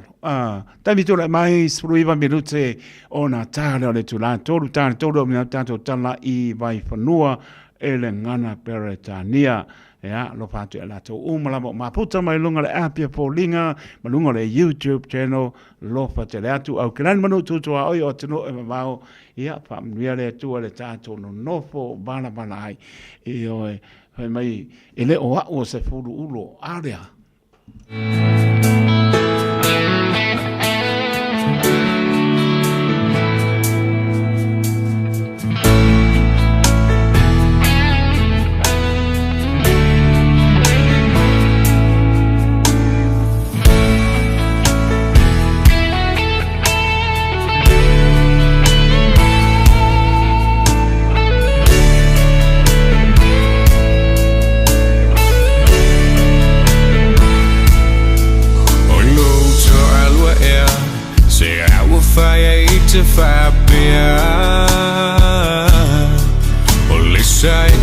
tami tu mai spruiva minute ona tale le tu la tolu tanto mi tanto tala i vai fanua ele ngana peretania ya lo fatu la to umala ma puta mai lunga le apia polinga malunga le YouTube channel lo fatu le atu au kran manu tu oi o tino e mau ya pa mia le tu le tato no nofo bana ai e oi mai ele o se fulu ulo area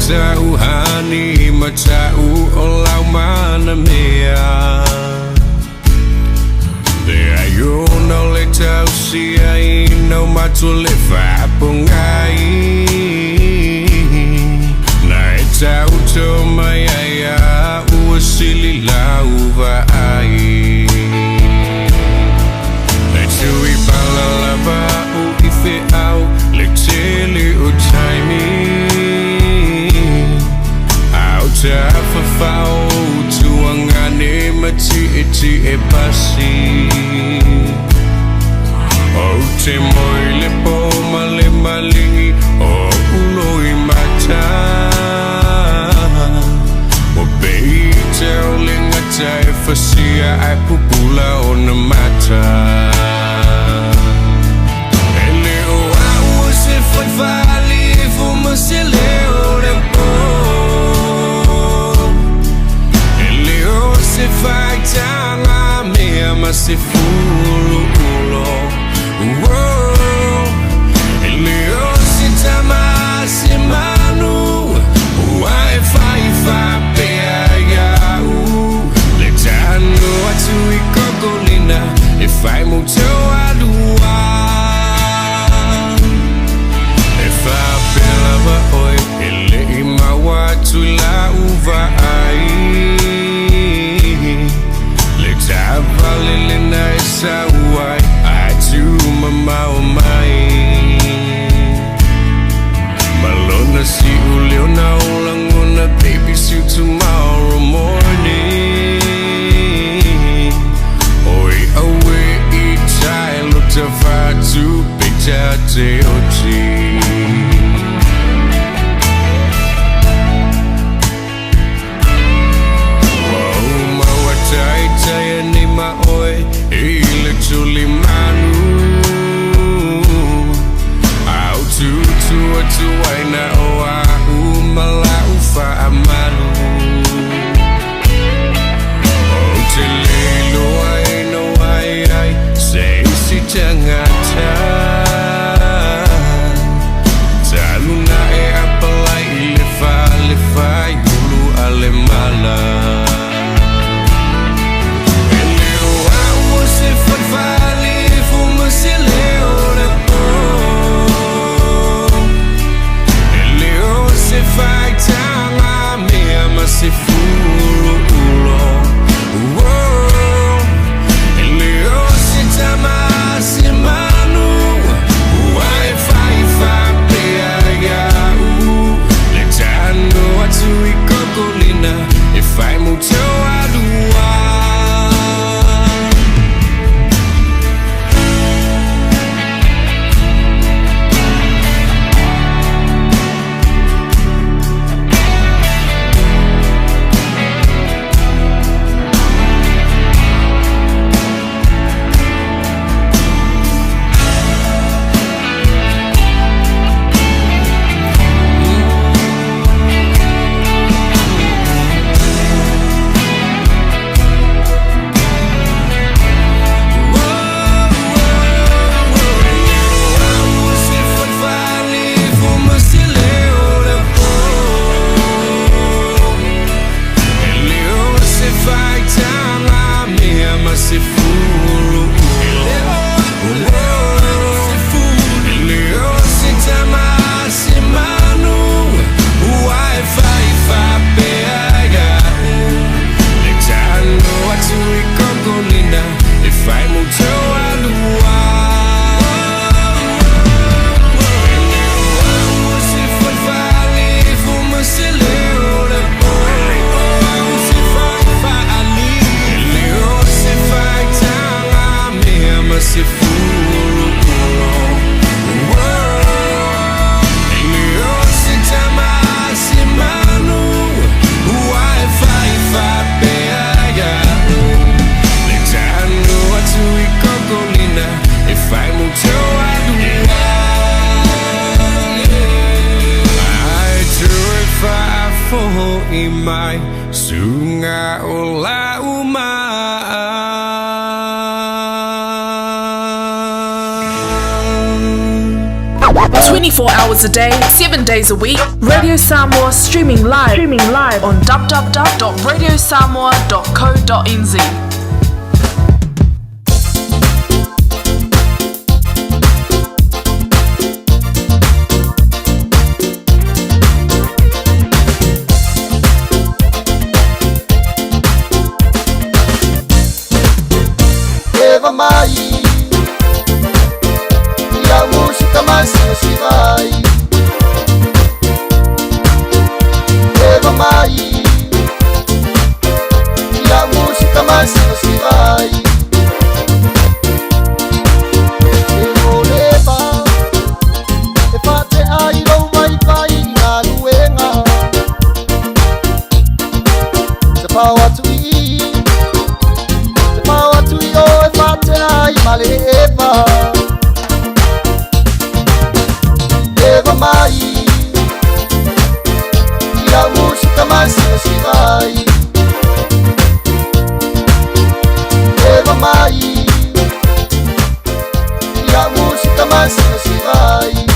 Tauhani matau olau mana mea Te ayuno le tau siai no matu le whapungai Na e tau to mai aia ua sili lau vai Le tui bala lava u ife au le tele o taimi Tafa fau tuangane mati e pasi O te moile po male malingi o uloi mata O beite o lingata e fasia ai pupula o na mata Ele o au se foi vali fuma se leo lempo Se fai tanga mea ma se fulu ulo Ele o se tama se manu Uai fai fa pea iau Le tano atu I kokolina E fai muto alua E fa pela va oi Ele I maua tu la uva ai Valilina isa uai Atu mamau mai Malona si ulio na ulangona Baby see you tomorrow morning Oi awe I tai Luta fatu Pita te oti 24 hours a day, 7 days a week. Radio Samoa streaming live on www.radiosamoa.co.nz. Eva mai ya música mais se vai. Eva mai ya música mais se vai. Eu leva e fate ai lo mai vai na luenga. Se pawa tu male Eva Eva mai e a música mais se vai. Eva mai e a música mais se vai.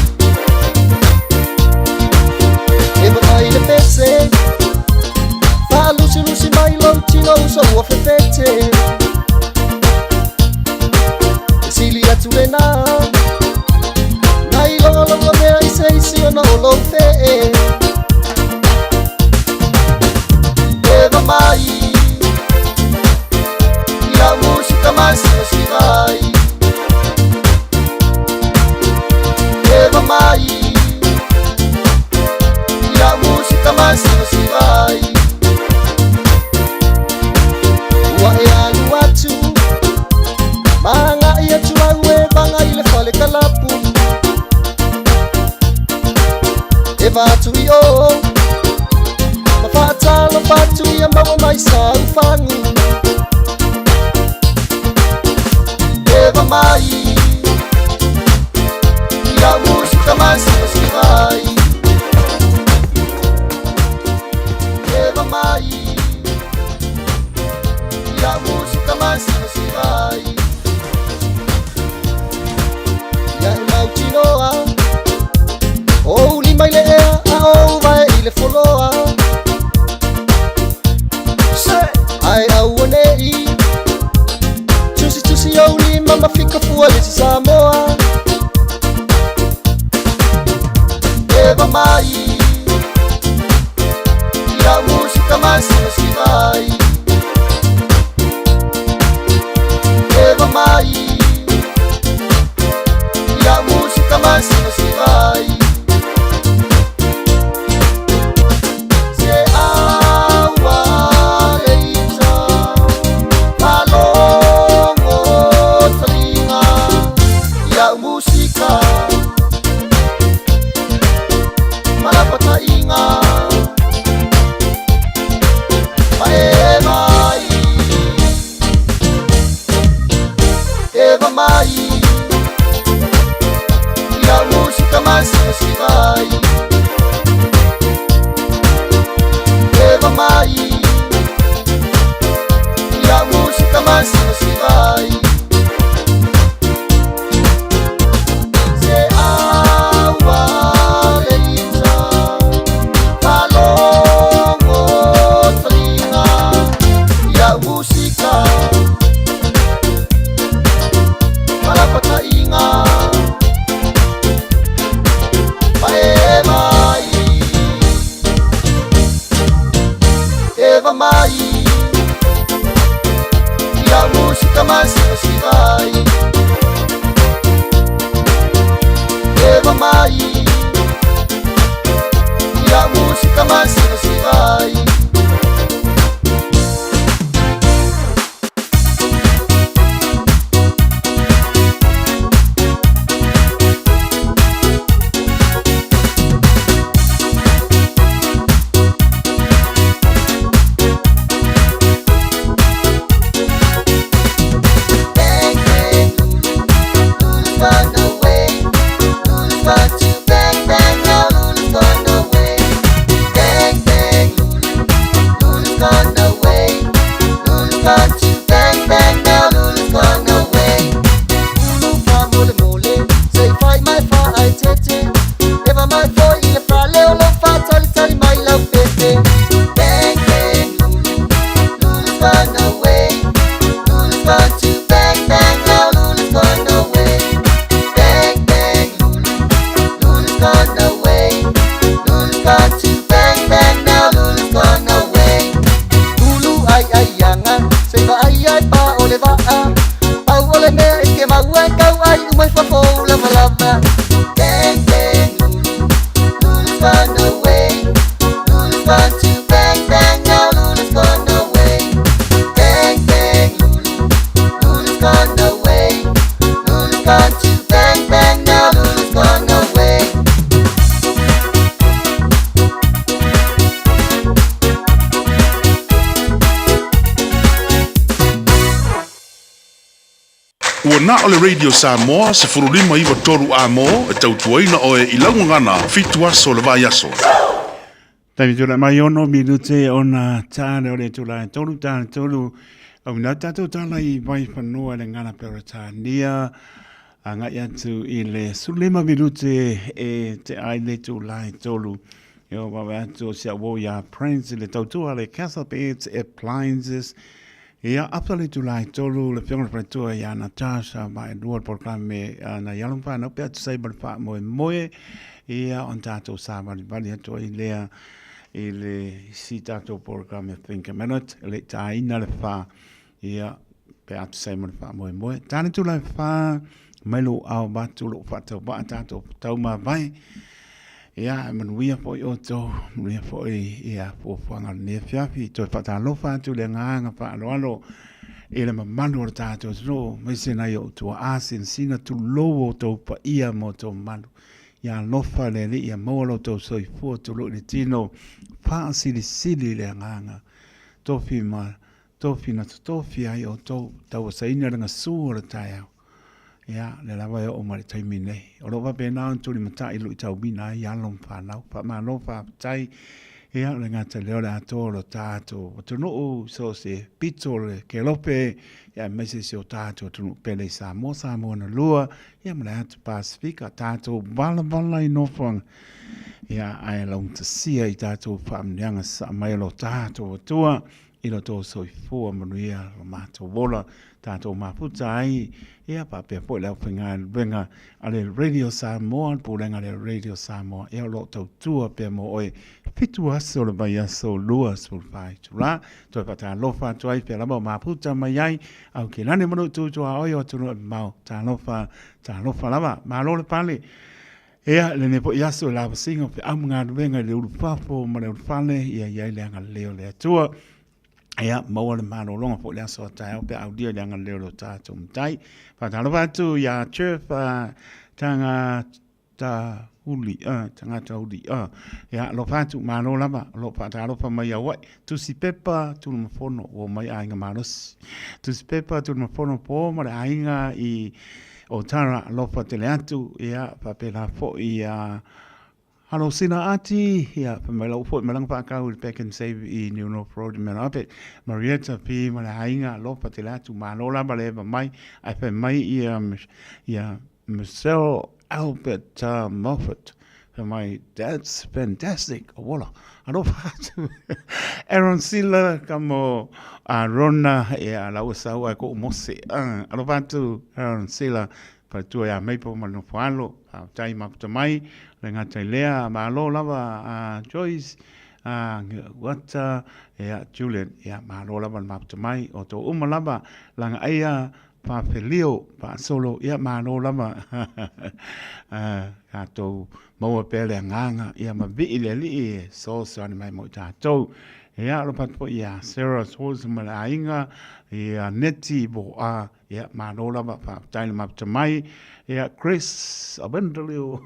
Eva mai le pese fa luci mai lontino uso o fefete. Silia tulena Nai longa mea i seisi o na olo fe. Eva mai e a música mais se vai. Eva mai e a música mais se vai. Ua e anu atu Manga ia tuaue banga ile fale kalapu. Eva tu yo mafata lo fatu ia mawa mai sa ufangu. Eva mai ia música mais se vai. Eva mai ia música mais se vai. Ya mau chinoa o li mai le a o vai le foloa. Ai au nei tusi o li mama fica fua le Samoa. Eva mai e a música mais se vai. Eva mai e a música mais se vai. Se aua leita malongo talinga e a música malapata inga mai Eva mai e a música mais se vai. Eva mai e a música mais se vai. Se aua leita malongo talinga e a música malapata inga Eva mai e a música mais se vai. Eva mai e a música mais se vai. Bang, bang, va au ole me ke ma ua kau ai umai fa fo lava lava bang bang Lulu's gone away Lulu's gone to bang bang now Lulu's gone away bang bang Lulu's gone away Lulu's gone to bang bang now Lulu's gone away Ua na o le Radio Samoa se furulima iwa toru a mo e tautuaina o e ilaungangana fitu aso le vai aso. Tami tula mai ono minute ona tāne o le tula tolu tāne tolu au na tātou tāla i vai whanua le ngana peratania a ngai atu i le sulema minute e te ai le tula tolu yo wawe atu o sia wo ya prince le tautua le Castle Beds Appliances ia apa le tulai tolu le fiona pretua ia Natasha mai dual programe na yalumpa na pe atu sai balfa moe moe ia on tato sa bali atu i lea i le si tato programe think a minute le taina le fa ia pe atu sai balfa moe moe tani tulai fa melo au batu lo fa ba tato tau ma vai ia manuia po i oto manuia po ia po whanga ne fiafi to whata lofa tu le nganga pa alo e le mamanu o tātou no mai se nai o tua asin sina tu lowo to pa ia mo to manu ia lofa le ia molo to soi fu to lo le tino pa sili le nganga to fi ma to fi na to fi ai o to tau sa ina nga su o tai ia le lava o mari taimi nei o lo va pena on tuli mata i lu tau bina ia lom fa na pa ma no fa tai ia le ngata le ora tolo tato o no o so se pitole ke lope ia mese se o tato tu pele sa mo na lua ia mala at pasifika tato bala i no fong ia ai long to see i tato fa mnyanga sa mai lo tato tua i lo to so fu manuia lo mato vola tato maputa ai ia pa pe po le venga ale Radio Samoa po lenga le Radio Samoa e lo to tua pe mo oi fitu aso le vai aso lua sul fai tura to pa ta lo fa toi pe la maputa mai ai au ke lane mo tu to oi o tu mau ta lo fa lava ma lo le pale ia le ne po yaso la singo pe amnga venga le ulfafo ma le ulfale ia le anga le tua ia maua le mano longa po le aso tai pe audio le anga le tato mtai pa talo tu ya chef tanga ta uli tanga ta uli ya lo fatu mano lava lo pa talo pa mai wa tu si pepa tu no fono o mai ainga manos tu si pepa tu no fono po ma ainga i o tara lo pa tele atu ya pa pe la fo ia Halo sina ati ya pamela upo malang pa ka ul back and save I New North Road merape Marietta P mala hainga lo patela tu manola bale mai ai pe mai ya Michelle Albert Moffat my that's fantastic wala ado fatu Aaron Silla kamo Rona ya la usawa ko mose ado fatu Aaron Silla pa tu ya mai po mano falo tai ma mai le ngata lea ma lo lava Joyce wata ya Julian ya ma lo lava ma mai o to lava langa ia pa felio pa solo ya ma lo lava ka to mo pele nganga ya ma vi le li so ni mai mo ta to ya lo pat po ya Sarah Souls malainga ya neti bo ya ma lo lava pa tai ma mai ya Chris abendolio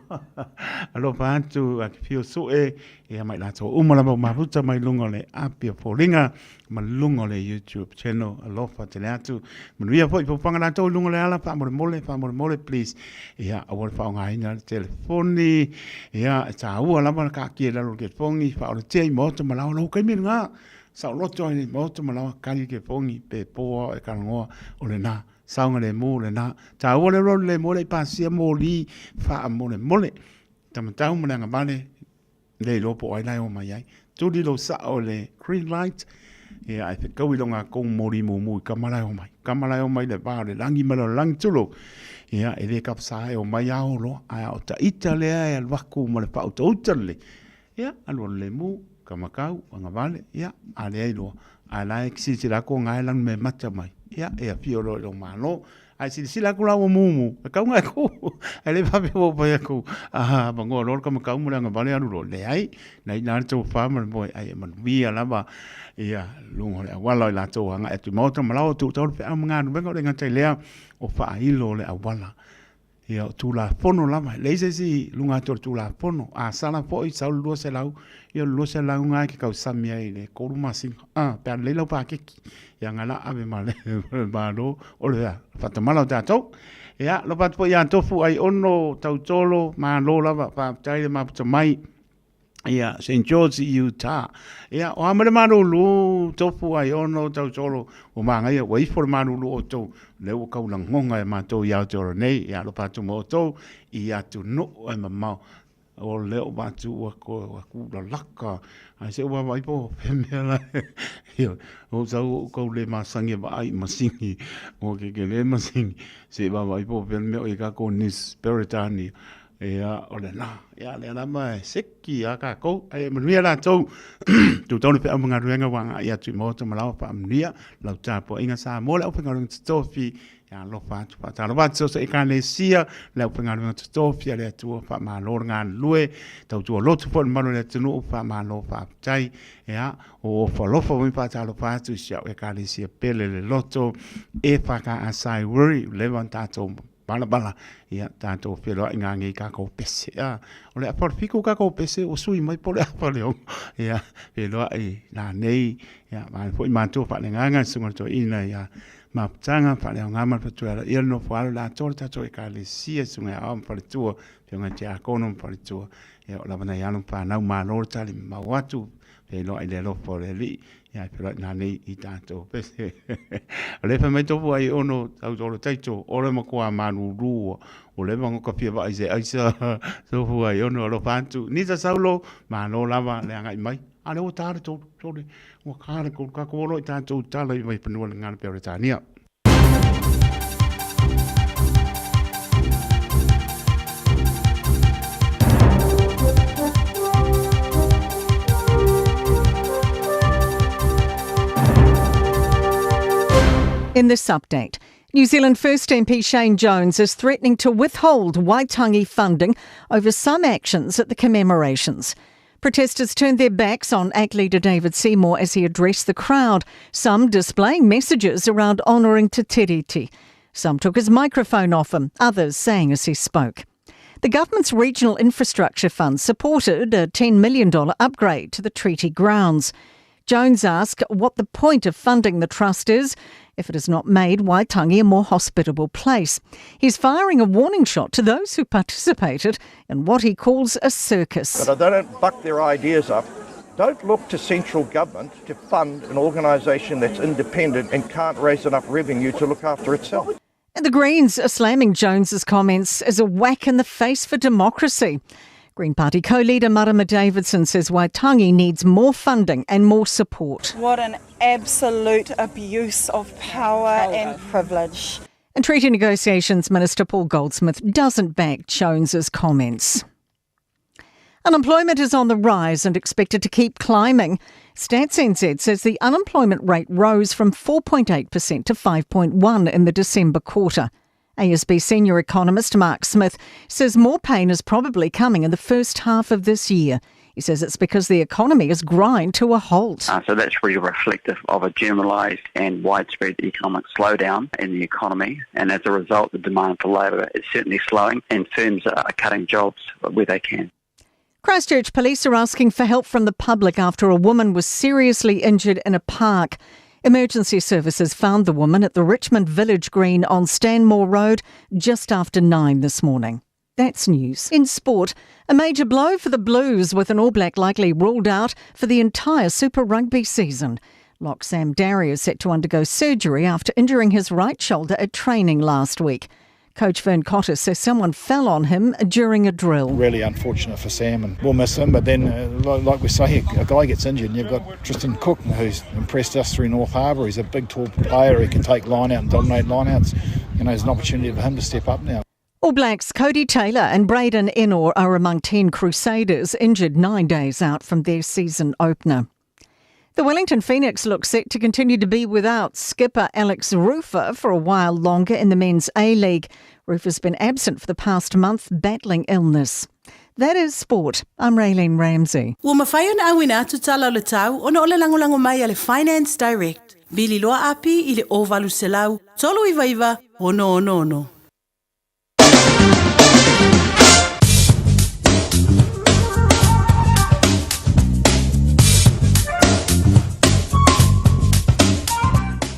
alo pantu akifio so ya mai la to umala ma puta mai lungo le apia folinga ma lungo le YouTube channel alo fa teleatu mnuia po panga to lungo le ala pa mole please ya awol fa nga ina telefoni ya ta wala ma ka ki la lo ke fongi fa o te mo to ma lo kai mi nga sa lo to ni mo to ma lo ka ke fongi pe po e ka ngo o le na saunga le mole na ta wole ro le mole pasia moli fa mole tamatau mo nga male le lo po ai lai o mai ai tu di lo sa o le green light ya I think go longa ko mori mo kamala o mai le ba le langi malo lang tulo ya e le kap sa o mai ao lo a o ta itale ai al vaku mo le pa o utale ya alo le mu kamakau nga vale ya ale ai lo a lai si si la ko ngai lan me mata mai ia e pio lo mano ai si la ko la mumu ka ngai ko ele pa pe bo pa ko a bango lo ka ka mu nga ba le anu le ai nai na to fa man boy ai man vi ala ba ia lungo le wala la to nga e tu mo to malo tu to pe am nga no bengo le nga tai le o fa i lo le awala ia tu la fono lama le si lunga to tu la fono a sala po I sa lu se lau ia lu se lau nga ki ka samia ile ko lu masin pe le lo pa ki ia nga la ave male ba do o le fa ta malo ta to ia lo pa po ia to fu ai ono tau tolo ma lo lava pa tai ma to mai ia St. George Utah ia o amare manu lu tofu ai ono tau tolo o manga ia wai for manu lu o to le o kau lang ngonga e mato ia toro nei ia lo patu mo to ia tu no e mamau o le o batu o ko la laka ai se wa vai po femela ia o sau ko le masangi ba ai masingi o ke le masingi se va vai po femela e ka ko nis peritani ia o le na ia le na mai seki a ka ko ai mania la to tu tonu pe anga ruenga wanga ia tu mo to malao pa mnia la ta po inga sa mo la openga ring stofi ia lo fa tu pa ta lo va so e ka le sia la openga ring stofi le tu pa ma lo nga lue tu tu lo tu po ma le tu no pa ma lo pa tai ia o fa lo fa mi pa ta lo pa tu sia e ka le sia pele le loto e fa ka asai worry levanta to bala ia tanto felo inga ngi ka ko pese o le por fiku ka ko pese o sui mai po le pa le ia felo ai na nei ia ma foi manto fa le nga sunga to ina ia ma tanga fa le nga ma tu ala ia no fa la torta to ka le sia sunga am pa tu pe nga tia ko no pa tu ia la bana ia no pa na ma no ta le ma watu felo ai le lo po le li ia pero na nei I tanto pese le fa mai to ai ono au to taito o le mo ko manu ru o le mo ka pia ba ai se ai sa so fu ai ono lo fantu ni sa saulo ma no lava le ngai mai ale o tare to le o ka ko ka ko lo tanto tala mai penu le ngal peritania. In this update, New Zealand First MP Shane Jones is threatening to withhold Waitangi funding over some actions at the commemorations. Protesters turned their backs on ACT leader David Seymour as he addressed the crowd, some displaying messages around honouring Te Tiriti. Some took his microphone off him, others sang as he spoke. The government's Regional Infrastructure Fund supported a $10 million upgrade to the treaty grounds. Jones asked what the point of funding the trust is if it has not made Waitangi a more hospitable place. He's firing a warning shot to those who participated in what he calls a circus. But I don't buck their ideas up. Don't look to central government to fund an organisation that's independent and can't raise enough revenue to look after itself. And the Greens are slamming Jones's comments as a whack in the face for democracy. Green Party co-leader Marama Davidson says Waitangi needs more funding and more support. What an absolute abuse of power and privilege. And Treaty Negotiations Minister Paul Goldsmith doesn't back Jones's comments. Unemployment is on the rise and expected to keep climbing. Stats NZ says the unemployment rate rose from 4.8% to 5.1% in the December quarter. ASB senior economist Mark Smith says more pain is probably coming in the first half of this year. He says it's because the economy is grind to a halt. So that's really reflective of a generalised and widespread economic slowdown in the economy, and as a result the demand for labour is certainly slowing and firms are cutting jobs where they can. Christchurch police are asking for help from the public after a woman was seriously injured in a park. Emergency services found the woman at the Richmond Village Green on Stanmore Road just after 9 this morning. That's news. In sport, a major blow for the Blues with an All Black likely ruled out for the entire Super Rugby season. Lock Sam Darry is set to undergo surgery after injuring his right shoulder at training last week. Coach Vern Cotter says someone fell on him during a drill. Really unfortunate for Sam, and we'll miss him. But then, like we say, a guy gets injured and you've got Tristan Cook, who's impressed us through North Harbour. He's a big, tall player. He can take line out and dominate line outs. You know, there's an opportunity for him to step up now. All Blacks Cody Taylor and Braden Ennor are among 10 Crusaders injured 9 days out from their season opener. The Wellington Phoenix look set to continue to be without skipper Alex Rufer for a while longer in the Men's A-League. Rufer's been absent for the past month, battling illness. That is sport. I'm Raylene Ramsey. Ua mawhai ona awina atu tala o le tau, ona o le langolango mai a le Finance Direct. Bili loa api i le ovalu selau, tolu iwa, ono.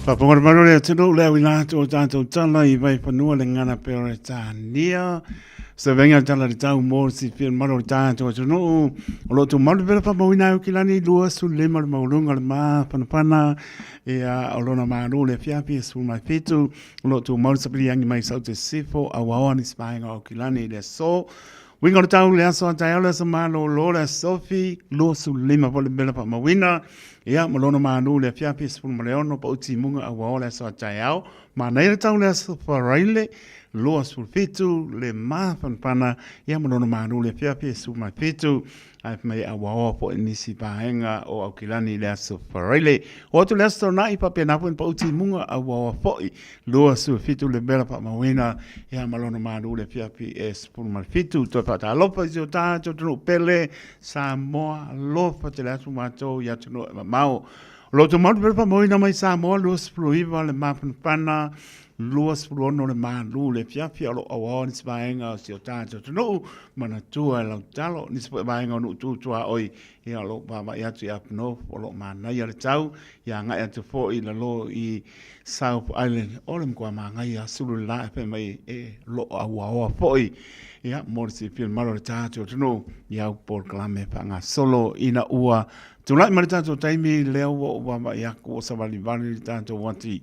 Papongar marore tino le wina to tanto tala I vai panua le ngana Peretania. Se venga tala le tau mo si fil marore tanto no lo to mal vela pa moina ki lani lua su le mar maulunga ma panapana e a olona maru le fiapi su mai fitu lo to mal sa priangi mai sa te sifo a wawani spainga o ki lani le so winga le tau le aso taiola sa malo lo le Sophie lo su le ma vole bela pa mawina ia malona manu le fiapi spul maleono pa uti munga a waola sa taiao ma nei le tau le faraile lo spul fitu le ma pana ia malona manu le fiapi spul ma fitu ai mai a wao po nisi paenga o aukilani le aso faraile o tu le aso na I pa pena pa uti munga a wao po lo spul fitu le bela pa mawina ia malona manu le fiapi spul ma fitu to pa ta lopa jo ta jo tro pele Samoa lofa te le aso mato ia tno mau lo to mau per moina mai Samoa lo spruiva le mapana lo spruono le malu le fiafia lo awon spaenga si o tanto no mana tua lo talo ni spaenga no tu tua oi ia lo baba ia tu apno lo mana ia le tau ia nga ia tu fo I lo I South Island olem kwa manga ia sulu la pe mai lo awa foi ia morsi fil malo tato no ia por clame panga solo ina ua tu lai mar tato taimi leo wa ia ko savali vali tato wanti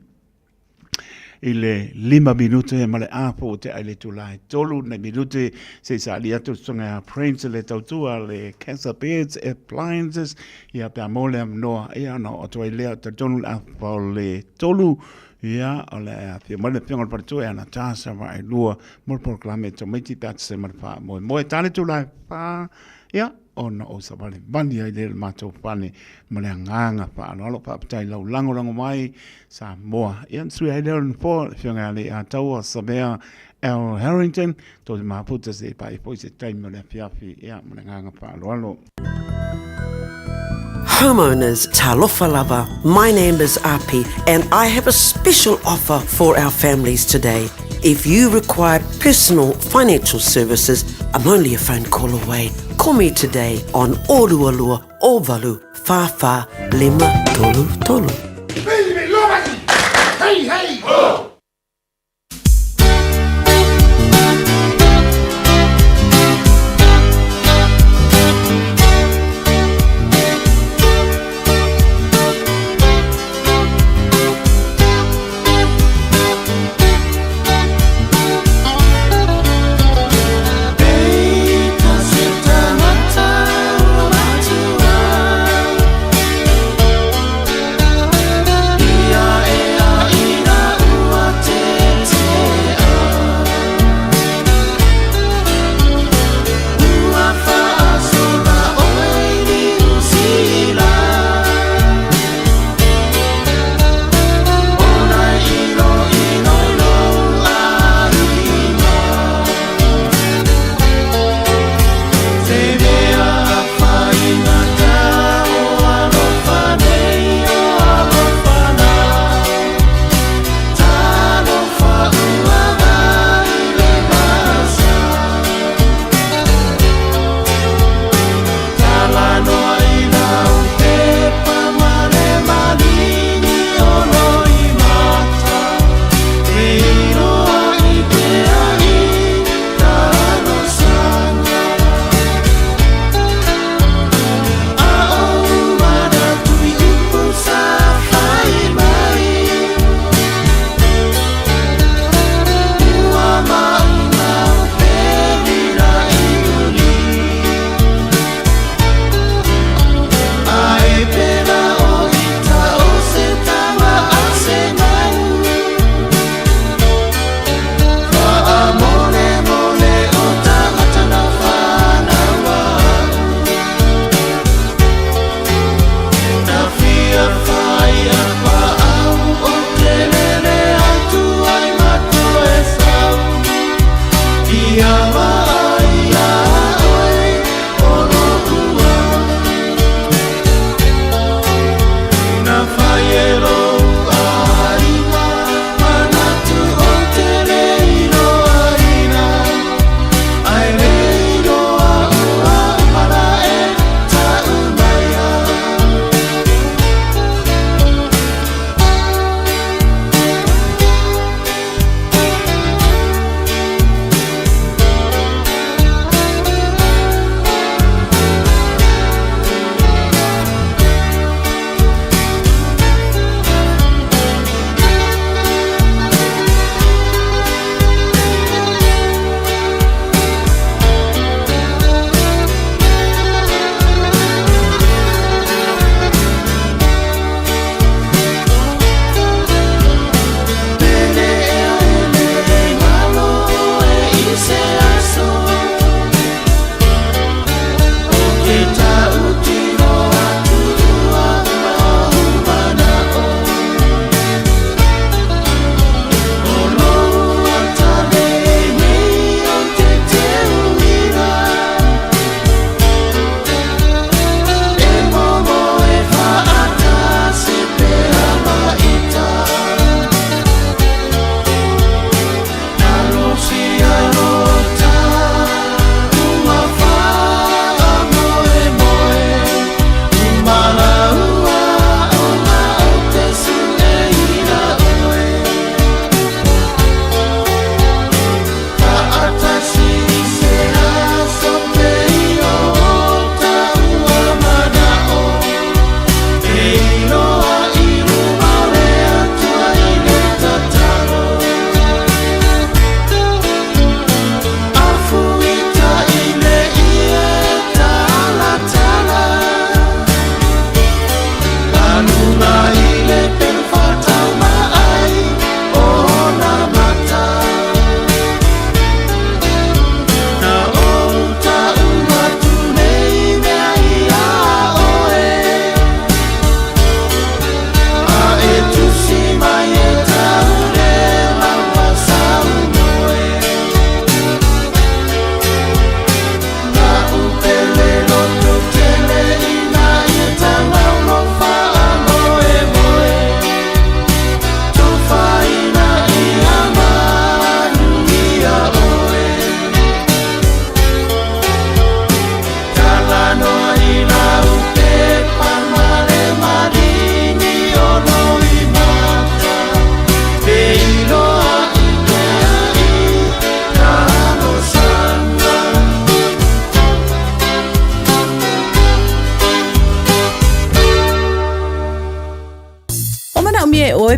ile 5 minute e male apo te ai le tulai tolu na minute se sa lia tu songa prince le tautua le cancer beds appliances ia pe mole no ia no to ile te tonu apo le tolu ia ole fi mole pingo per tu ana tasa vai lua mol proclame to meti pat se mar fa mo tale tulai pa ia ona o sa vale bandi ai le mato pane male nganga pa no lo pa tai lo lango mai sa moa ian sui ai le po finga le a tau sa bea El Harrington to ma puta se pa po se tai male fiafi ia male nganga pa lo Homeowners, talofa lava. My name is Api and I have a special offer for our families today. If you require personal financial services, I'm only a phone call away. Call me today on Orualua Ovalu Fafa Lima Tolu Tolu. Hey, hey! Oh!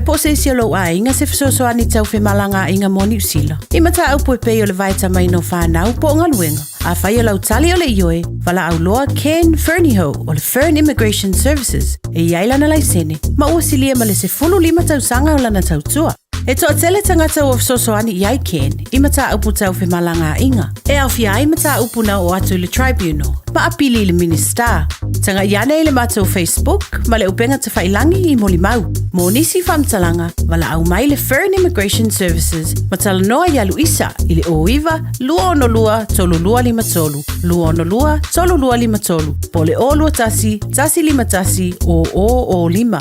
po se isi o lo a inga se fisoso ani tau whemalanga inga mo New Zealand. I mata au po pe o le vaita mai no whanau po ngā luenga. A whai o lau tali o le ioe, wala au loa Ken Fernieho o le Fern Immigration Services e iailana lai sene. Ma ua silia ma le se 15 tau sanga o lana tau tua. E toa tele tangata o fisosoani iai Ken, I mata upu tau whemalanga inga. E au fia ai mata upu na o atu le tribunal, ma apili le minister. Tanga iane i le mata o Facebook, ma le upenga te whailangi I moli mau. Mo nisi whamtalanga, wala au mai le Fern Immigration Services, ma tala noa ia Luisa, I le oiwa, lua ono lua, tolu lua lima tolu. Lua ono lua, tolu lua lima tolu. Po le o lua tasi, tasi lima tasi, o lima.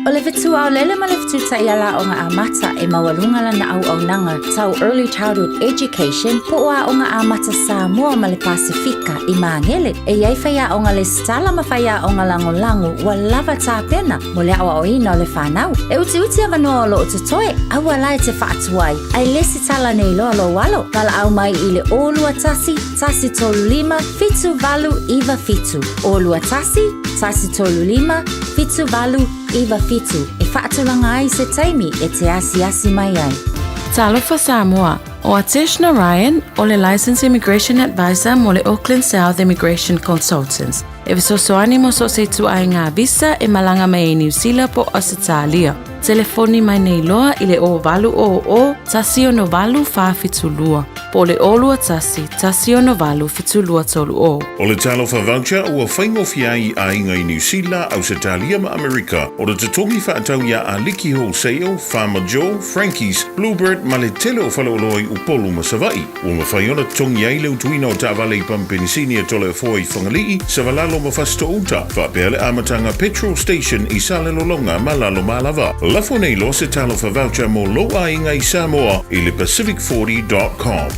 O le vetu au lele ma le vetu ta iala o ngā amata e mawalunga lana au nanga tau early childhood education po ua o ngā amata Samoa ma le Pasifika I Mangele e iai whaia o ngā le stala ma whaia o ngā lango wa lava tā pena mo le awa o ina o le whanau. E uti avanoa o lo o tutoe aua lai te whaatuai ai lesi tala nei loa lo walo kala au mai I le olua tasi tolu lima fitu valu iwa fitu. Olua tasi tolu lima fitu valu iwa fitu e whaatulanga ai se taimi e te asi mai ai. Talofa Samoa, o Ateshna Ryan, o le Licensed Immigration Advisor mo le Auckland South Immigration Consultants. E visosoani mo so se tu ai ngā visa e malanga mai New Zealand po Australia. Telefoni mai nei loa I le o valu o tasi ono valu whawhitu lua. Po le olua tasi ono valu fitu lua tolu o. O le talofa voucher ua whaingofi ai a inga I New Zealand, Australia ma Amerika. O le tutongi whaatau ia a Liki Wholesale, Farmer Joe, Frankie's, Bluebird, ma le tele o whalaoloi upolu ma Savai. O ma whaiona tongi ai leu tuina o Tavale I Pampenisini e tole foi whangalii, sa valalo ma fasto uta. Whapea le amatanga petrol station I Salelolonga ma lalo malava. Lafo nei lo se talofa voucher mo loa inga I Samoa I le Pacific40.com.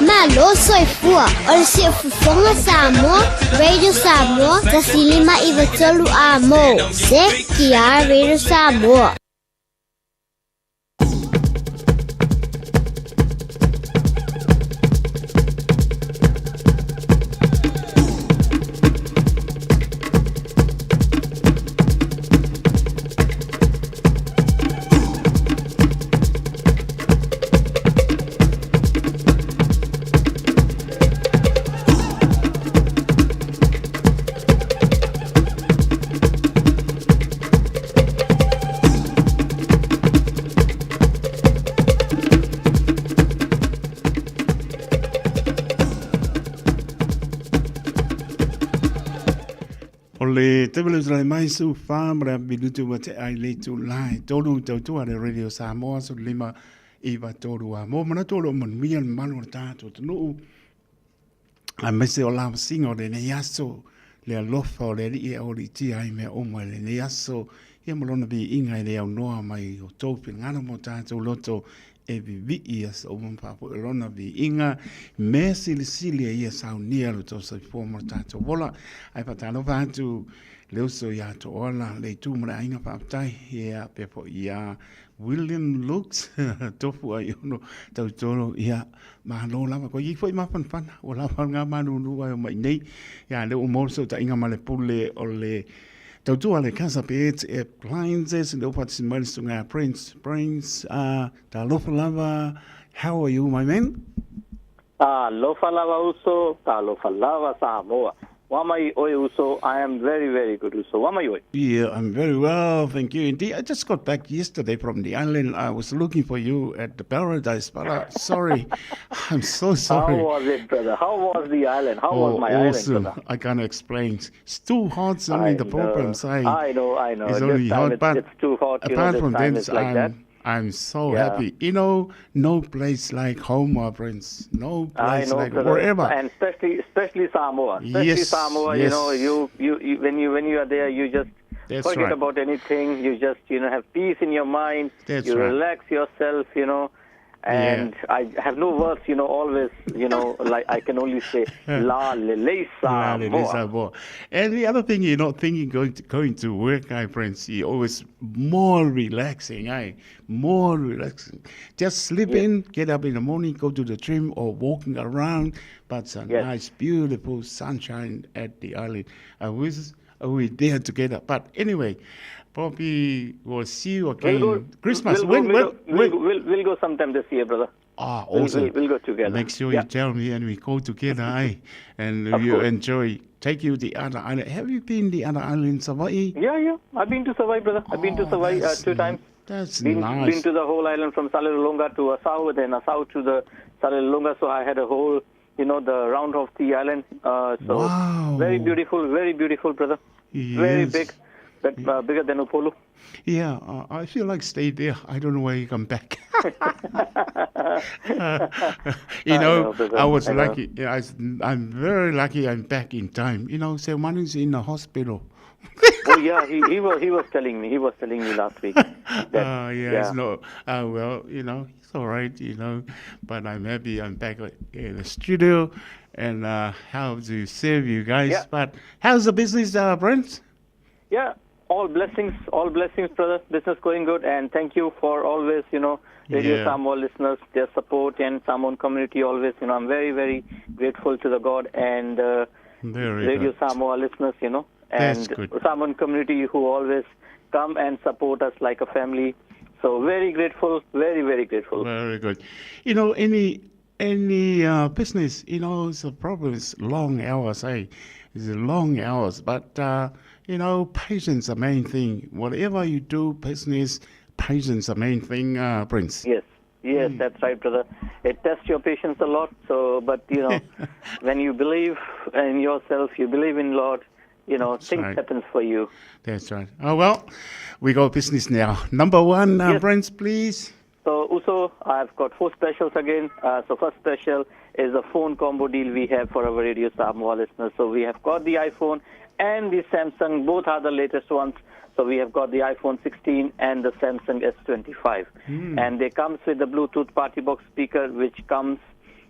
Malo soy fua, o se fufonga Samoa, Radio Samoa, tasilima iwa tolu amo, se kia Radio Samoa. Te vele usai mai su whamara minutu wa te ai le tu lai. Tolu tautua le Radio Samoa su lima iwa tolu a. Mo mana tolu man mian manu tātou tunu. A mese o lama singo le ne yaso le alofa o le li e o li ti ai mea omo le ne yaso. Ia malona vi inga i le au noa mai o tōpi ngana mo tātou loto e vivi ia sa oman papo e lona vi inga me sili ia saunia lo tō sa fōma tātou wola. Ai patano vātu leo so ia to ola le tu mara inga papai ia pepo ia William Lux tofu ai ono tautoro ia ma lo lava ko i foi ma fan o lava nga manu nu ai mai nei ia le umor so ta inga male pule o le tautu ale casa pet e appliances and opat sin sunga Prince ta lofa lava. How are you, my man? Lofa lava uso ta lofa lava Samoa. Wamai oi uso, I am very, very good uso. Wamai oi. Yeah, I'm very well, thank you. Indeed, I just got back yesterday from the island. I was looking for you at the Paradise, but sorry. I'm so sorry. How was it, brother? How was the island? How was my awesome. island, brother? I can't explain. It's too hot, only the problem side. I know. It's only hot, but it's too hot. Apart from this that, I'm so happy. You know, no place like home, my friends. No place like brother. wherever. And especially Samoa. Especially Samoa, yes. You when you are there, you just forget about anything. You just have peace in your mind. You relax yourself. And I have no words, always, like I can only say, La Lele Samoa. And the other thing, you're not thinking going to work, my friends, you're always more relaxing, more relaxing. Just sleep in, get up in the morning, go to the gym or walking around, but some nice, beautiful sunshine at the island. we're there together. But anyway, probably we'll see you again. We'll go, Christmas. We'll go sometime this year, brother. Awesome. We'll go together. Make sure you tell me and we go together, and you course. enjoy. Take you the other island. Have you been the other islands, Hawaii? Yeah. I've been to Savai, brother. I've been to Savai 2 times. That's Been nice. to the whole island from Salilonga to Asau, then Asau to the Salilonga. So I had a whole, the round of the island. Wow. Very beautiful, brother. Very Yes. big, but bigger than Upolu. Yeah, I feel like stay there. I don't know where you come back. I was lucky. Yeah, I'm very lucky. I'm back in time. So Manu's in the hospital. Oh yeah, he was telling me. He was telling me last week. Yes, no. Well, it's all right. But I'm happy. I'm back in the studio, and how to serve you guys. Yeah. But how's the business, Brent? Yeah, all blessings, brother. Business going good, and thank you for always, Radio Samoa listeners, their support, and Samoan community always. I'm very, very grateful to the God and Very Radio good. Samoa listeners, That's and good. Samoan community who always come and support us like a family. So very grateful, very, very grateful. Very good. Any business, it's a problem. It's long hours, It's long hours, but patience is the main thing. Whatever you do, business, patience is the main thing, Prince. Yes, that's right, brother. It tests your patience a lot. So, but when you believe in yourself, you believe in Lord, things right. happens for you. That's right. Oh, well, we go business now. Number one, Yes. Prince, please. So, Uso, I've got 4 specials again. So, first special is a phone combo deal we have for our Radio Samoa listeners. So, we have got the iPhone and the Samsung. Both are the latest ones. So, we have got the iPhone 16 and the Samsung S25. And they comes with the Bluetooth party box speaker, which comes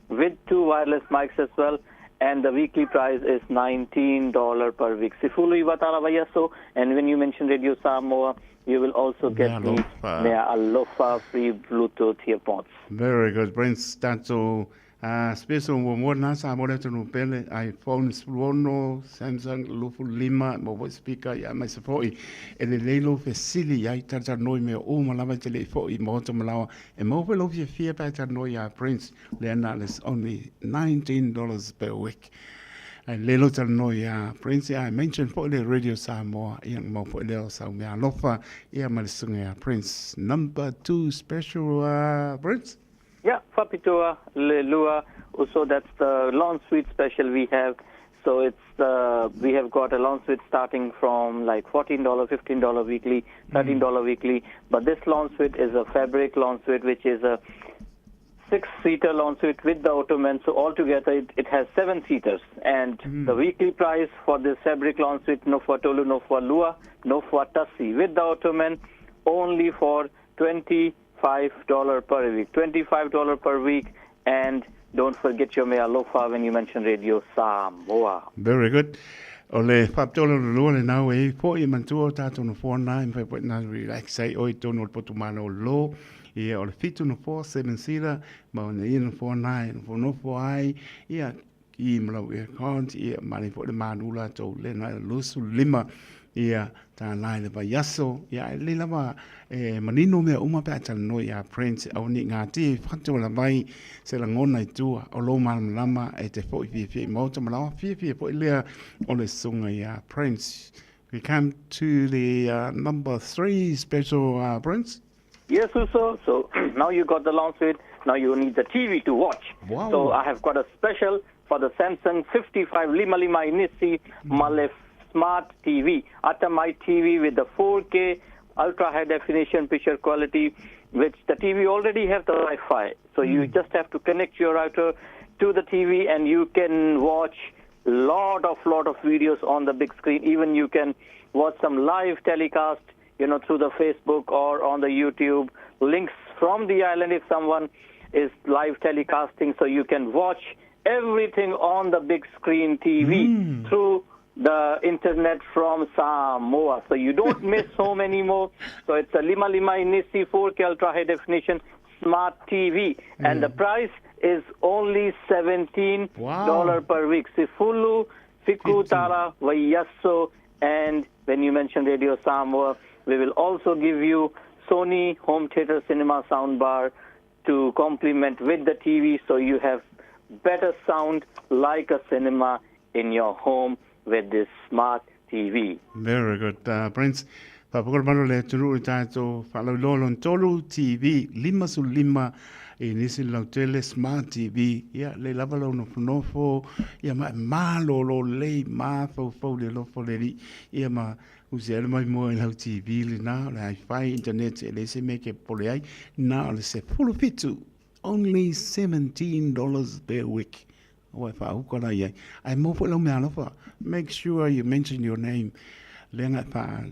with 2 wireless mics as well. And the weekly price is $19 per week. Sifulu iwatara vayaso. And when you mention Radio Samoa, you will also get the Alofa free Bluetooth earpods. Very good, Prince. That's all. Special one nasa mo to no pele iPhone 10, Samsung Lufu 5 mobile speaker ya mai support ele lelo fesili ya tata noi me o malava tele fo I mo to malawa e mobile of your fear better no ya Prince Leonard is only $19 per week. And lelo tata no ya Prince I mentioned for the Radio Samoa yang mo for the Samoa lofa ya malisunga Prince number 2 special Prince. Yeah, Fapitoa, Lelua. Also, that's the launch suite special we have. So it's we have got a launch suite starting from like $14, $15 weekly, $13 weekly. But this launch suite is a fabric launch suite, which is a 6-seater launch suite with the ottoman. So altogether, it has 7 seaters. And the weekly price for this fabric launch suite, no for Tolu, no for Lua, no for Tassi, with the ottoman, only for $25 per week. $25 per week. And don't forget your mea lofa when you mention Radio Samoa. Very good. Ole paptolo lo na we po I mantua tato no 49 pe na relax sai oi tono potumano lo e ole fitu no 47 sila ma ne in 49 for no for ai ia I mlo e count ia mani po de manula to le na lusu lima ia ta nai le yaso ia le lama manino me uma pe ata no ia Prince au ni ngati fatu la vai se la ngona tu o lo mal lama e te fo fi mo to mala fi po le o le sunga ia Prince. We come to the number 3 special Prince. Yes, so now you got the launch suite. Now you need the TV to watch. Wow. So I have got a special for the Samsung 55 Lima Inisi Malef Smart TV. Atamai TV with the 4K ultra high definition picture quality, which the TV already have the Wi-Fi. So you just have to connect your router to the TV and you can watch lot of videos on the big screen. Even you can watch some live telecast, through the Facebook or on the YouTube. Links from the island if someone is live telecasting, so you can watch everything on the big screen TV through the internet from Samoa. So you don't miss home anymore. So it's a Lima Inisi 4K ultra high definition smart TV. And the price is only $17 per week. Sifulu, Fiku Tara, Vayaso, And when you mention Radio Samoa, we will also give you Sony home theater cinema soundbar to complement with the TV, so you have better sound like a cinema in your home with this smart TV. Very good, Prince. Papakol mano le tulu tato falololon tolu TV 5 e nisi lau tele smart TV ya le lavalo no nofo ya ma lo le ma fo le lo fo le ya ma usiel mai mo lau TV le na la fi internet le se make pole ai na le se full fitu only $17 per week. Wa fa u kona ye ai mo fo lo me alofa. Make sure you mention your name lenga fa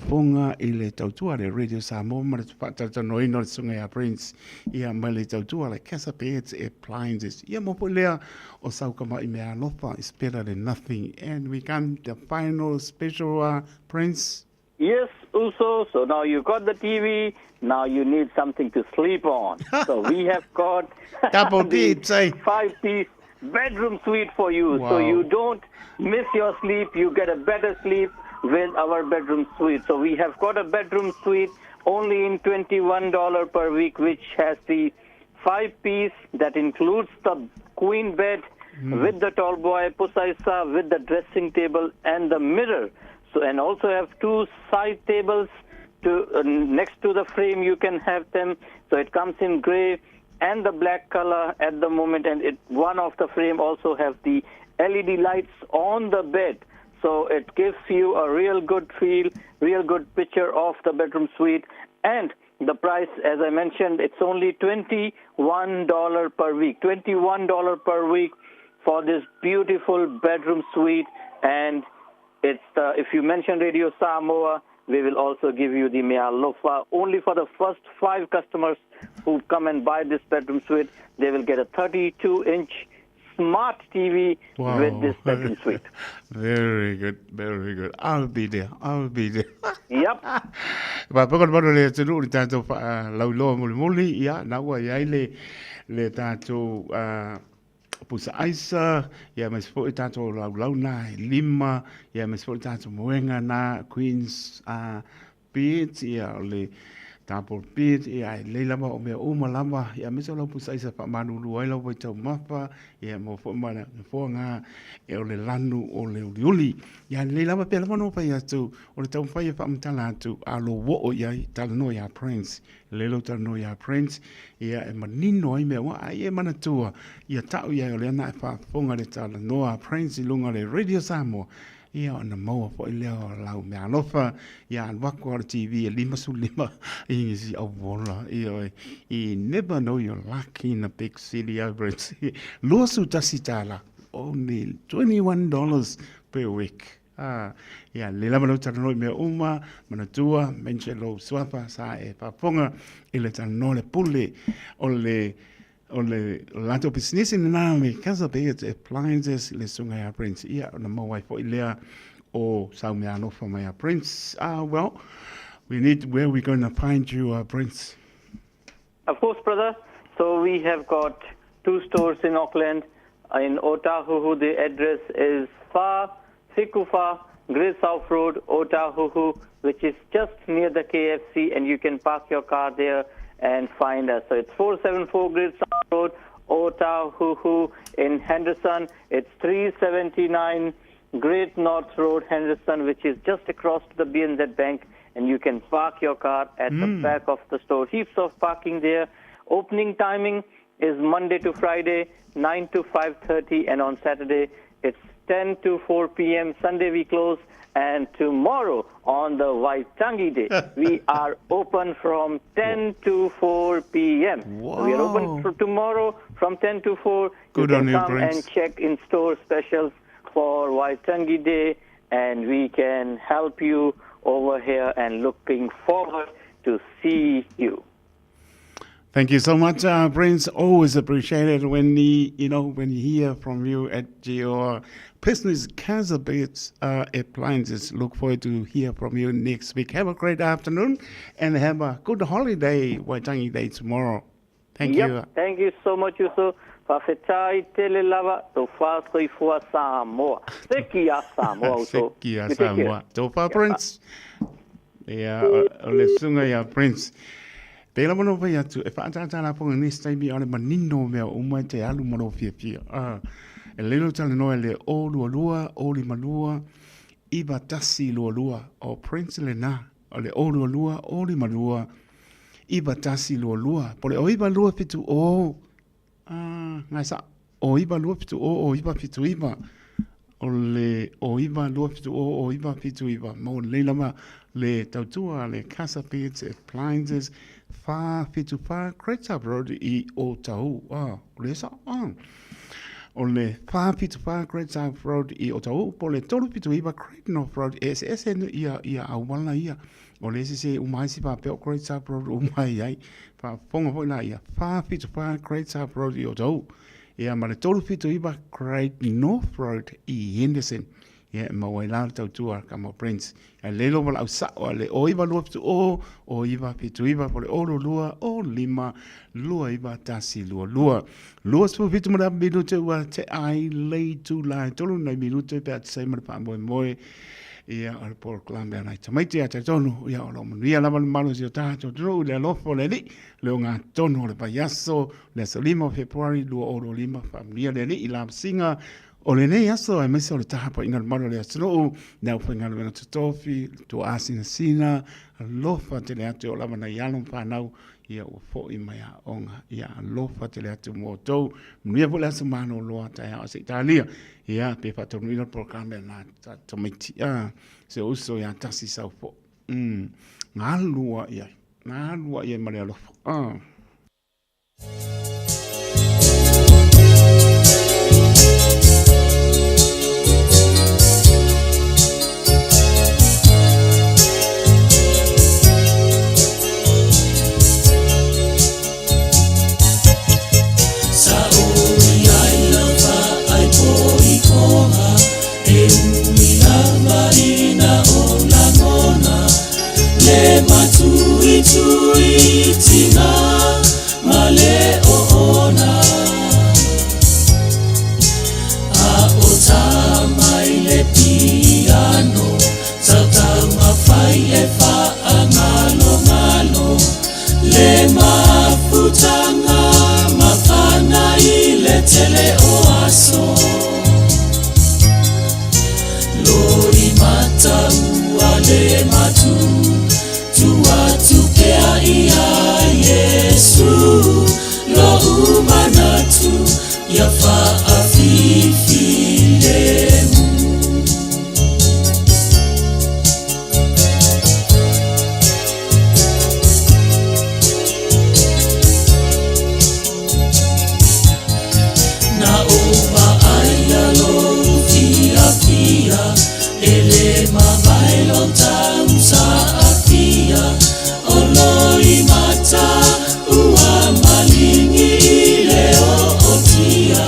fonga ile tautua le Radio Samoa ma tata no ino sunga ya Prince ia male tautua le Casa Pets appliances ia mo polea o sauka mai me alofa is better than nothing. And we come the final special Prince. Yes, Uso. So now you got the TV. Now you need something to sleep on. So we have got double bed, say 5-piece bedroom suite for you. Wow. So you don't miss your sleep. You get a better sleep with our bedroom suite. So we have got a bedroom suite only in $21 per week, which has the 5-piece that includes the queen bed with the tall boy pusaisa, with the dressing table and the mirror. So and also have 2 side tables to next to the frame. You can have them. So it comes in gray and the black color at the moment, and one of the frame also have the LED lights on the bed. So it gives you a real good feel, real good picture of the bedroom suite. And the price, as I mentioned, it's only $21 per week. $21 per week for this beautiful bedroom suite. And it's if you mention Radio Samoa, we will also give you the Mea Lofa. Only for the first 5 customers who come and buy this bedroom suite, they will get a 32-inch smart TV with this bedroom suite. Very good, very good. I'll be there. Yep. Ba pokon bano le tulu tato laulo muli ya na wa ya le tato pusa aisa ya mesfo tato laulau na 5 ya mesfo tato moenga na Queens Beach ya le Double bid ya le lama o me uma lama ya miso lo pusa isa pa manu luai lo po tau mapa ya mo fo mana fo nga e o le lanu o le uli ya le lama pe lama no pa ya tu o le tau fa ya pa mtala tu a lo wo o ya tal no ya Prince le lo tal no ya Prince ya e manino i me wa ai e mana tua ya tau ya o le na fa fo nga le tal no ya Prince lunga le Radio Samoa ia ona maua po i leo lau mea alofa ia anwako ala TV 5 ingi si awola I never know you're lucky in a big city over it. Luasu tasitala only $21 per week. Ia le lama lau tanoi mea uma manatua menche lo swapa sa e paponga I le tanoi le pule o le lato business in name Casa Pets appliances le sunga ya Prince ia na mo wife ilea o saumiano for my Prince. Well, we need where we're going to find you, Prince. Of course, brother. So we have got 2 stores in Auckland. In Otahuhu, the address is Fikufa, Great South Road, Otahuhu, which is just near the KFC, and you can park your car there and find us. So it's 474 Great South Road, Otahuhu. In Henderson, it's 379 Great North Road, Henderson, which is just across to the BNZ Bank, and you can park your car at the back of the store. Heaps of parking there. Opening timing is Monday to Friday, 9 to 5:30, and on Saturday it's 10 to 4 p.m. Sunday we close, and tomorrow on the Waitangi Day, we are open from 10 to 4 p.m. Wow. We are open tomorrow from 10 to 4. Good you on can you, come Prince. and check in store specials for Waitangi Day, and we can help you over here and looking forward to see you. Thank you so much, Prince. Always appreciated when when you hear from you at your business Casa Pets appliances. Look forward to hear from you next week. Have a great afternoon and have a good holiday, Waitangi Day tomorrow. Thank you. Thank you so much, Yuso. Whawhetai tele lava, tau whāskoi fua Samoa. Seki a Samoa uto. Seki a Samoa. Tau wha Prince. Ia, o le sunga ia Prince. Pela mono vai atu, e whaatata ponga ni staimi ale manino mea umai te alu mono fia fia. E lelo tala noe le o lua lua, o li malua, iba tasi lua lua, o Prince le na, o le o lua lua, o li malua, iba tasi lua lua, pole o iba lua fitu o, ngai sa, o iba lua fitu o iba fitu iba, o le o iba lua fitu o iba fitu iba, mo le lama le tautua, le Casa Pits, appliances, fa fitu fa Craigtop Road I o tau, le sa, o le fa fitu fa Craigtop Road I o tau, po le tolu fitu iba Craigtop Road, ese no ia awala ia, o le se umai si pa peo Craigtop Road umai ai, fa fonga foi la ia, fa fitu fa Craigtop Road I o tau, ia ma le tolu fitu iba Craignorth Road I Henderson, ia ma wai la tautua ka mo Prince, e lelo wala au sa o le o iba lua fitu o iba fitu iba, po le o lua o lima, lua iba tasi lua spu fitu mara minute ua te ai lei tu lai tolu nai minute pe at sai mara pa moe ia al por klambea nai tamaiti a te tonu ia o lo manuia lava le malo si o tato tonu le alofo le li leo ngā tonu o le payaso le salima o February lua o lo lima familia le li I la singa o le nei aso e mese o le taha pa inga le malo le asino nau pa inga le vena tutofi tu asina sina alofa te le ate o lava na ialon whanau ia o fo I mai a onga ia alofa te le ate mo tau mnuia po le asa mano loa tai hao se Italia ia pe patonu ina programe na tamaiti se uso ia tasi sau fo ngā lua ia mare alofa Tui tina male oona a o tamai le piano tau mawhai e wha ngalo le mafutanga mawhana I le tele o aso lori mata ua le matu Tuatukea ia Yesu lo umanatu ya faafifi lemu na ova aya lo fia ele mabailo tausa Oloi mata ua malingi leo otia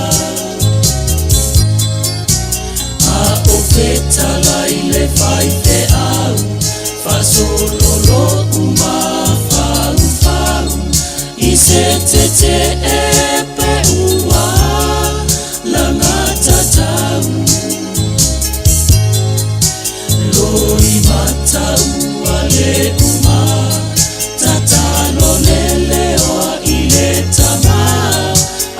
a ofeta lai le fai te au fasololo uma fau I se te epe ua langata tau loi mata ua le uma Tatalo lele o ile tama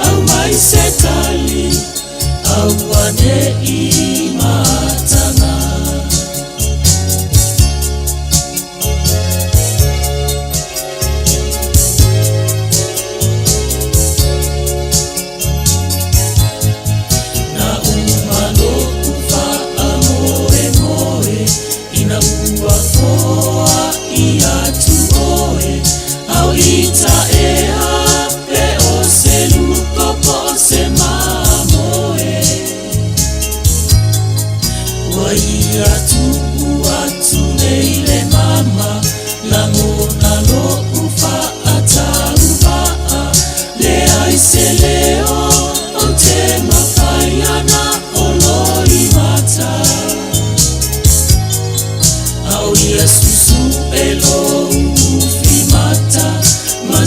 au mai se kali au wane I matanga na umalo ufa amoe moe ina ua foa ia au ita ea pe o se lupo po se mamoe wai atu nei le mama la mona lo ufa atauva le ai se leo o te mawhaiana o loi mata au ia susu e lo mata ma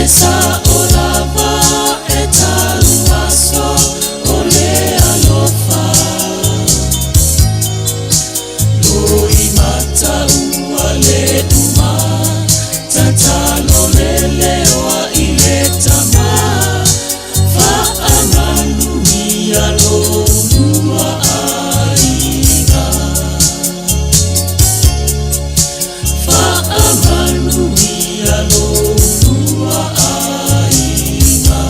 Pesa olava etaluaso ole alofa Loi mata uale uma Tatalo lelewa ile tama Fa amanu mialo lua aiga Fa amanu mialo lua aiga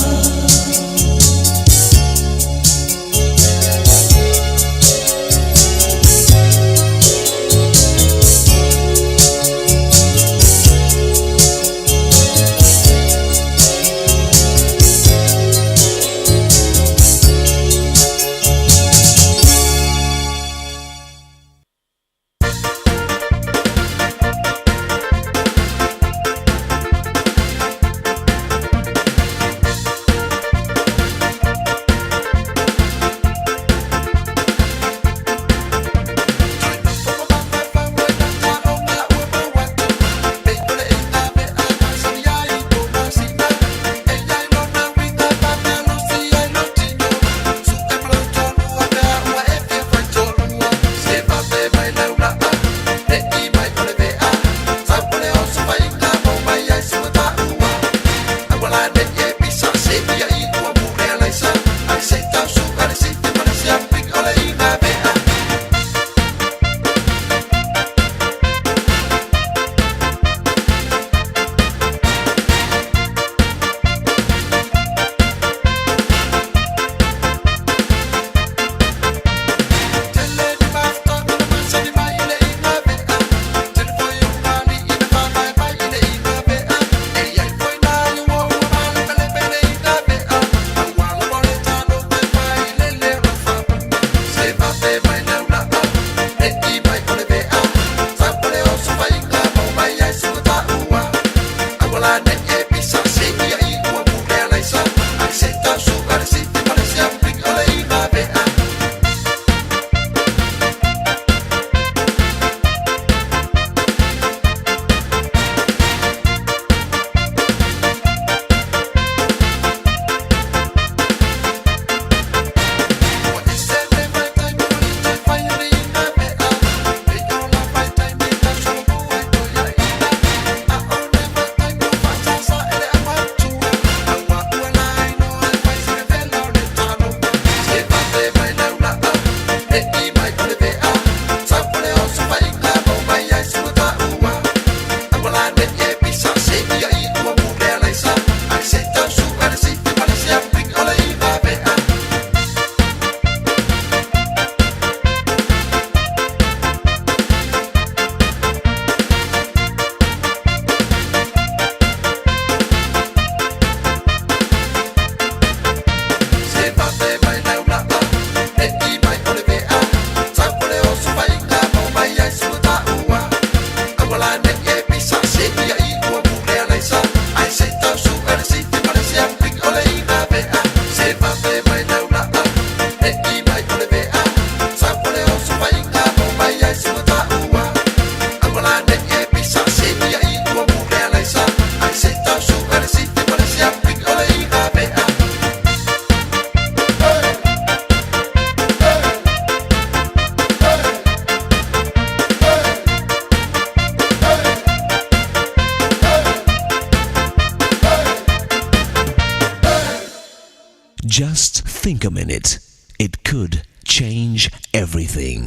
Just think a minute. It could change everything.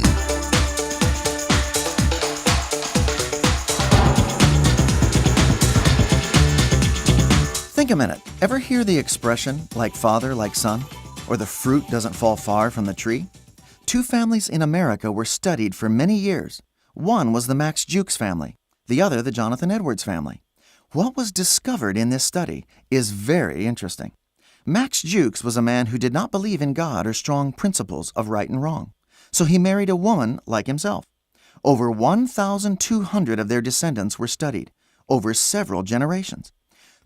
Think a minute. Ever hear the expression, like father, like son? Or the fruit doesn't fall far from the tree? Two families in America were studied for many years. One was the Max Jukes family, the other the Jonathan Edwards family. What was discovered in this study is very interesting. Max Jukes was a man who did not believe in God or strong principles of right and wrong. So he married a woman like himself. Over 1,200 of their descendants were studied over several generations.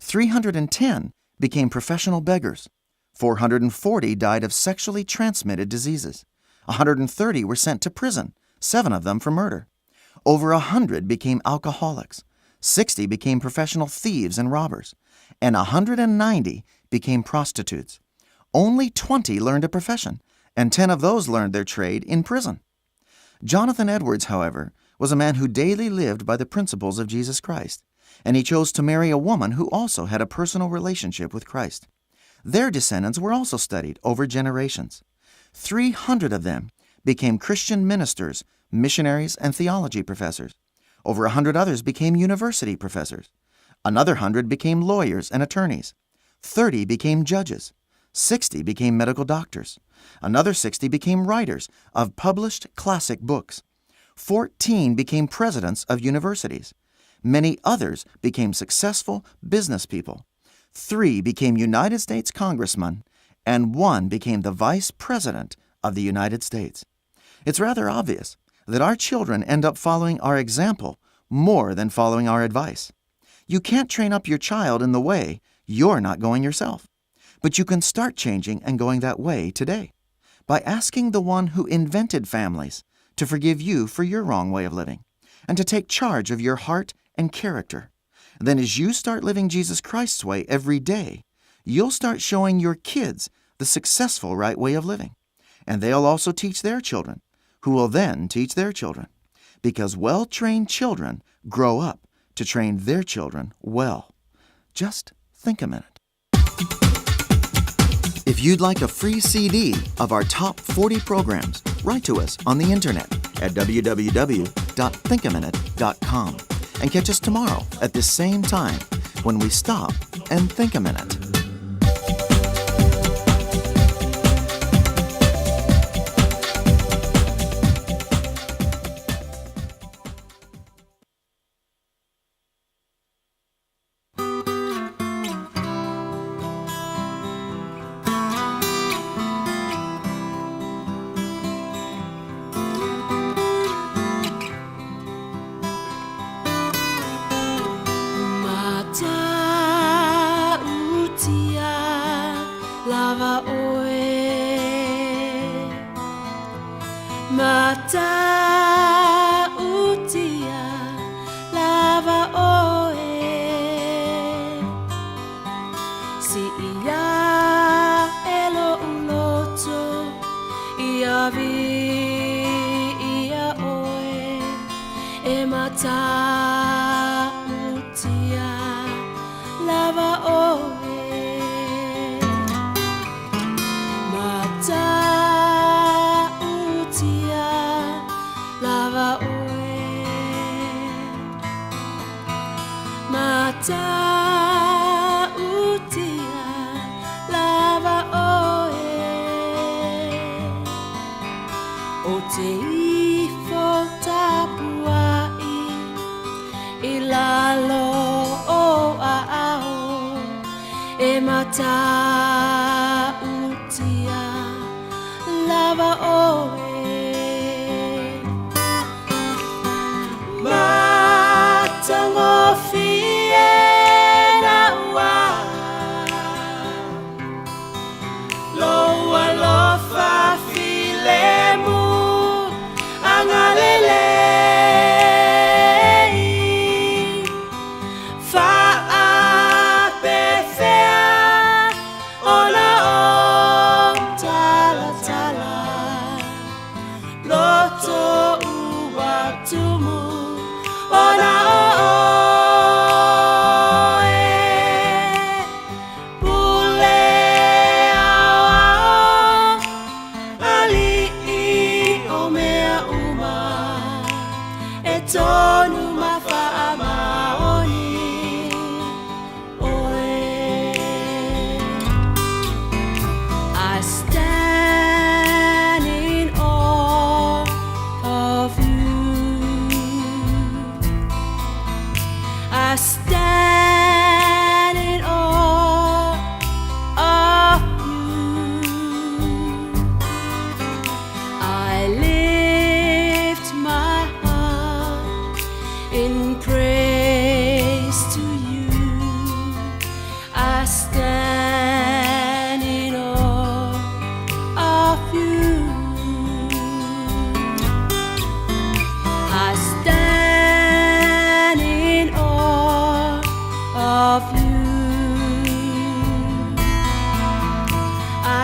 310 became professional beggars. 440 died of sexually transmitted diseases. 130 were sent to prison, 7 of them for murder. Over 100 became alcoholics. 60 became professional thieves and robbers, and 190 became prostitutes. Only 20 learned a profession, and 10 of those learned their trade in prison. Jonathan Edwards, however, was a man who daily lived by the principles of Jesus Christ, and he chose to marry a woman who also had a personal relationship with Christ. Their descendants were also studied over generations. 300 of them became Christian ministers, missionaries, and theology professors. Over 100 others became university professors. Another 100 became lawyers and attorneys. 30 became judges. 60 became medical doctors. Another 60 became writers of published classic books. 14 became presidents of universities. Many others became successful business people. 3 became United States congressmen, and 1 became the vice president of the United States. It's rather obvious that our children end up following our example more than following our advice. You can't train up your child in the way you're not going yourself, but you can start changing and going that way today by asking the one who invented families to forgive you for your wrong way of living and to take charge of your heart and character. Then as you start living Jesus Christ's way every day, you'll start showing your kids the successful right way of living. And they'll also teach their children, who will then teach their children, because well-trained children grow up to train their children well. Just think a minute. If you'd like a free CD of our top 40 programs, write to us on the internet at www.thinkaminute.com and catch us tomorrow at this same time when we stop and think a minute.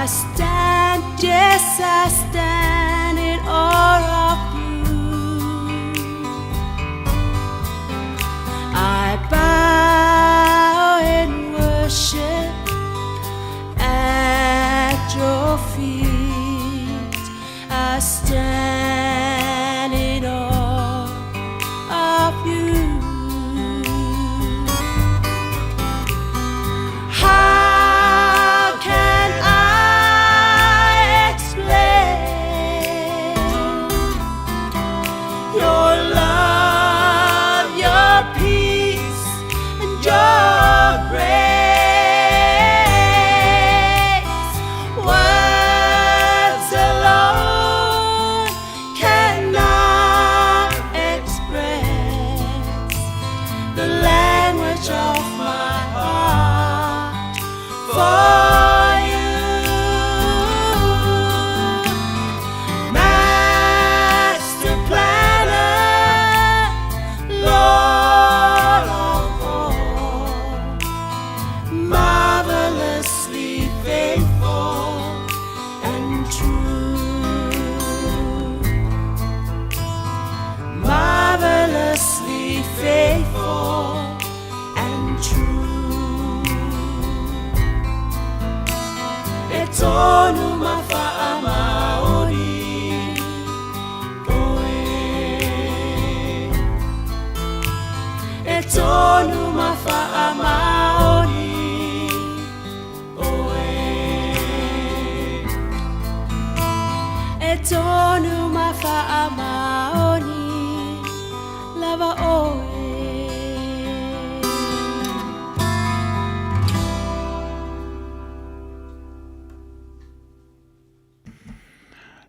I stand, yes, I stand in awe of you. I bow in worship at your feet. I stand in awe of you. How can I explain your love, your peace, and your grace? Words alone cannot express the language of my heart for you. Master planner, Lord of all, marvelously faithful and true. Marvelously faithful and true. Etonu mafa'amaoni oe. Etonu mafa'amaoni oe. Etonu mafa'amaoni lava oe.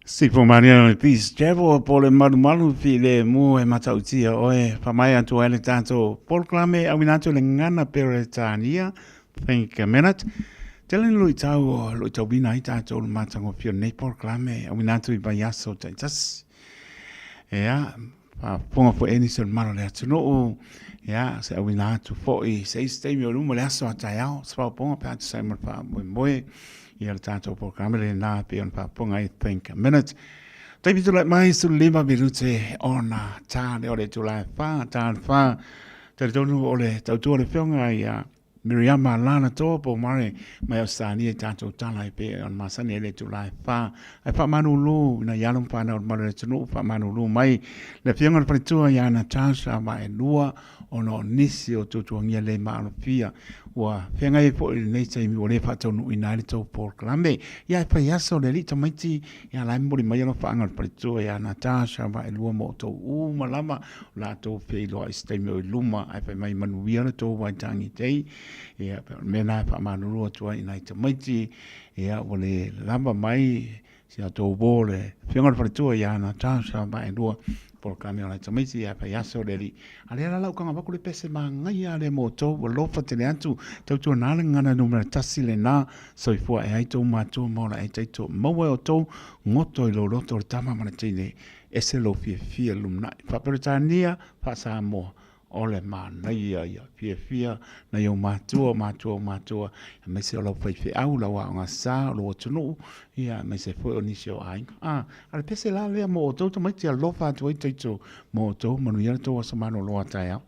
Sipo mania le pis jebo pole malu file mu e matautia oe pamai atu ele tanto proclame awinato le ngana peretania think a minute telen lui tau bina i tato le matango pio ne proclame awinato I bayaso taitas ya pa ponga po eni sol malo le atu no ya se awinato fo I se stay o lumo le aso atayao spa ponga pa atu sai mo pa moe ia le tātou programa le nā pe on papunga I think a minute. Taipi tu lai mai su lima minute ona tāne o le tulai whā, tāne whā. Tare tonu o le tautua le whionga I Miriama Lana tō po mare mai o sāni e tātou tālai pe on masani le tulai whā. Ai whamanu lū, na yalum whāna o mare le tunu, whamanu lū mai. Le whionga le paritua ia Natasha mai lua o no nisi o tutuangia le maalo pia. Wa whenga e po nei taimi o le whatau nu ina le tau proclame. Ia e pai aso le li tamaiti ia lai mori mai ano whaanga le paritua ia Natasha wa e lua mo tau malama la tau pei loa I staimi o I luma ai pai mai manuia le tau waitangi tei. Ia mena e wha manurua tua ina I tamaiti ia o le lamba mai si a tau bo le whenga le paritua ia Natasha wa e lua por cambio la tamaiti ia pai aso le li. Ale ala lau kanga waku le pese ma ngai ale mo tau wa lofa tele atu tau tua nāle ngana numera tasi le nā soifua e aitou mātua maura e taito maua o tau ngoto I lo roto le tama mana teine ese lo fia lumnai. Whaperetania pa sa moa o le mānai ia fia na iau mātua me se o lau whaiwhi au lau a ngā sā lo tunu ia me se fwe o nisi o ainga. Ale pese la lea mo o tau tamaiti a lofa atu ai taito mo o tau manu ia tau asa mano loa tai au.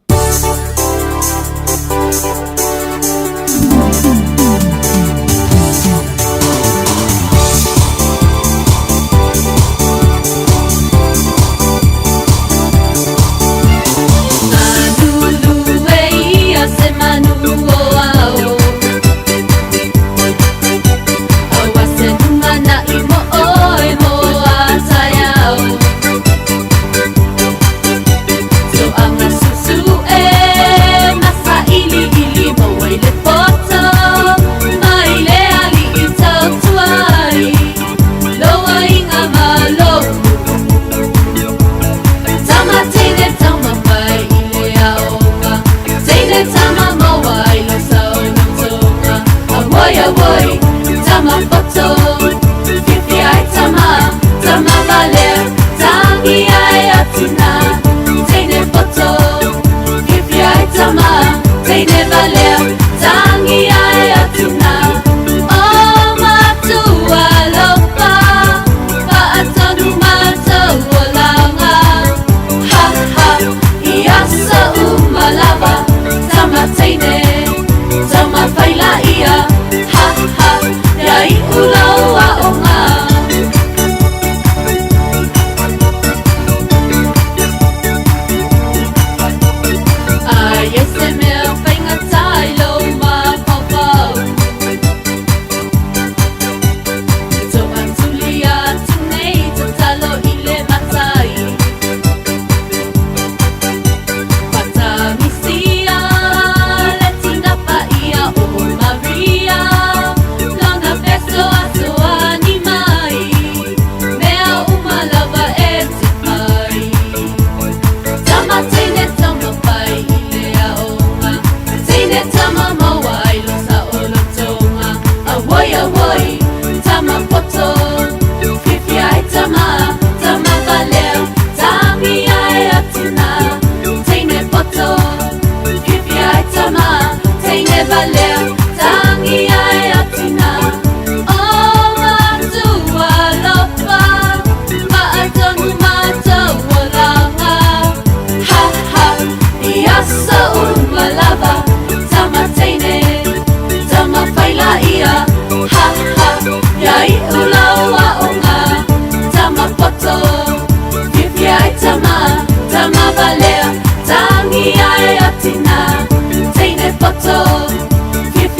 So ang nasusu masa ili-ili maway lepo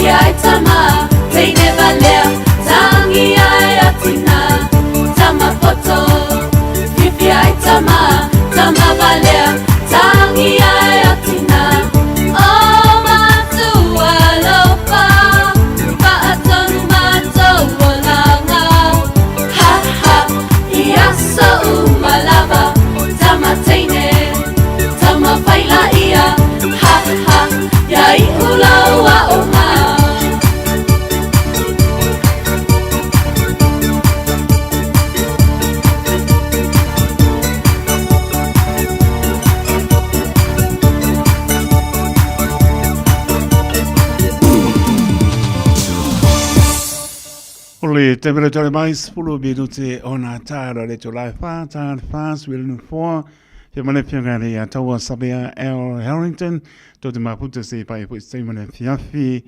Fifi ai tama, teine valea, tangi ai atina, tama poto. Fifi ai tama, tama valea, tangi ai atina. Oh matua lopa, paatonu matua langa. Ha ha, iaso umalava, tama teine, tama faila ia. Ha ha, yai ulaua oma. Ole te mere tole mai spulu minute ona tara le tolai fa tan fast will no for te mane piangani a taua sabea El Harrington to te maputa se pai po se mane fiafi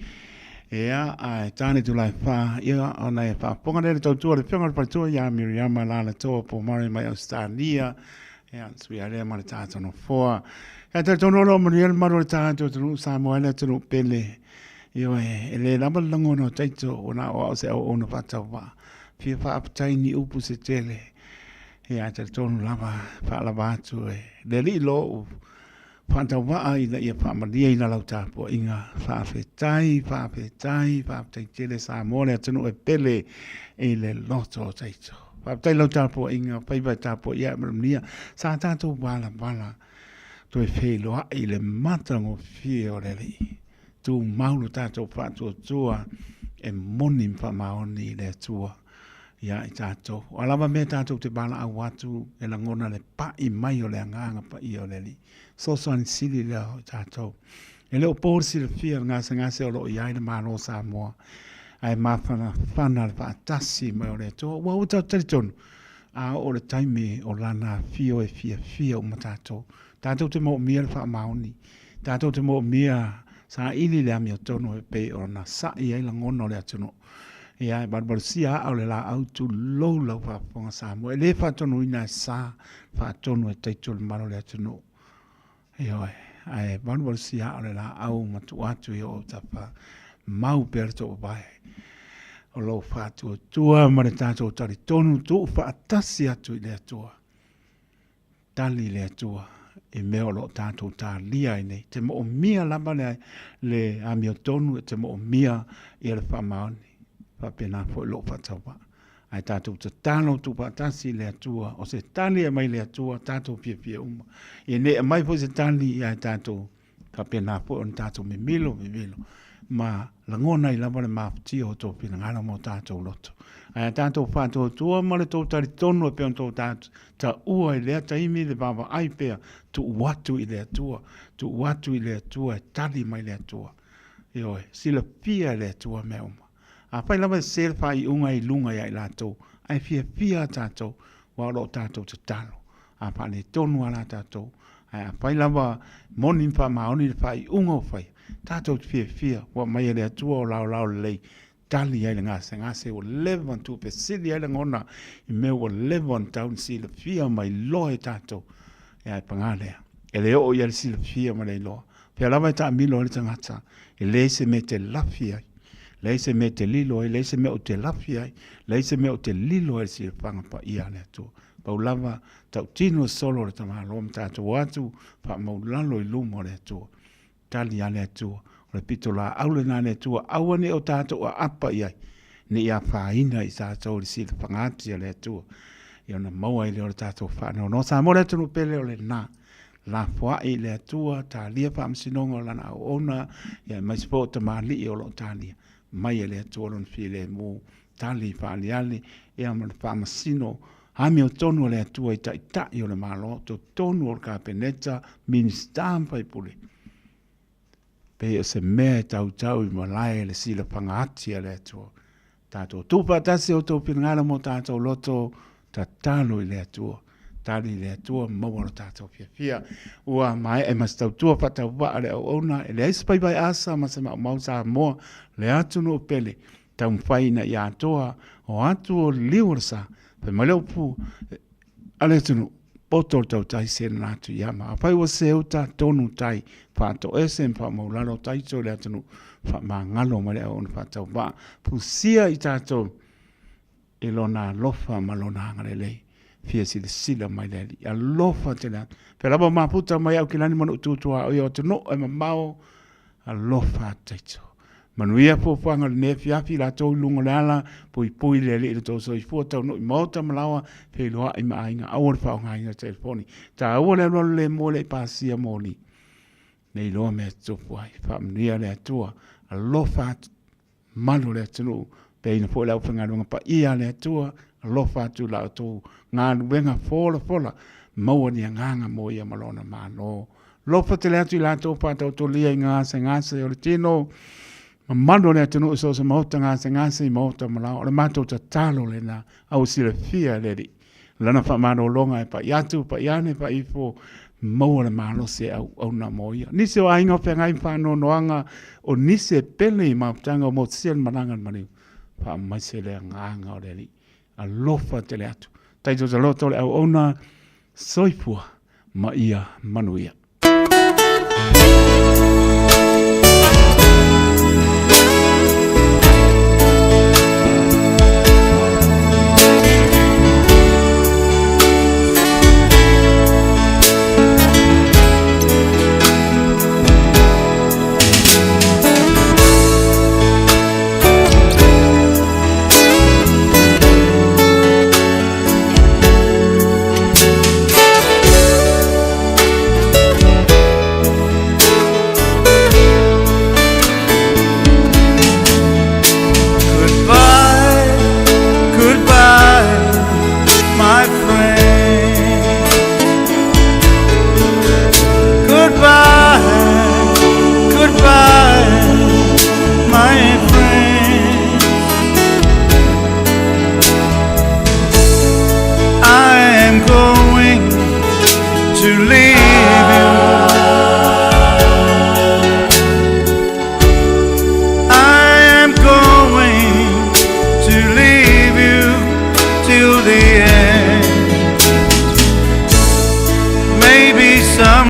ea ai tani tolai fa ia ona e fa ponga le to tu le pianga pa tu ya Miriam la le to po mari mai Australia ea sui ale mane tata no for e te tono lo muriel maro tata tu Samuel tu pele Io le lama lango no taito ona o se o ono patawa. Fia fa aptai ni upu se tele. E a te tonu lama fa lava atu le li lo patawa i la ia fa malia i la lauta po inga fa afetai tele sa mole atunu e pele e le loto taito. Fa aptai lauta po inga pa tapo ia malia sa tato bala to e felo i le matango fia o le li. Tu maulu tātou whātua tua e moni mwha maoni le tua ia i tātou. O alawa me tātou te bala au watu e la ngona le pa i mai o le anganga pa i o le li. So soani sili leo tātou. E leo pōrisi le fia ngase o lo i aina mālo sa moa. Ai mawhana whana le whaatasi mai o le tua. Wa utau taritonu. A o le taime o lana fio e fia o ma tātou. Tātou te mo mia le wha maoni. Tātou te mo mia sa ili le ami o tono e pe o na sa i ai langono le atono. E ai barbar sia au le la autu lou lau whaponga sa mo. E le whatono ina e sa whatono e teito le maro le atono. E oi, ai barbar sia au le la au matu atu i o tapa mau perto o bai. O lou whatu o tua mare tato o tari tonu tu whaatasi atu i le atua. Tali le atua. E meo lo tātou tā lia i nei. Te mo o mia lama le ami o tonu, te mo o mia i le whamaoni. Whapena fo i lo whatawa. Ai tātou te tāno tu patasi le atua, o se tani e mai le atua, tātou pia uma. I ne e mai po se tani i ai tātou, whapena fo on tātou me milo. Ma langona i lama le mafuti o tō pina ngana mo tātou loto. Ai tātou whātou tua ma le tō tari tonu e peon tō tātou. Ta ua i lea taimi le baba ai pea tu watu i lea tua. Tu watu i lea tua e tali mai lea tua. E oi, sila pia lea tua me uma. A pai lama se le whai unga i lunga i ai lātou. Ai fia tātou wa lo tātou te talo. A pai le tonu ala tātou. Ai a pai lama moni mpa maoni le whai unga o whai. Tātou fia wa mai lea tua o lau lei. Tali ai le ngase o levan tu pe sili ai le ngona i mea o levan taun sila fia mai loe tātou e ai pangalea. E leo o iari sila fia mai loa. Pea lava e ta amilo le tangata e leise me te lafi ai. Leise me te lilo ai, leise me o te lafi ai, leise me o te lilo ai sila pangapa ia le atua. Pau lava tau tino solo le tamalo am tātou atu pa maulalo i lumo le atua. Tali ale atua. Le pitola aule nane tua awane o tātou a apa iai. Ni ia whaina i tātou li sila whangati a le tua. I ona maua i leo le tātou whanau. No sa mora tunu pele o le nā. La fwa i le tua, tā lia whaamsinonga o lana o ona. Ia mai sipo ta maali i o lo tālia. Mai e le tua lon while mō tāli whaali ali. Ia ma le whaamasino. Hami o tonu o le tua i ta i o le malo. To tonu o le kāpeneta ministampa i pule. Pe se mea tau i malai le sila pangati a le atua. Tātou tupa tasi o tō pinangana mo tātou loto ta talo i le atua. Tali le atua maua tātou fia. Ua mai e mas tau tua patau wa le au ona e le aispai bai asa ma se mau sa moa le atu no pele. Tau mwhaina i atoa o atu o liursa. Pe maleu pu ale tunu o tō tau tai sen nātu iama. A pai wa se uta tonu tai whāto esen wha maularo tai tō lea tanu wha mā ngalo ma lea ona whātau wā. Pusia i tātou e lona lofa ma lona hangare lei. Fia si le sila mai leli. A lofa te lea. Pera ma puta mai au ki lani manu tūtua o i o te no e ma mau a lofa taito. Manuia po panga le nefi afi la tau lunga le ala pui le le tau so i fuata no i mauta malawa pe loa i maainga awar whao ngainga telefoni. Ta awar le rolo le mo le pasia moni. Nei loa mea tupu ai. Whamnia le atua. A lofa malu le atunu. Pe ina po le au whangarunga pa ia le atua. A lofa atu la atu. Ngā nuenga fola. Maua ni a nganga mo ia malona mano. Lofa te le atu i la tau pata o to lia i ngase o le tino. Mando le atunu so se mauta ngase i mauta malao. O le mato ta talo le na. Au si le fia le di. Lana wha mano longa e pa iatu, pa iane, pa ifo. Maua le malo se au na moia. Nise o ainga whengai whano noanga o nise pele i mautanga o mo sian manangan maniu. Pa mai se le nganga o le li. A lofa te le atu. Taito te loto le au ona soifua ma ia manuia.